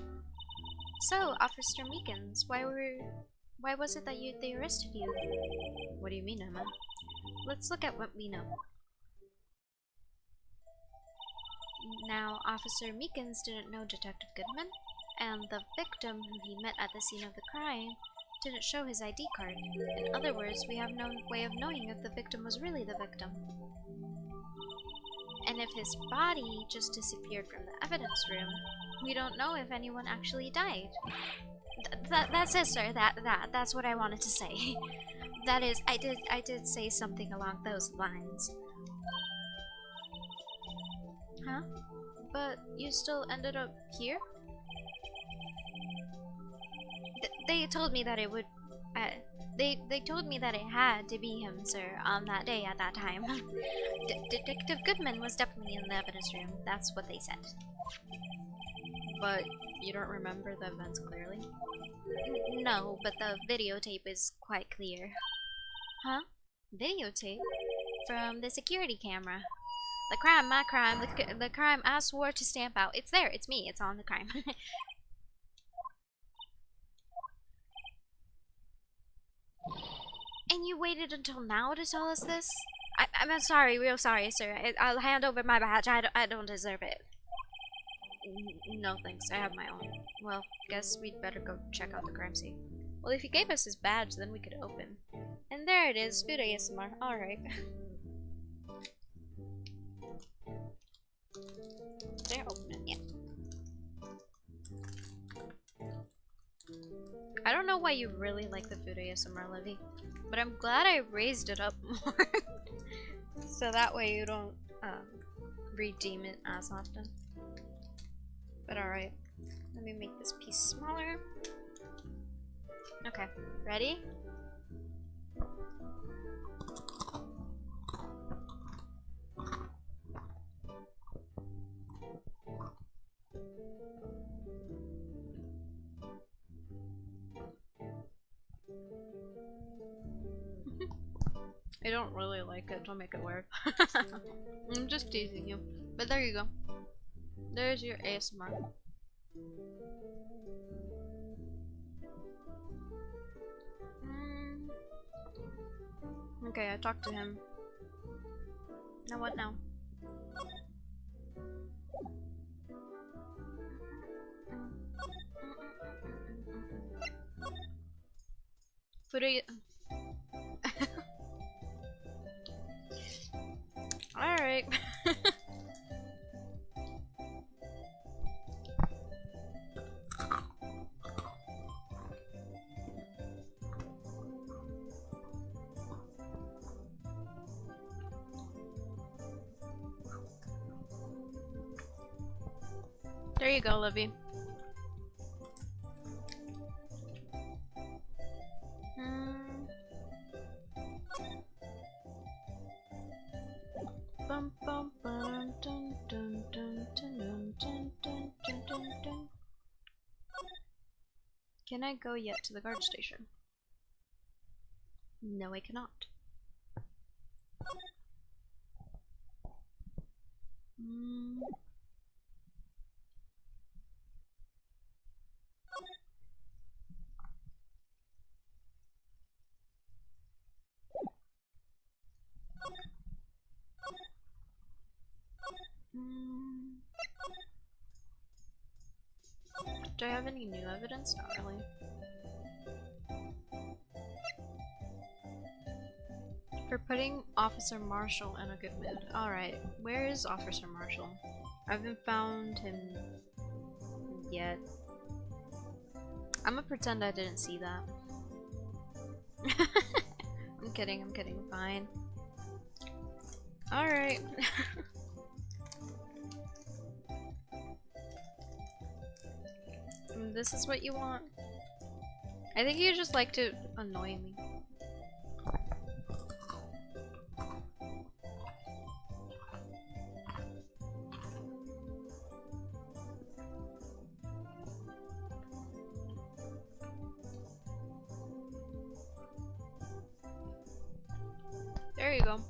So, Officer Meekins, why was it that they arrested you? What do you mean, Emma? Let's look at what we know. Now, Officer Meekins didn't know Detective Goodman, and the victim who he met at the scene of the crime didn't show his ID card. In other words, we have no way of knowing if the victim was really the victim. And if his body just disappeared from the evidence room, we don't know if anyone actually died. That's it, sir. That's what I wanted to say. That is, I did say something along those lines. Huh? But you still ended up here? They told me that it would They told me that it had to be him, sir, on that day at that time. Detective Goodman was definitely in the evidence room. That's what they said. But you don't remember the events clearly? No, but the videotape is quite clear. Huh? Videotape? From the security camera. The crime, my crime, the crime I swore to stamp out. It's there, it's me, it's on the crime. And you waited until now to tell us this? I'm sorry, real sorry, sir. I'll hand over my badge. I don't deserve it. No thanks, I have my own. Well, guess we'd better go check out the crime scene. Well, if he gave us his badge, then we could open. And there it is, food ASMR. Alright. Did I open it? Yeah. I don't know why you really like the food ASMR, Livy, but I'm glad I raised it up more. So that way you don't redeem it as often. But alright. Let me make this piece smaller. Okay, ready? I don't really like it, don't make it weird. I'm just teasing you. But there you go. There's your ASMR. Okay, I talked to him. Now what now? Food Alright. There you go, Livy. Bum, bum, bum, dun, dun, dun, dun, dun, dun, dun, dun, dun, dun. Can I go yet to the guard station? No, I cannot. Do I have any new evidence? Not really. For putting Officer Marshall in a good mood. Alright, where is Officer Marshall? I haven't found him yet. I'm gonna pretend I didn't see that. I'm kidding, fine. Alright. This is what you want? I think you just like to annoy me. There you go.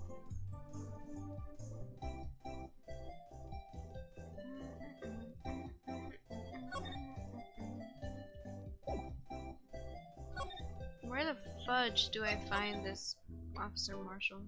Where the fudge do I find this Officer Marshall?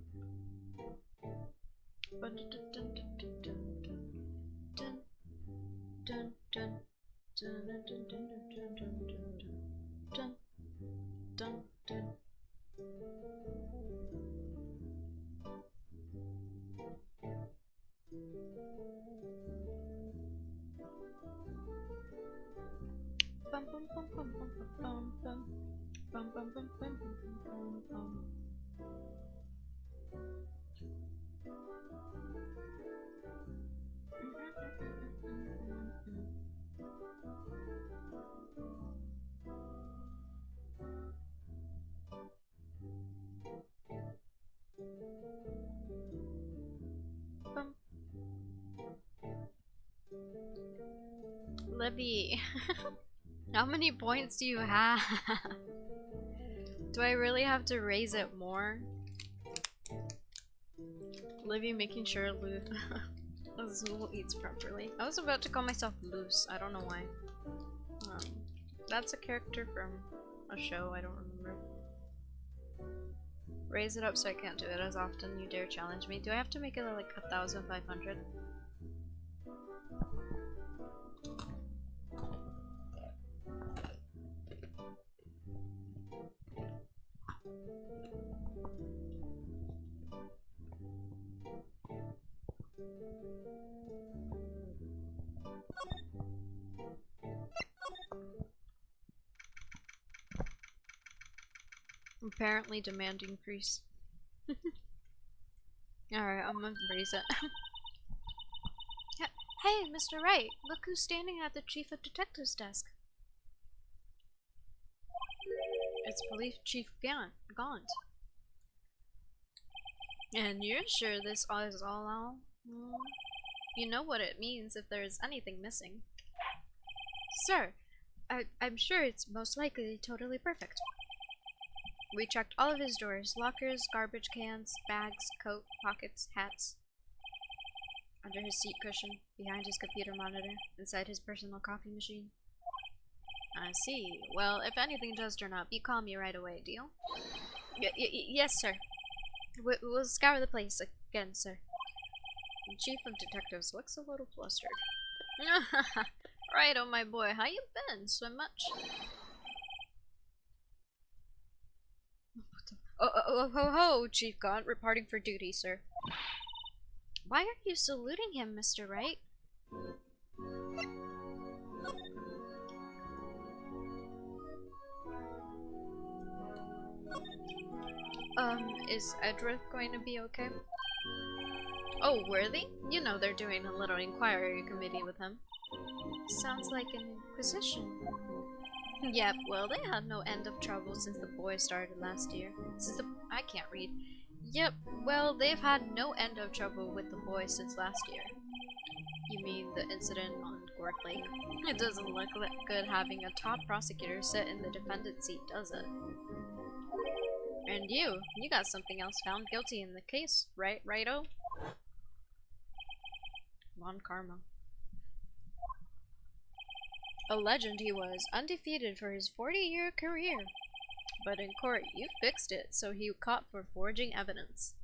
Libby, how many points do you have? Do I really have to raise it more? Libby making sure Azul eats properly. I was about to call myself Loose. I don't know why. That's a character from a show. I don't remember. Raise it up so I can't do it as often. You dare challenge me. Do I have to make it like 1,500? Apparently demand increase. Alright, I'm gonna raise it. Hey, Mr. Wright, look who's standing at the Chief of Detectives desk. It's Police Chief Gaunt. And you're sure this is all? You know what it means if there's anything missing. Sir, I'm sure it's most likely totally perfect. We checked all of his drawers, lockers, garbage cans, bags, coat, pockets, hats. Under his seat cushion, behind his computer monitor, inside his personal coffee machine. I see. Well, if anything does turn up, you call me right away, deal? Yes, sir. We'll scour the place again, sir. The Chief of Detectives looks a little flustered. Right, oh my boy, how you been so much? Oh, ho, ho, Chief Gaunt, reporting for duty, sir. Why are you saluting him, Mr. Wright? Is Edrith going to be okay? Oh, Worthy? You know they're doing a little inquiry committee with him. Sounds like an inquisition. Yep, well, they had no end of trouble since the boy started last year. I can't read. Yep, well, they've had no end of trouble with the boy since last year. You mean the incident on Gork Lake? It doesn't look good having a top prosecutor sit in the defendant's seat, does it? And you got something else found guilty in the case, right, righto? Mon Karma. A legend he was, undefeated for his 40-year career. But in court, you fixed it, so he caught for forging evidence.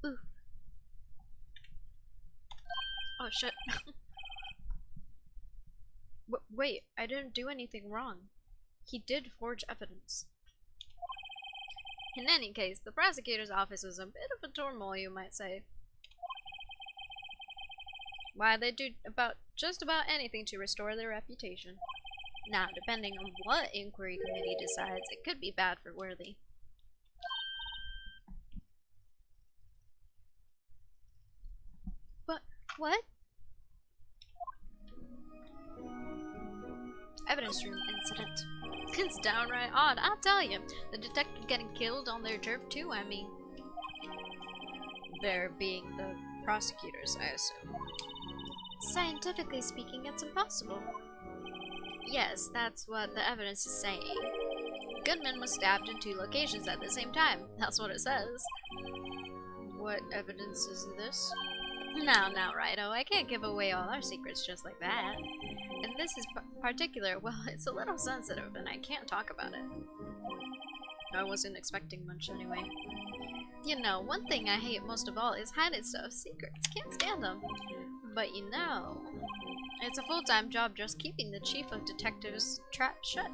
Ooh. Oh shit. Wait, I didn't do anything wrong. He did forge evidence. In any case, the prosecutor's office was a bit of a turmoil, you might say. Why, they do just about anything to restore their reputation. Now, depending on what inquiry committee decides, it could be bad for Worthy. What? Evidence room incident. It's downright odd, I'll tell you. The detective getting killed on their turf too, I mean. There being the prosecutors, I assume. Scientifically speaking, it's impossible. Yes, that's what the evidence is saying. Goodman was stabbed in 2 locations at the same time. That's what it says. What evidence is this? Now, righto, I can't give away all our secrets just like that. And this is particular, well, it's a little sensitive and I can't talk about it. I wasn't expecting much anyway. You know, one thing I hate most of all is hiding stuff. Secrets, can't stand them. But you know, it's a full-time job just keeping the Chief of Detectives' trap shut.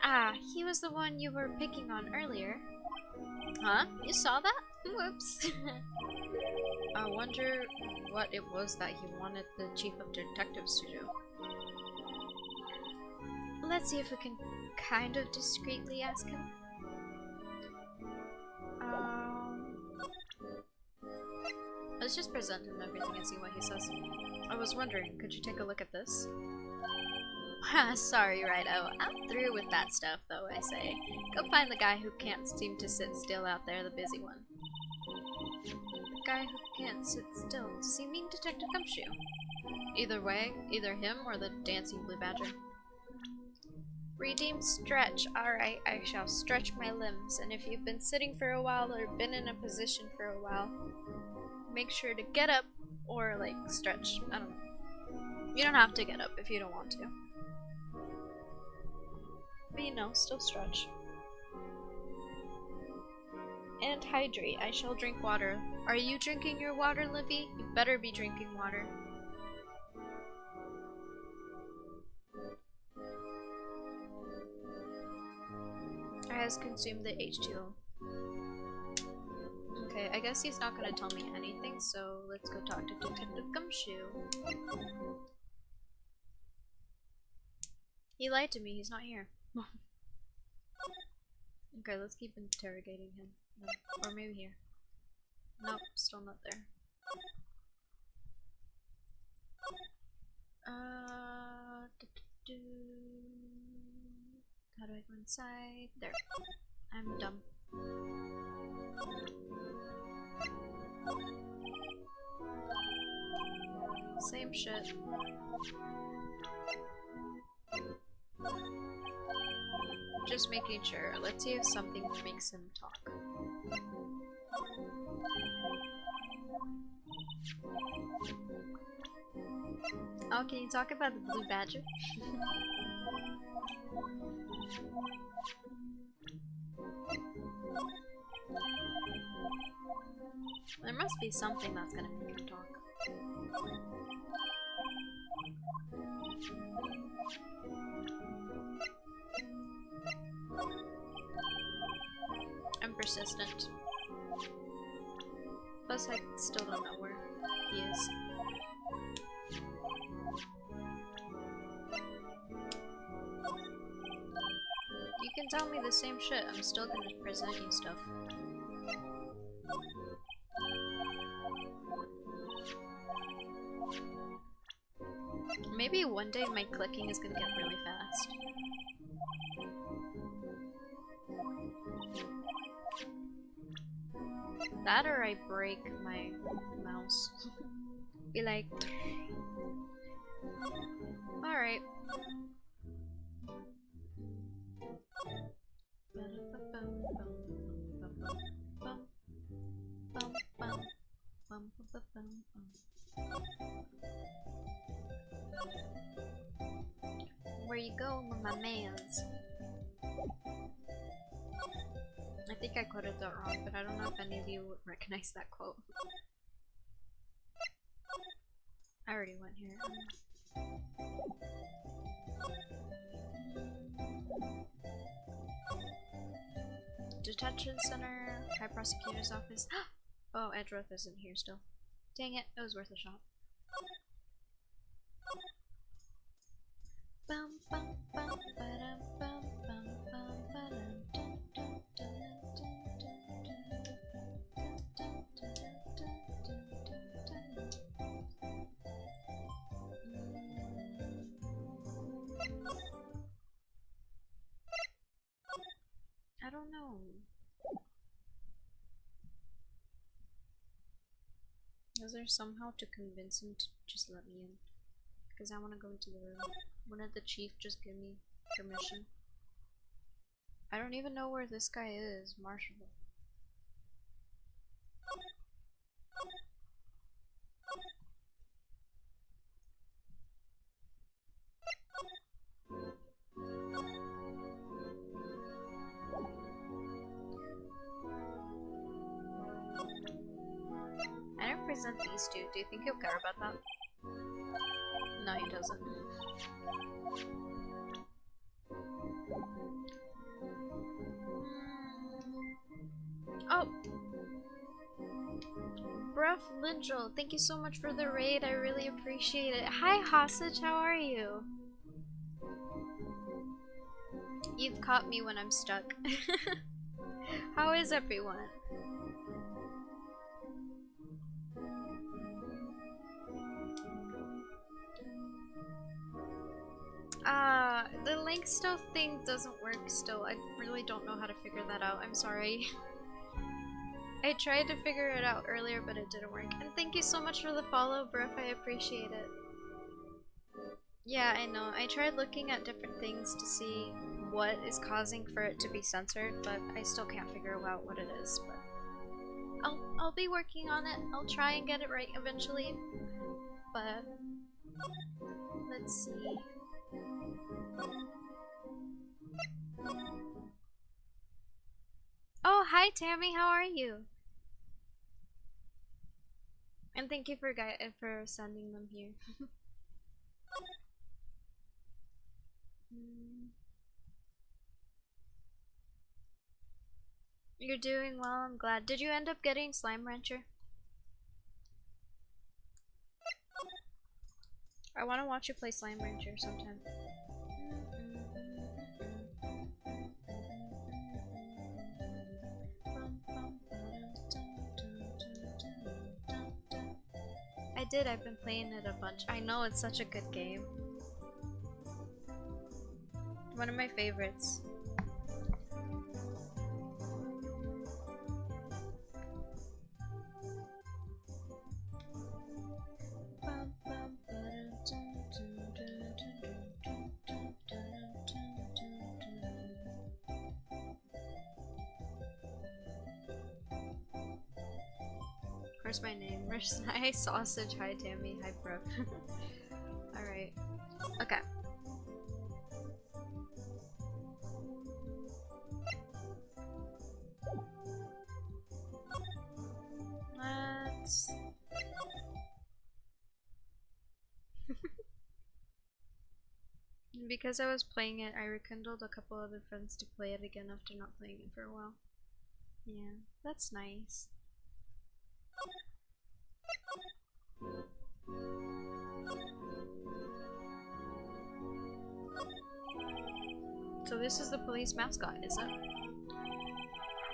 Ah, he was the one you were picking on earlier. Huh? You saw that? Whoops. I wonder what it was that he wanted the Chief of Detectives to do. Let's see if we can kind of discreetly ask him. Let's just present him everything and see what he says. I was wondering, could you take a look at this? Sorry, righto. I'm through with that stuff, though, I say. Go find the guy who can't seem to sit still out there, the busy one. guy who can't sit still. Does he mean Detective Gumshoe? Either way, either him or the dancing blue badger. Redeemed stretch. Alright, I shall stretch my limbs, and if you've been sitting for a while or been in a position for a while, make sure to get up or like stretch. I don't know. You don't have to get up if you don't want to. But you know, still stretch. And hydrate. I shall drink water. Are you drinking your water, Livy? You better be drinking water. I has consumed the H2O. Okay, I guess he's not gonna tell me anything, so let's go talk to Detective Gumshoe. He lied to me, he's not here. Okay, let's keep interrogating him. No, or maybe here. Nope, still not there. How do I go inside? There. I'm dumb. Same shit. Just making sure. Let's see if something makes him talk. Oh, can you talk about the blue badger? There must be something that's gonna make him talk. I'm persistent. Plus, I still don't know where he is. You can tell me the same shit, I'm still gonna present you stuff. Maybe one day my clicking is gonna get really fast. That or I break my mouse. Be like... Alright. Where you go, my mans? I think I quoted that wrong, but I don't know if any of you would recognize that quote. I already went here. Detention Center, High Prosecutor's Office. Oh, Edgeworth isn't here still. Dang it, it was worth a shot. Bum, bum, bum, ba-dum, bum, bum, bum, ba-dum, dum, dum, dum, I don't know. Is there somehow to convince him to just let me in? Because I want to go into the room. Wouldn't the chief just give me permission? I don't even know where this guy is, Marshall. I didn't present these two. Do you think he'll care about that? No, he doesn't. Oh! Bruff Lindrel, thank you so much for the raid. I really appreciate it. Hi, Hostage, how are you? You've caught me when I'm stuck. How is everyone? The link stuff thing doesn't work still. I really don't know how to figure that out. I'm sorry. I tried to figure it out earlier, but it didn't work. And thank you so much for the follow, Bruff. I appreciate it. Yeah, I know. I tried looking at different things to see what is causing for it to be censored, but I still can't figure out what it is. But I'll be working on it. I'll try and get it right eventually. But let's see. Oh, hi Tammy. How are you? And thank you for sending them here. You're doing well, I'm glad. Did you end up getting Slime Rancher? I want to watch you play Slime Rancher sometime. I did, I've been playing it a bunch. I know, it's such a good game. One of my favorites. Where's my name? Where's hi Sausage? Hi Tammy. Hi Brooke. Alright. Okay. Let's... Because I was playing it, I rekindled a couple other friends to play it again after not playing it for a while. Yeah, that's nice. So this is the police mascot, is it?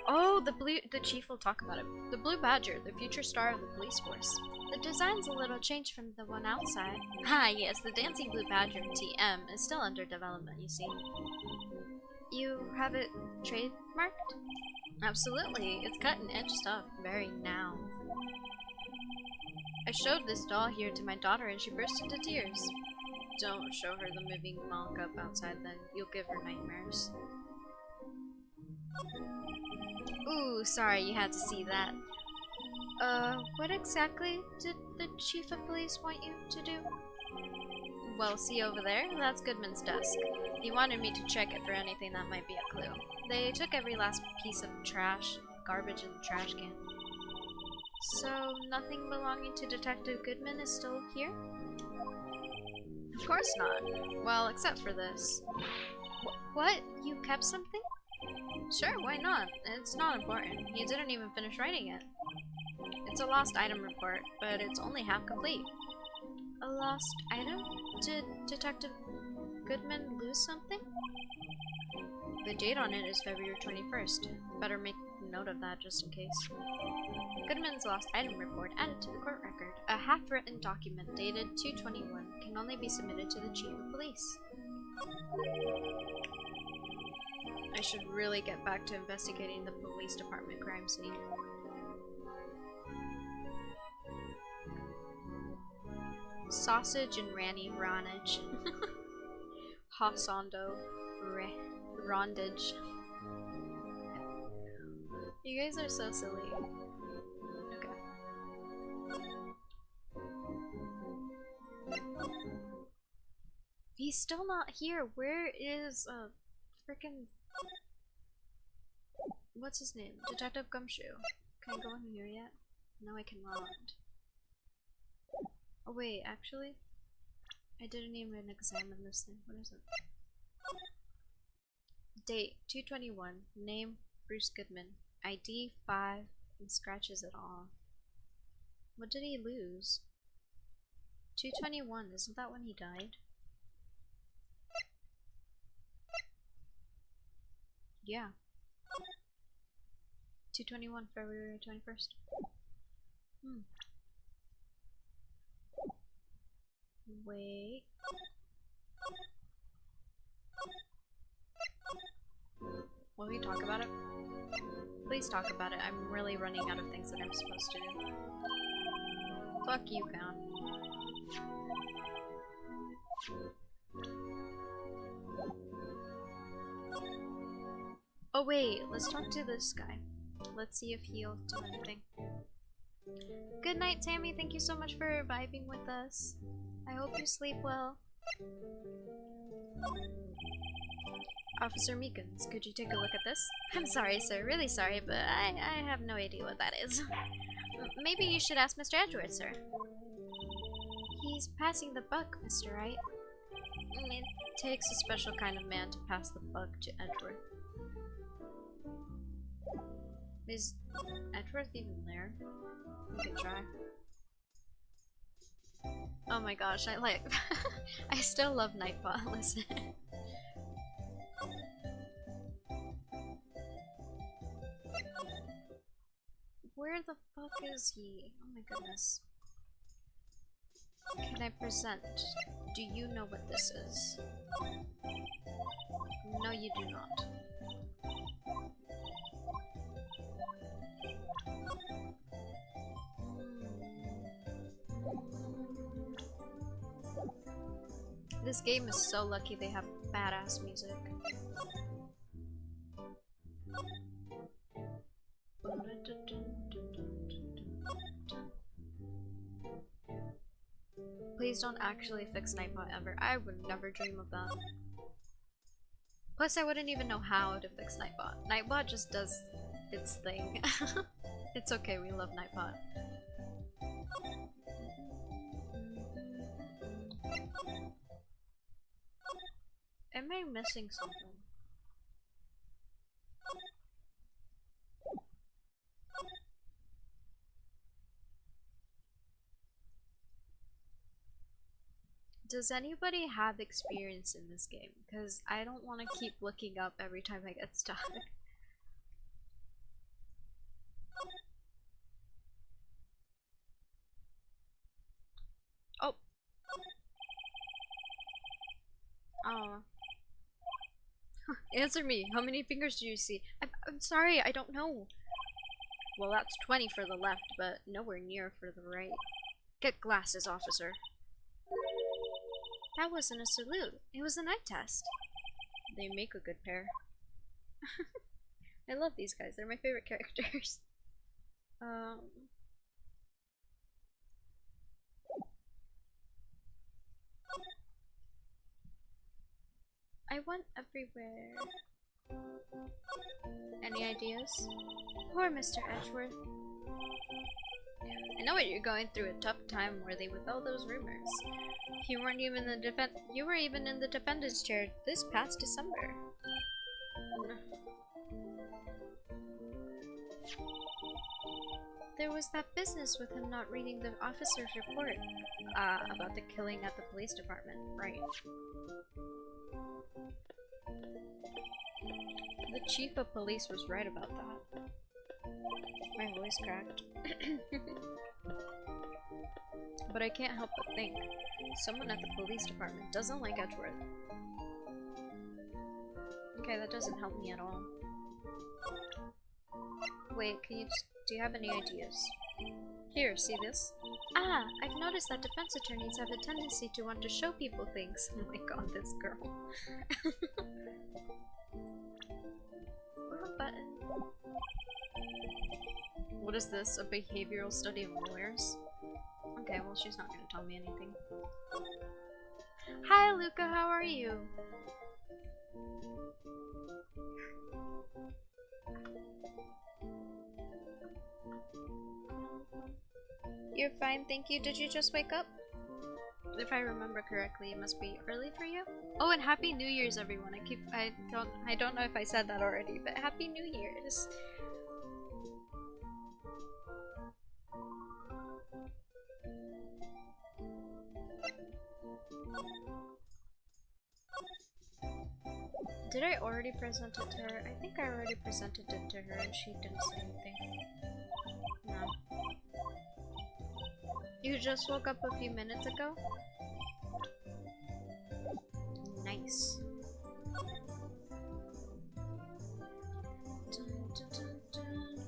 Oh, the chief will talk about it. The Blue Badger, the future star of the police force. The design's a little changed from the one outside. Ah, yes, the Dancing Blue Badger, TM, is still under development, you see. You have it trademarked? Absolutely, it's cutting-edge stuff. Very now. I showed this doll here to my daughter and she burst into tears. Don't show her the moving mock-up outside then, you'll give her nightmares. Ooh, sorry you had to see that. What exactly did the chief of police want you to do? Well, see over there? That's Goodman's desk. He wanted me to check it for anything that might be a clue. They took every last piece of garbage in the trash can. So, nothing belonging to Detective Goodman is still here? Of course not. Well, except for this. What? You kept something? Sure, why not? It's not important. He didn't even finish writing it. It's a lost item report, but it's only half complete. A lost item? Did Detective Goodman lose something? The date on it is February 21st. Better make note of that just in case. Goodman's lost item report added to the court record. A half-written document dated 2/21 can only be submitted to the chief of police. I should really get back to investigating the police department crime scene. Sausage and Ranny Ronage. Hosondo Rondage. You guys are so silly. Okay. He's still not here. Where is frickin' what's his name? Detective Gumshoe. Can I go in here yet? No, I cannot. Oh wait, actually, I didn't even examine this thing. What is it? Date 2/21. Name Bruce Goodman. ID 5 and scratches it off. What did he lose? 2/21. Isn't that when he died? Yeah. 2/21, February 21st. Wait. Will we talk about it? Please please talk about it. I'm really running out of things that I'm supposed to do. Fuck you, Count. Oh wait, let's talk to this guy. Let's see if he'll do anything. Good night, Tammy. Thank you so much for vibing with us. I hope you sleep well. Officer Meekins, could you take a look at this? I'm sorry, sir. Really sorry, but I have no idea what that is. Maybe you should ask Mr. Edgeworth, sir. He's passing the buck, Mr. Wright. It takes a special kind of man to pass the buck to Edgeworth. Is Edgeworth even there? We could try. Oh my gosh, I like I still love Nightbot, listen. Where the fuck is he? Oh my goodness. Can I present? Do you know what this is? No, you do not. This game is so lucky they have badass music. Please don't actually fix Nightbot ever. I would never dream of that. Plus, I wouldn't even know how to fix Nightbot. Nightbot just does its thing. It's okay, we love Nightbot. Am I missing something? Does anybody have experience in this game? Because I don't want to keep looking up every time I get stuck. Oh! Oh. Answer me. How many fingers do you see? I'm sorry, I don't know. Well, that's 20 for the left, but nowhere near for the right. Get glasses, officer. That wasn't a salute. It was a night test. They make a good pair. I love these guys. They're my favorite characters. I went everywhere. Any ideas? Poor Mr. Edgeworth. I know what you're going through a tough time, Worthy, with all those rumors. You were even in the defendant's chair this past December. There was that business with him not reading the officer's report. About the killing at the police department, right. The chief of police was right about that. My voice cracked. But I can't help but think. Someone at the police department doesn't like Edgeworth. Okay, that doesn't help me at all. Wait, do you have any ideas? Here, see this? Ah, I've noticed that defense attorneys have a tendency to want to show people things. Oh my god, this girl. Button. What is this? A behavioral study of lawyers? Okay, well she's not gonna tell me anything. Hi Luca, how are you? You're fine, thank you. Did you just wake up? If I remember correctly, it must be early for you. Oh, and Happy New Year's, everyone. I don't know if I said that already, but Happy New Year's. Did I already present it to her? I think I already presented it to her and she didn't say anything. No. You just woke up a few minutes ago? Nice. Dun, dun, dun, dun.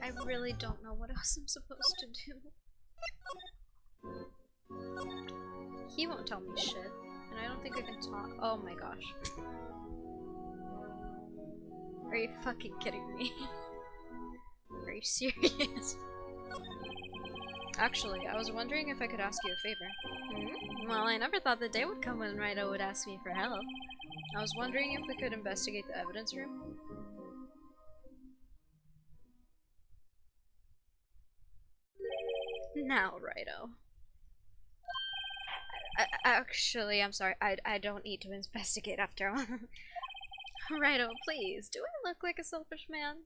I really don't know what else I'm supposed to do. He won't tell me shit, and I don't think I can talk. Oh my gosh. Are you fucking kidding me? Are you serious? Actually, I was wondering if I could ask you a favor. Hmm? Well, I never thought the day would come when Rito would ask me for help. I was wondering if we could investigate the evidence room. Now, Rito. Actually, I'm sorry. I don't need to investigate after all. Rito, please. Do I look like a selfish man?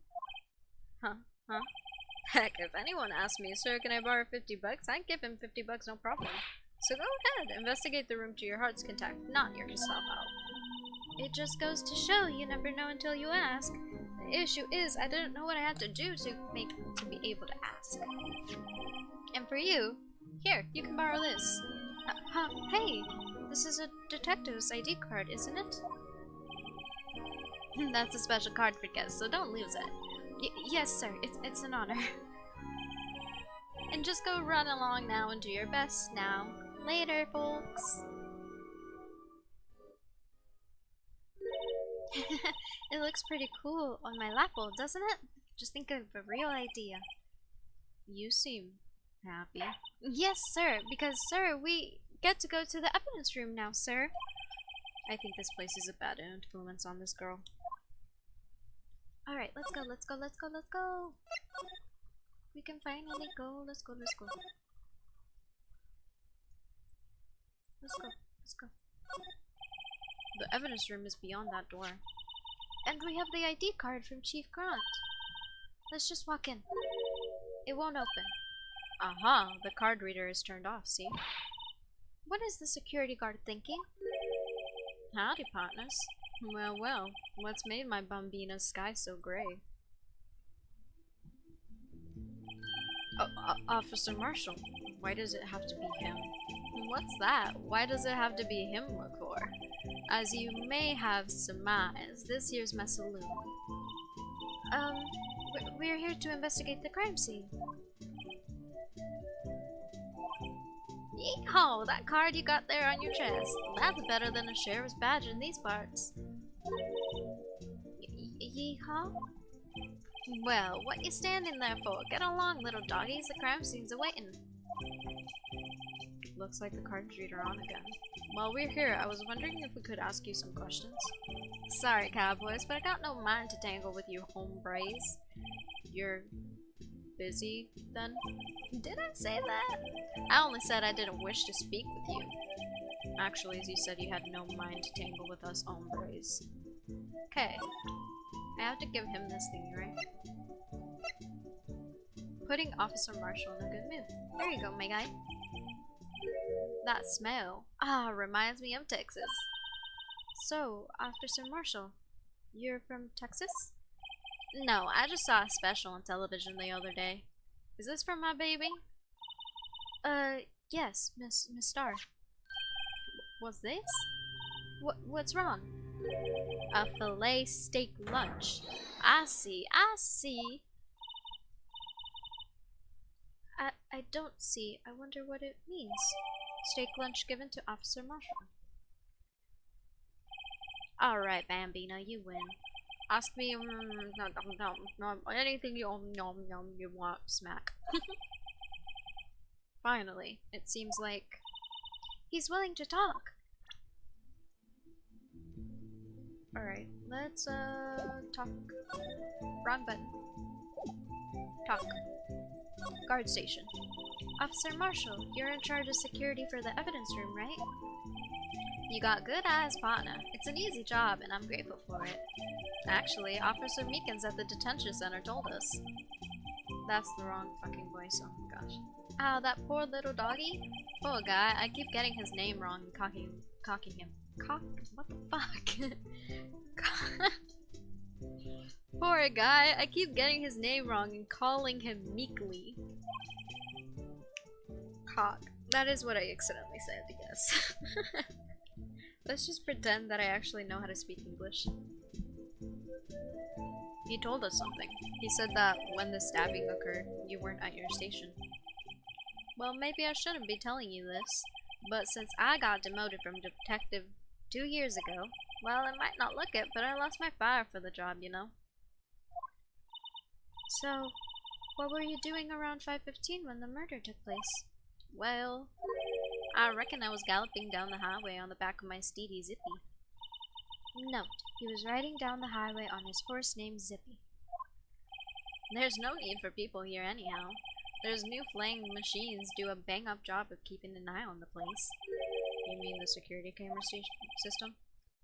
Huh? Heck, if anyone asked me, sir, can I borrow 50 bucks? I'd give him 50 bucks, no problem. So go ahead, investigate the room to your heart's content, not yourself out. It just goes to show you never know until you ask. The issue is, I didn't know what I had to do to be able to ask. And for you, here, you can borrow this. Hey, this is a detective's ID card, isn't it? That's a special card for guests, so don't lose it. Yes, sir. It's an honor. And just go run along now and do your best now. Later, folks. It looks pretty cool on my lapel, doesn't it? Just think of a real idea. You seem happy. Yes, sir. Because, sir, we get to go to the evidence room now, sir. I think this place is a bad influence on this girl. Alright, let's go. We can finally go. Let's go. The evidence room is beyond that door. And we have the ID card from Chief Grant. Let's just walk in. It won't open. Aha, the card reader is turned off, see? What is the security guard thinking? Howdy, partners. Well, what's made my Bambina's sky so gray? Officer Marshall. Why does it have to be him? What's that? Why does it have to be him, look for? As you may have surmised, this here's my saloon. We're here to investigate the crime scene. Yeehaw! That card you got there on your chest. That's better than a sheriff's badge in these parts. Yeehaw? Well, what you standing there for? Get along, little doggies. The crime scene's awaiting. Looks like the card reader on again. While we're here, I was wondering if we could ask you some questions. Sorry, cowboys, but I got no mind to tangle with you hombres. You're busy, then? Did I say that? I only said I didn't wish to speak with you. Actually, as you said, you had no mind to tangle with us hombres. Okay. I have to give him this thingy, right? Putting Officer Marshall in a good mood. There you go, my guy. That smell. Reminds me of Texas. So, Officer Marshall, you're from Texas? No, I just saw a special on television the other day. Is this from my baby? Yes, Miss Starr. What's this? What's wrong? A filet steak lunch. I see. I don't see. I wonder what it means. Steak lunch given to Officer Marshall. Alright, Bambina, you win. Ask me anything you want, smack. Finally, it seems like he's willing to talk. Alright, let's talk. Wrong button. Talk. Guard station. Officer Marshall, you're in charge of security for the evidence room, right? You got good eyes, partner. It's an easy job, and I'm grateful for it. Actually, Officer Meekins at the detention center told us. That's the wrong fucking voice, oh my gosh. Ow, that poor little doggy? Poor guy, I keep getting his name wrong and cocking him. What the fuck? Poor guy, I keep getting his name wrong and calling him meekly. Cock. That is what I accidentally said, I guess. Let's just pretend that I actually know how to speak English. He told us something. He said that when the stabbing occurred, you weren't at your station. Well, maybe I shouldn't be telling you this, but since I got demoted from detective 2 years ago, well, it might not look it, but I lost my fire for the job, you know. So, what were you doing around 5:15 when the murder took place? Well, I reckon I was galloping down the highway on the back of my steedy Zippy. Note, he was riding down the highway on his horse named Zippy. There's no need for people here anyhow. Those new flaying machines do a bang-up job of keeping an eye on the place. You mean the security camera system?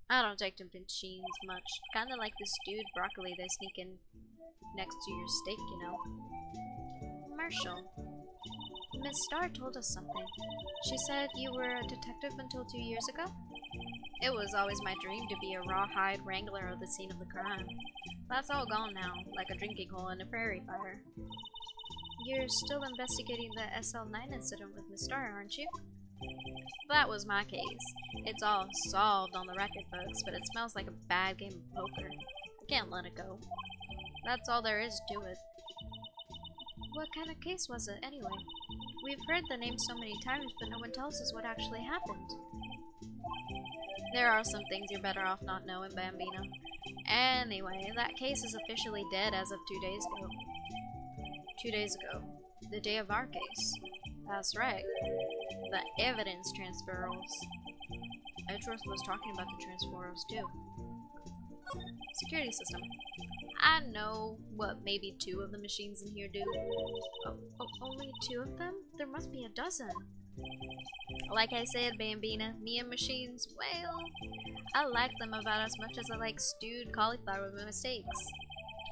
I don't take to machines much. Kinda like this stewed broccoli they sneak in next to your steak, you know. Marshall, Miss Starr told us something. She said you were a detective until 2 years ago? It was always my dream to be a rawhide wrangler of the scene of the crime. That's all gone now, like a drinking hole in a prairie fire. You're still investigating the SL9 incident with Miss Starr, aren't you? That was my case. It's all solved on the record books, but it smells like a bad game of poker. I can't let it go. That's all there is to it. What kind of case was it, anyway? We've heard the name so many times, but no one tells us what actually happened. There are some things you're better off not knowing, Bambina. Anyway, that case is officially dead as of 2 days ago. 2 days ago. The day of our case. That's right. The evidence transferals. Edgeworth was talking about the transferals too. Security system. I know what maybe 2 of the machines in here do. Only 2 of them? There must be a dozen. Like I said, Bambina, me and machines, well, I like them about as much as I like stewed cauliflower with mistakes.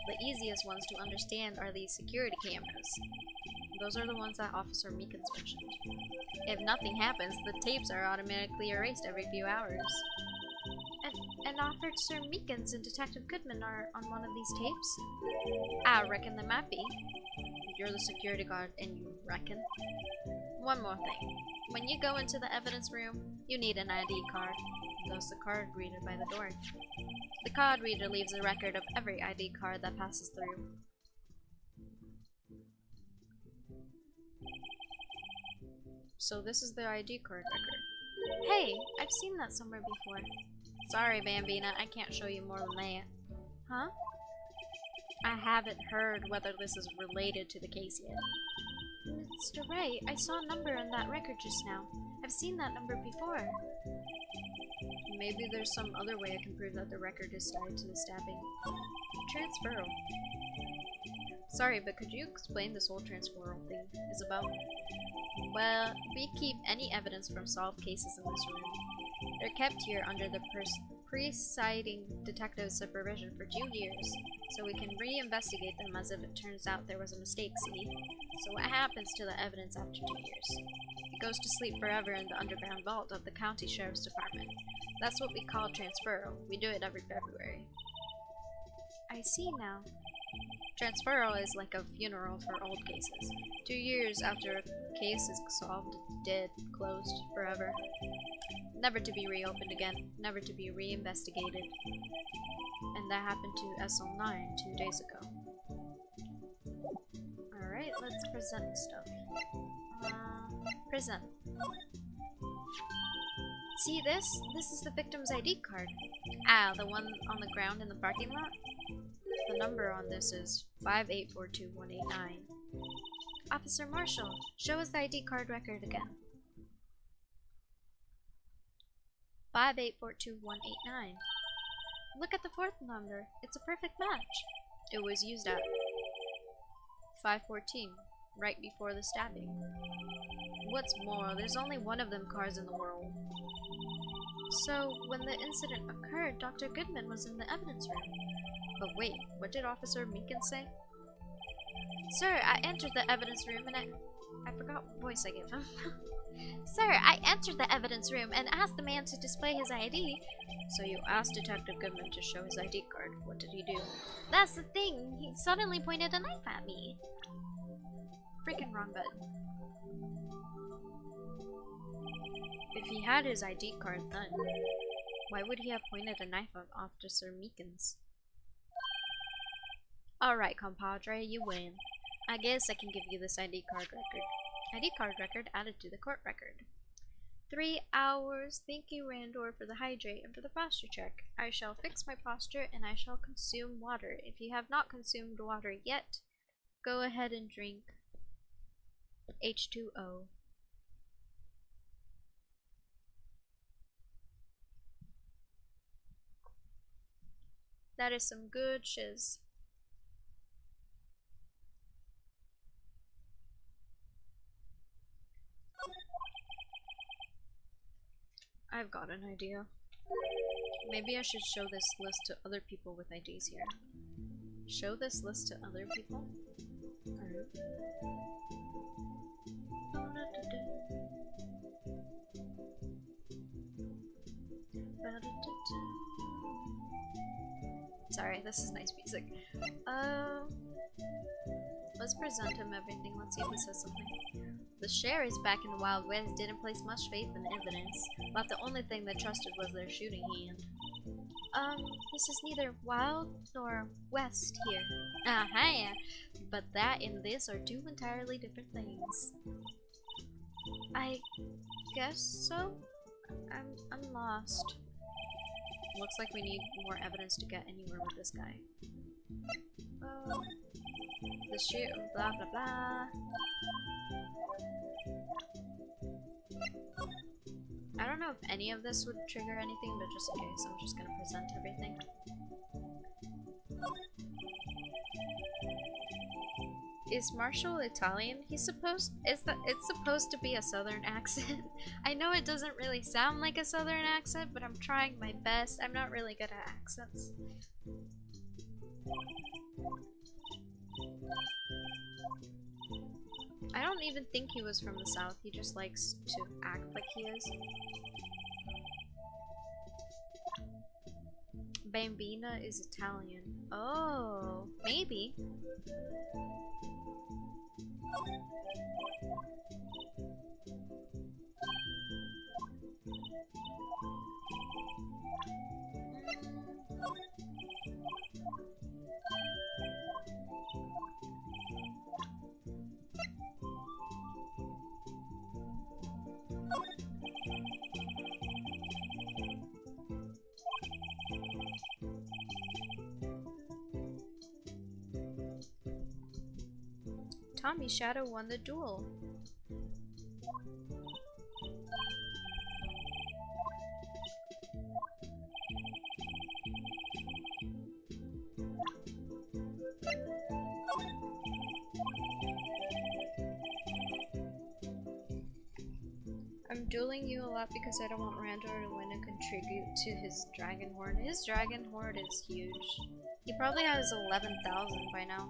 The easiest ones to understand are these security cameras. Those are the ones that Officer Meekins mentioned. If nothing happens, the tapes are automatically erased every few hours. And Officer Meekins and Detective Goodman are on one of these tapes? I reckon they might be. You're the security guard, and you reckon? One more thing. When you go into the evidence room, you need an ID card. There's the card reader by the door. The card reader leaves a record of every ID card that passes through. So this is the ID card record. Hey, I've seen that somewhere before. Sorry, Bambina, I can't show you more than that. Huh? I haven't heard whether this is related to the case yet. Mr. Wright, I saw a number on that record just now. I've seen that number before. Maybe there's some other way I can prove that the record is tied to the stabbing. Transferal. Sorry, but could you explain this whole transferal thing is about? Well, we keep any evidence from solved cases in this room. They're kept here under the presiding detective's supervision for 2 years, so we can re-investigate them as if it turns out there was a mistake, see? So what happens to the evidence after 2 years? It goes to sleep forever in the underground vault of the county sheriff's department. That's what we call transferal. We do it every February. I see now. Transferal is like a funeral for old cases. 2 years after a case is solved, dead, closed, forever. Never to be reopened again, never to be re-investigated. And that happened to SL9 2 days ago. Alright, let's present stuff. Present. See this? This is the victim's ID card. Ah, the one on the ground in the parking lot? The number on this is 5842189. Officer Marshall, show us the ID card record again. 5842189. Look at the 4th number. It's a perfect match. It was used at 514, right before the stabbing. What's more, there's only one of them cars in the world. So, when the incident occurred, Dr. Goodman was in the evidence room. But wait, what did Officer Meekins say? Sir, I entered the evidence room and I forgot what voice I gave him. Sir, I entered the evidence room and asked the man to display his ID. So you asked Detective Goodman to show his ID card. What did he do? That's the thing. He suddenly pointed a knife at me. Freaking wrong button. If he had his ID card then, why would he have pointed a knife at Officer Meekins? Alright, compadre, you win. I guess I can give you this ID card record. ID card record added to the court record. 3 hours. Thank you, Randor, for the hydrate and for the posture check. I shall fix my posture and I shall consume water. If you have not consumed water yet, go ahead and drink H2O. That is some good shiz. I've got an idea. Maybe I should show this list to other people with IDs here. Show this list to other people? Sorry, this is nice music. Let's present him everything. Let's see if he says something. The sheriff back in the Wild West didn't place much faith in evidence. About the only thing they trusted was their shooting hand. This is neither Wild nor West here. Aha! But that and this are two entirely different things. I guess so? I'm lost. Looks like we need more evidence to get anywhere with this guy. The shoot, blah blah blah. I don't know if any of this would trigger anything, but just in case, I'm just gonna present everything. Is Marshall Italian? It's supposed to be a southern accent. I know it doesn't really sound like a southern accent, but I'm trying my best. I'm not really good at accents. I don't even think he was from the South. He just likes to act like he is. Bambina is Italian. Oh, maybe. Tommy Shadow won the duel. I'm dueling you a lot because I don't want Randor to win and contribute to his dragon horde. His dragon horde is huge. He probably has 11,000 by now.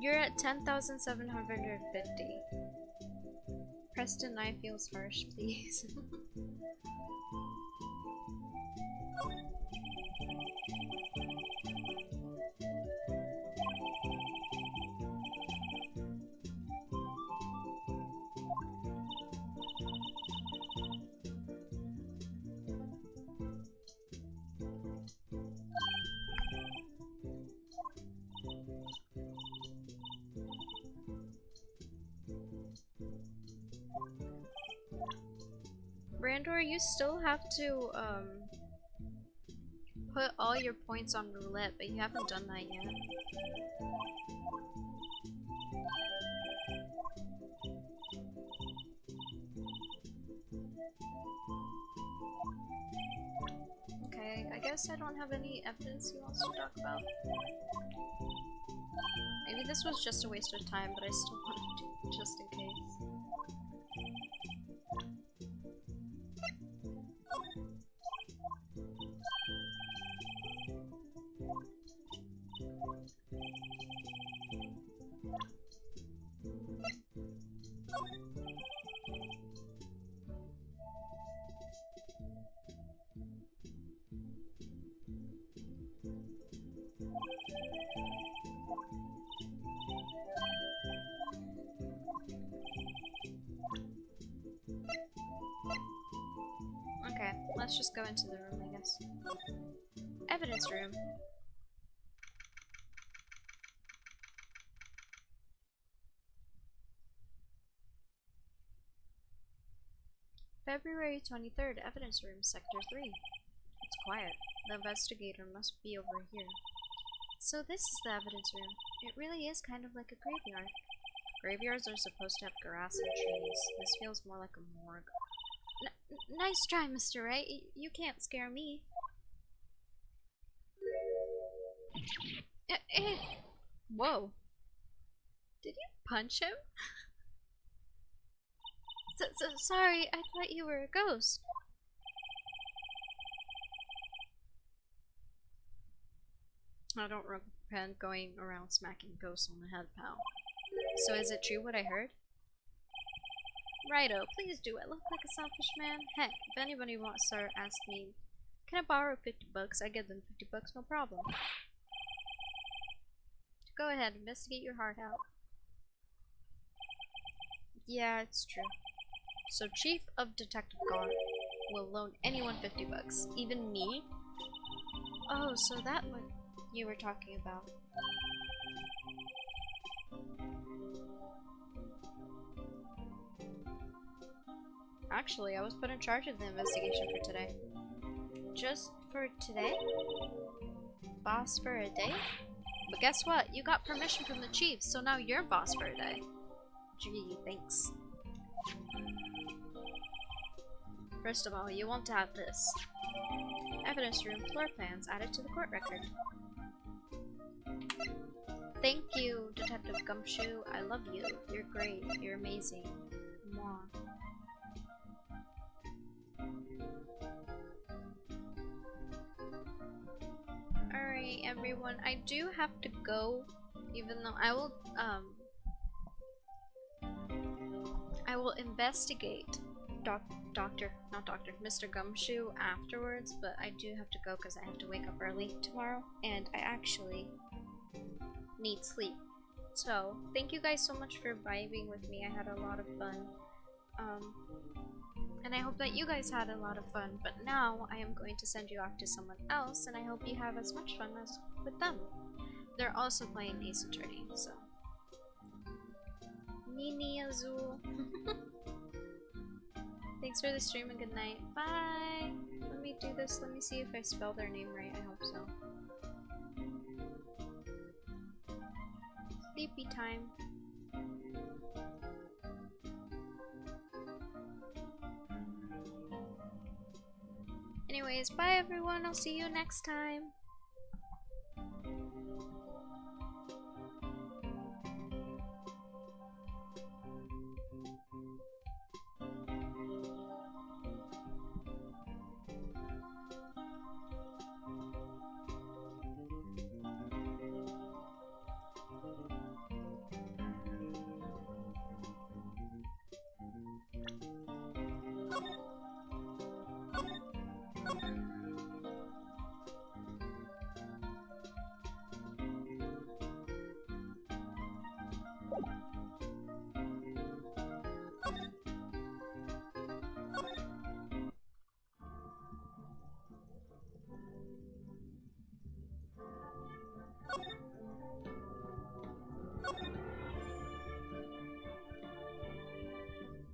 You're at 10,750. Preston, I feels harsh, please. Randor, you still have to put all your points on roulette, but you haven't done that yet. Okay, I guess I don't have any evidence he wants to talk about. Maybe this was just a waste of time, but I still want to do it just in case. Okay, let's just go into the room, I guess. Evidence room. February 23rd, evidence room, sector 3. It's quiet. The investigator must be over here. So this is the evidence room. It really is kind of like a graveyard. Graveyards are supposed to have grass and trees. This feels more like a morgue. Nice try, Mr. Wright. You can't scare me. Whoa. Did you punch him? Sorry, I thought you were a ghost. I don't recommend going around smacking ghosts on the head, pal. So is it true what I heard? Righto, please do. I look like a selfish man. Heck, if anybody wants to ask me, can I borrow 50 bucks? I give them 50 bucks, no problem. Go ahead, investigate your heart out. Yeah, it's true. So Chief of Detective Guard will loan anyone 50 bucks, even me? Oh, so that what you were talking about. Actually, I was put in charge of the investigation for today. Just for today? Boss for a day? But guess what? You got permission from the chief, so now you're boss for a day. Gee, thanks. First of all, you want to have this. Evidence room floor plans added to the court record. Thank you, Detective Gumshoe. I love you. You're great. You're amazing. Mwah. Alright, everyone. I do have to go, even though I will investigate Mr. Gumshoe afterwards, but I do have to go because I have to wake up early tomorrow, and I actually need sleep. So, thank you guys so much for vibing with me. I had a lot of fun. And I hope that you guys had a lot of fun, but now I am going to send you off to someone else, and I hope you have as much fun as with them. They're also playing Ace Attorney, so. Nini Azul. Thanks for the stream and good night. Bye! Let me do this. Let me see if I spell their name right. I hope so. Sleepy time. Anyways, bye everyone. I'll see you next time.